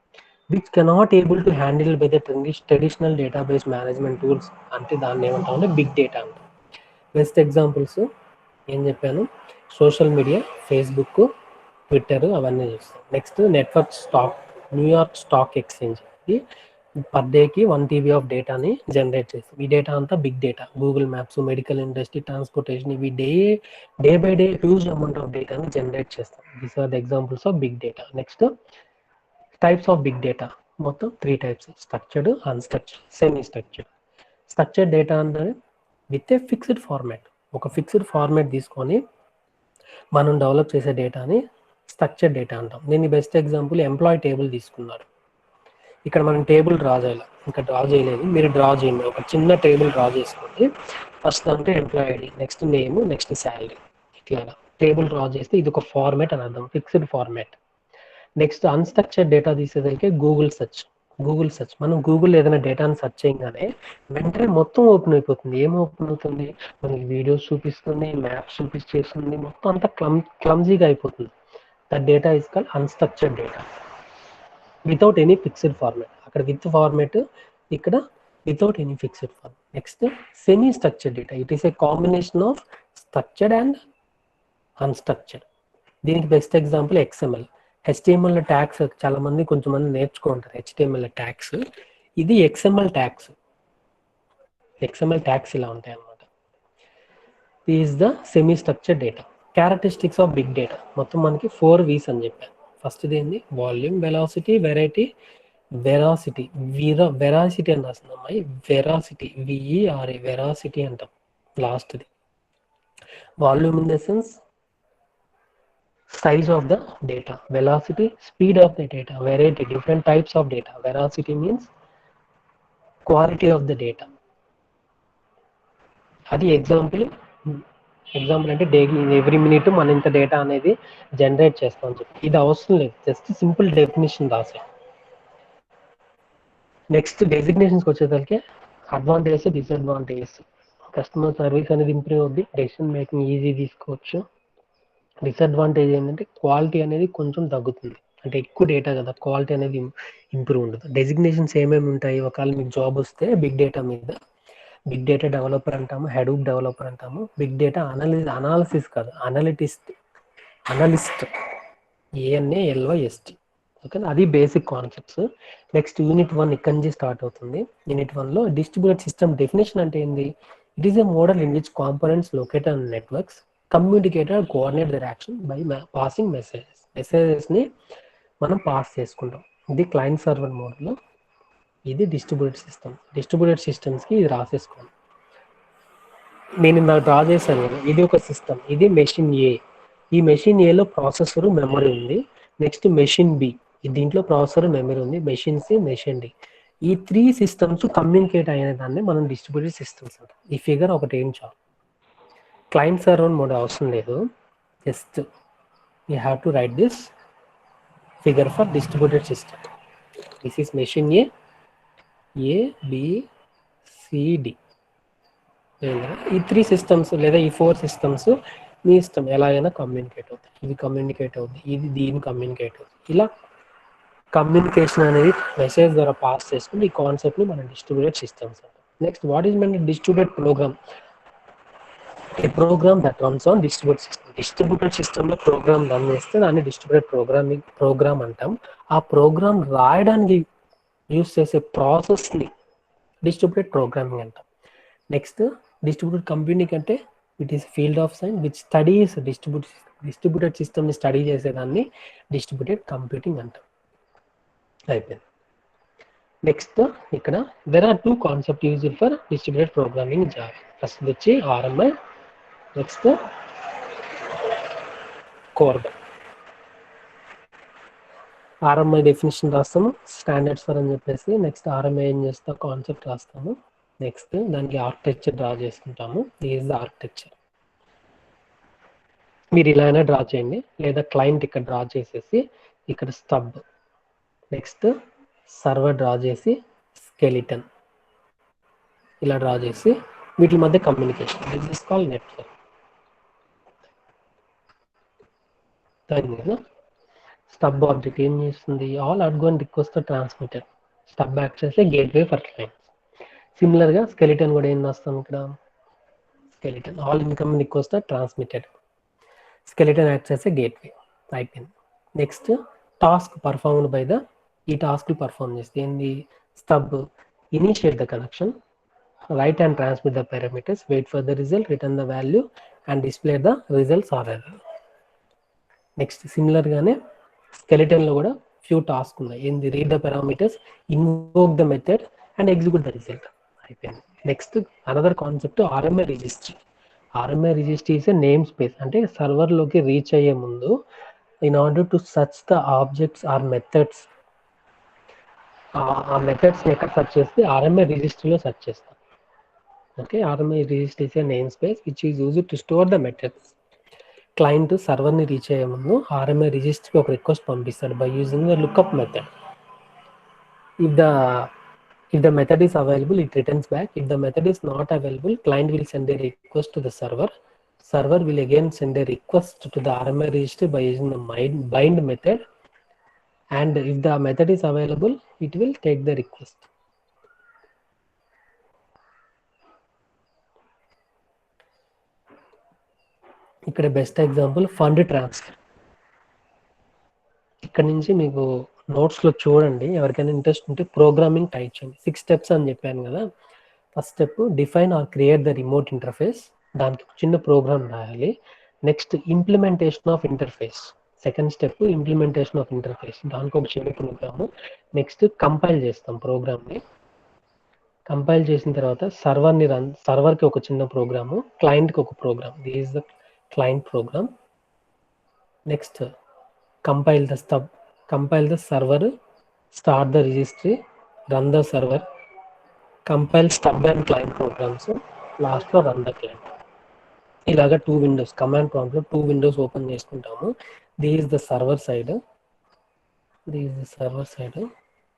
Which cannot able to handle by the traditional database management tools అంటే దాన్ని ఏమంటాం అంటే బిగ్ డేటా అంటాం. బెస్ట్ ఎగ్జాంపుల్స్ ఏం చెప్పాను? సోషల్ మీడియా, ఫేస్బుక్, ట్విట్టర్ అవన్నీ చూస్తాం. Next network stock, New York stock exchange per డేకి 1 TB ఆఫ్ డేటాని జనరేట్ చేస్తాం. ఈ డేటా అంతా big data. Google maps, medical industry, transportation ఇవి day by day huge amount of డేటాని జనరేట్ చేస్తాం. These are the examples of big data. Next types of big data, మొత్తం 3 types: structured, unstructured, semi structured. Structured data అంటే with a fixed format. ఒక fixed format తీసుకొని మనం develop చేసే డేటాని structured data అంటాం. దీన్ని బెస్ట్ ఎగ్జాంపుల్ ఎంప్లాయీ టేబుల్ తీసుకున్నారు. ఇక్కడ మనం టేబుల్ డ్రా చేయాలి, ఇంకా డ్రా చేయలేదు, మీరు డ్రా చేయండి. ఒక చిన్న టేబుల్ డ్రా చేసుకోండి. ఫస్ట్ అంటే employee ID, next name, next salary. ఇట్లా టేబుల్ డ్రా చేస్తే ఇది ఒక ఫార్మాట్ అని అర్థం, fixed format. Next unstructured data తీసేదానికి గూగుల్ సెర్చ్. మనం గూగుల్ ఏదైనా డేటాను సెర్చ్ చేయగానే వెంటనే మొత్తం ఓపెన్ అయిపోతుంది. ఏం ఓపెన్ అవుతుంది? మనకి వీడియోస్ చూపిస్తుంది, మ్యాప్స్ చూపిస్తుంది, మొత్తం అంతా క్లమ్జీగా అయిపోతుంది. That data is called unstructured data without any fixed format. అక్కడ విత్ ఫార్మాట్, ఇక్కడ without any fixed form. Next, semi-structured data. It is a combination of structured and unstructured. దీనికి best example XML. HTML tags చాలా మంది కొంచెం మంది నేర్చుకుంటారు. HTML tags, ఇది XML tags. XML tags ఇలా ఉంటాయి అన్నమాట. Is the semi structured data. Characteristics of big data మొత్తం మనకి 4 V's అని చెప్పాను. ఫస్ట్ ఏంది? Volume, velocity, variety, veracity. Veracity అని రాస్తుంది అమ్మాయి, వెరాసిటీ, VERA, వెరాసిటీ అంటాం లాస్ట్ది. Volume in the sense size of the data, velocity, speed of the data, variety, different types of data. Veracity means quality of the data. అది example అంటే daily every minute మన ఇంత data అనేది generate చేస్తామని చెప్పి, ఇది అవసరం లేదు, జస్ట్ సింపుల్ డెఫినేషన్ రాసే. నెక్స్ట్ డెసిగ్నేషన్స్కి వచ్చేసరికి అడ్వాంటేజెస్, డిసడ్వాంటేజెస్. కస్టమర్ సర్వీస్ అనేది ఇంప్రూవ్ అవుద్ది, డెసిషన్ మేకింగ్ ఈజీ తీసుకోవచ్చు. డిసడ్వాంటేజ్ ఏంటంటే క్వాలిటీ అనేది కొంచెం తగ్గుతుంది, అంటే ఎక్కువ డేటా కదా, క్వాలిటీ అనేది ఇంప్రూవ్ ఉండదు. డెసిగ్నేషన్స్ ఏమేమి ఉంటాయి? ఒకవేళ మీకు జాబ్ వస్తే బిగ్ డేటా మీద, బిగ్ డేటా డెవలపర్ అంటాము, హెడూప్ డెవలపర్ అంటాము, బిగ్ డేటా అనాలిసిస్ కాదు, అనలిస్ట్, ANALYST. ఓకే, అది బేసిక్ కాన్సెప్ట్స్. నెక్స్ట్ యూనిట్ 1 ఇక్కడ నుంచి స్టార్ట్ అవుతుంది. యూనిట్ 1లో డిస్ట్రిబ్యూటెడ్ సిస్టమ్ డెఫినేషన్ అంటే ఏంది? It is a model in which components located on networks communicator coordinate their action by passing మెసేజెస్ని మనం పాస్ చేసుకుంటాం. ఇది క్లయింట్ సర్వర్ మోడల్, ఇది డిస్ట్రిబ్యూటెడ్ సిస్టమ్. డిస్ట్రిబ్యూటెడ్ సిస్టమ్స్కి ఇది రాసేసుకోండి. నేను ఇందాక డ్రా చేశాను కదా, ఇది ఒక సిస్టమ్, ఇది మెషిన్ ఏ. ఈ మెషిన్ ఏలో ప్రాసెసర్, మెమరీ ఉంది. నెక్స్ట్ మెషిన్ బి, దీంట్లో ప్రాసెసర్, మెమరీ ఉంది. మెషిన్ సి, మెషిన్ డి, ఈ 3 సిస్టమ్స్ కమ్యూనికేట్ అయ్యే దాన్ని మనం డిస్ట్రిబ్యూటెడ్ సిస్టమ్స్ అంటాం. ఈ ఫిగర్ ఒకటి ఏం చాలు, క్లయింట్ సర్వర్ మోడ్ అవసరం లేదు, just you have to right this figure for distributed system. This is machine ABCD. ఈ 3 సిస్టమ్స్ లేదా ఈ 4 సిస్టమ్స్ మీ ఇష్టం, ఎలాగైనా కమ్యూనికేట్ అవుతాయి. ఇది కమ్యూనికేట్ అవుతుంది, ఇది దీన్ని కమ్యూనికేట్ అవుతుంది. ఇలా కమ్యూనికేషన్ అనేది మెసేజ్ ద్వారా పాస్ చేసుకుని ఈ కాన్సెప్ట్ని మనం డిస్ట్రిబ్యూటెడ్ సిస్టమ్స్ అంటాం. Next, what is mean distributed program? A program that runs on distributed system. Distributed system లో ప్రోగ్రామ్ రన్ చేస్తే దాన్ని డిస్ట్రిబ్యూటెడ్ ప్రోగ్రామ్ అంటాం. ఆ ప్రోగ్రామ్ రాయడానికి యూజ్ చేసే ప్రాసెస్ని డిస్ట్రిబ్యూటెడ్ ప్రోగ్రామింగ్ అంటాం. నెక్స్ట్, డిస్ట్రిబ్యూటెడ్ కంప్యూటింగ్ అంటే it is field of science which studies distributed సిస్టమ్ని స్టడీ చేసేదాన్ని డిస్ట్రిబ్యూటెడ్ కంప్యూటింగ్ అంటాం. అయిపోయింది. నెక్స్ట్, ఇక్కడ there are 2 concept used for distributed programming Java. First వచ్చి RMI, next CORBA. RMI definition రాస్తాము, standards for అని చెప్పేసి. నెక్స్ట్ RMI ఏం చేస్తా, కాన్సెప్ట్ రాస్తాము. నెక్స్ట్ దానికి ఆర్కిటెక్చర్ డ్రా చేసుకుంటాము. Is the architecture. మీరు ఇలా అయినా డ్రా చేయండి, లేదా క్లయింట్ ఇక్కడ డ్రా చేసేసి ఇక్కడ స్టబ్, నెక్స్ట్ సర్వర్ డ్రా చేసి స్కెలిటన్ ఇలా డ్రా చేసి వీటి మధ్య communication. This is called network. Stub object ఏం చేస్తుంది? All outgoing request transmitter. Stub act చేసే గేట్వే ఫర్ క్లయింట్స్. సిమిలర్గా స్కెలిటన్ కూడా ఏం రాస్తాం ఇక్కడ? Skeleton all income request transmitted. Skeleton act చేసే గేట్వే. అయిపోయింది. Next, task performed by the, ఈ టాస్క్ పర్ఫార్మ్ చేస్తే ఏంది? Stub initiate the connection, write and transmit the parameters, wait for the result, return the value and display the results or error. Next, similar గానే skeleton లో కూడా few task ఉన్నాయి. ఏంది? Read the parameters, invoke the method and execute the result. అయిపోయింది. Next, another concept RMA registry. RMA registry is a name space. అంటే server లోకి reach అయ్యే ముందు in order to search the objects or methods, ఆ methods ఎక్కడ search చేస్తే RMA రిజిస్ట్రీలో search చేస్తాం. Okay, RMA registry is a name space which is used to store the methods. Client సర్వర్ని రీచ్ అయ్యే ముందు RMA రిజిస్ట్రీకి ఒక రిక్వెస్ట్ పంపిస్తాడు by using the lookup method. If the method is available, it returns back. If the method is not available, client will send a request to the server. Server will again send a request to the RMA registry by using the bind method. And if the method is available, it will take the request. ఇక్కడ best example fund transfer. ఇక్కడ నుంచి మీకు నోట్స్లో చూడండి, ఎవరికైనా interest ఉంటే programming type చేయండి. 6 steps అని చెప్పాను కదా. First step define are create the remote interface, దానికి చిన్న ప్రోగ్రామ్ రాయాలి. Next implementation of interface, second step implementation of interface, దానికి ఒక చిన్న ప్రోగ్రాము. నెక్స్ట్ కంపైల్ చేస్తాం ప్రోగ్రామ్ని. కంపైల్ చేసిన తర్వాత సర్వర్కి ఒక చిన్న ప్రోగ్రాము, క్లయింట్కి ఒక program. This is the client program. Next compile the server, start the registry, run the server, compile stub and client programs, last లో run the client. ఇలాగా 2 విండోస్ కమాండ్ ప్రాంప్ట్ లో 2 విండోస్ ఓపెన్ చేసుకుంటాము. This is the server side,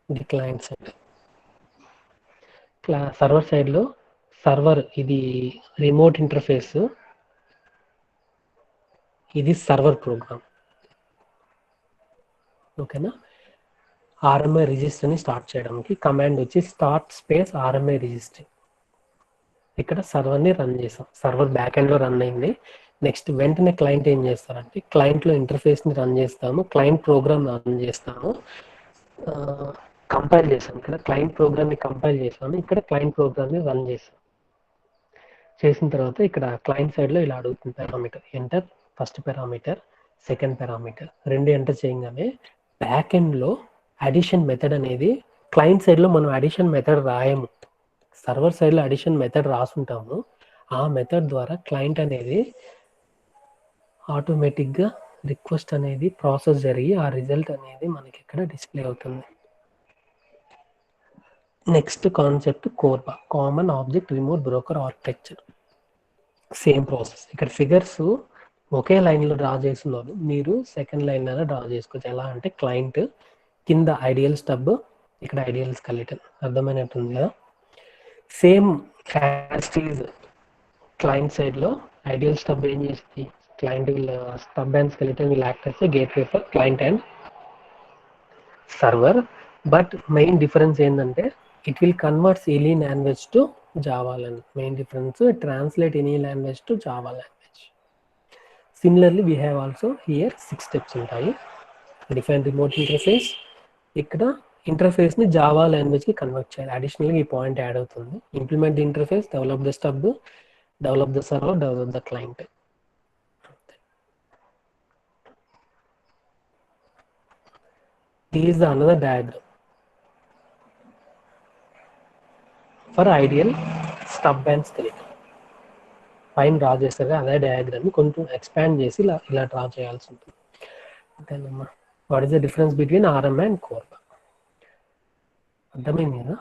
the client side. Server side లో server ఇది remote interface, ఇది server programme. ఓకేనా. RMI రిజిస్టర్ని start చేయడానికి command వచ్చి స్టార్ట్ స్పేస్ ఆర్ఎంఐ రిజిస్టర్. ఇక్కడ సర్వర్ని రన్ చేసాం, సర్వర్ బ్యాక్ ఎండ్లో రన్ అయింది. నెక్స్ట్ వెంటనే క్లయింట్ ఏం చేస్తారంటే క్లయింట్లో ఇంటర్ఫేస్ని రన్ చేస్తాము, క్లయింట్ ప్రోగ్రామ్ రన్ చేస్తాము. కంపైల్ చేసాం, ఇక్కడ క్లయింట్ ప్రోగ్రామ్ని కంపైల్ చేసాము, ఇక్కడ క్లయింట్ ప్రోగ్రామ్ని రన్ చేసాం. చేసిన తర్వాత ఇక్కడ క్లయింట్ సైడ్లో ఇలా అడుగుతుంది parameter, enter first parameter, second parameter, 2 enter చేయగానే బ్యాక్ ఎండ్లో అడిషన్ మెథడ్ అనేది, క్లయింట్ సైడ్లో మనం అడిషన్ మెథడ్ రాయము, సర్వర్ సైడ్లో అడిషన్ మెథడ్ రాసుంటాము. ఆ మెథడ్ ద్వారా క్లయింట్ అనేది ఆటోమేటిక్గా రిక్వెస్ట్ అనేది ప్రాసెస్ జరిగి ఆ రిజల్ట్ అనేది మనకి ఇక్కడ డిస్ప్లే అవుతుంది. Next concept Korba, common object remote broker architecture. Same process, ఇక్కడ ఫిగర్స్ ఒకే లైన్లో డ్రా చేస్తున్నారు, మీరు సెకండ్ లైన్లో డ్రా చేసుకోవచ్చు. ఎలా అంటే క్లయింట్ కింద ఐడియల్ స్టబ్, ఇక్కడ ఐడియల్ స్కెలిటన్. అర్థమైనట్టుంది కదా. సేమ్ యాజ్ క్లయింట్ సైడ్లో ఐడియల్ స్టబ్ ఏం చేస్తుంది, client stub and skeleton will act as a gateway for client and server. But main difference ఏంటంటే it will converts any language to Java language. Main difference translate any language to Java language. Similarly, we have also here 6 steps ఉంటాయి. Define remote interface, ఇక్కడ interface ని Java language కి convert చేయాలి. అడిషనల్గా ఈ point add అవుతుంది. Implement the interface, develop the stub, develop the server, develop the client. This is another diagram for ideal stub and skeleton. పైన draw చేస్తారు అదే డయాగ్రామ్ కొంచెం ఎక్స్పాండ్ చేసి ఇలా డ్రా చేయాల్సి ఉంటుంది. అంతేనమ్మా. What is the difference between RMI and CORBA? అర్థమైంది కదా.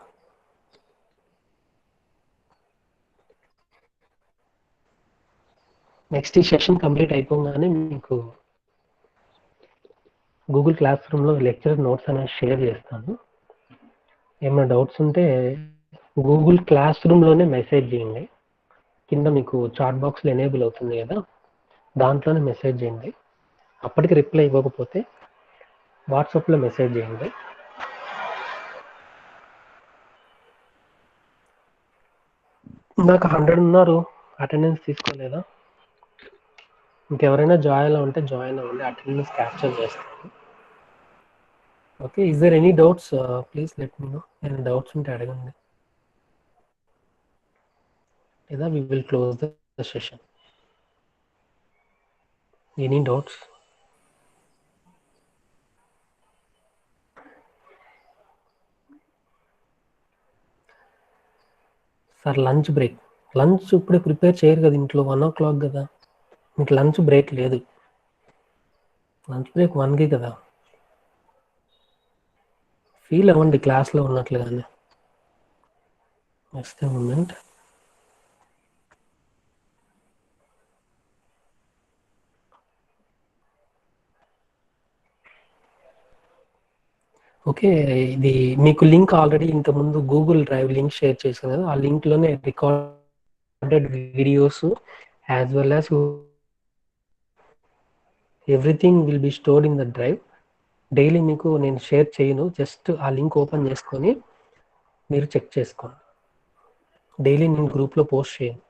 నెక్స్ట్ ఈ సెషన్ కంప్లీట్ అయిపోగానే మీకు గూగుల్ క్లాస్ రూమ్లో లెక్చర్ నోట్స్ అనేది షేర్ చేస్తాను. ఏమైనా డౌట్స్ ఉంటే గూగుల్ క్లాస్ రూమ్లోనే మెసేజ్ చేయండి. కింద మీకు చాట్ బాక్స్లో ఎనేబుల్ అవుతుంది కదా, దాంట్లోనే మెసేజ్ చేయండి. అప్పటికి రిప్లై ఇవ్వకపోతే వాట్సాప్లో మెసేజ్ చేయండి. నాకు 100 ఉన్నారు, అటెండెన్స్ తీసుకోలేదా? ఇంకెవరైనా జాయిన్ ఉంటే జాయిన్ అవ్వండి, అటెండెన్స్ క్యాప్చర్ చేస్తాను. Okay, is there any doubts? Please let me know. ఏమైనా డౌట్స్ ఉంటే అడగండి, లేదా we will close the session. Any doubts? Sir lunch break, lunch ఇప్పుడే ప్రిపేర్ చేయరు కదా ఇంట్లో, 1 o'clock కదా, మీకు లంచ్ బ్రేక్ లేదు. లంచ్ బ్రేక్ 1కి కదా. ఫీల్ అవ్వండి క్లాస్లో ఉన్నట్లుగానే. Next moment. ఓకే, ఇది మీకు లింక్ ఆల్రెడీ ఇంతకుముందు గూగుల్ డ్రైవ్ లింక్ షేర్ చేశాను కదా, ఆ లింక్లోనే recorded videos as well as everything will be stored in the drive. Daily మీకు నేను షేర్ చేయను, జస్ట్ ఆ లింక్ ఓపెన్ చేసుకొని మీరు చెక్ చేసుకోండి. డైలీ నేను గ్రూప్లో పోస్ట్ చేయను.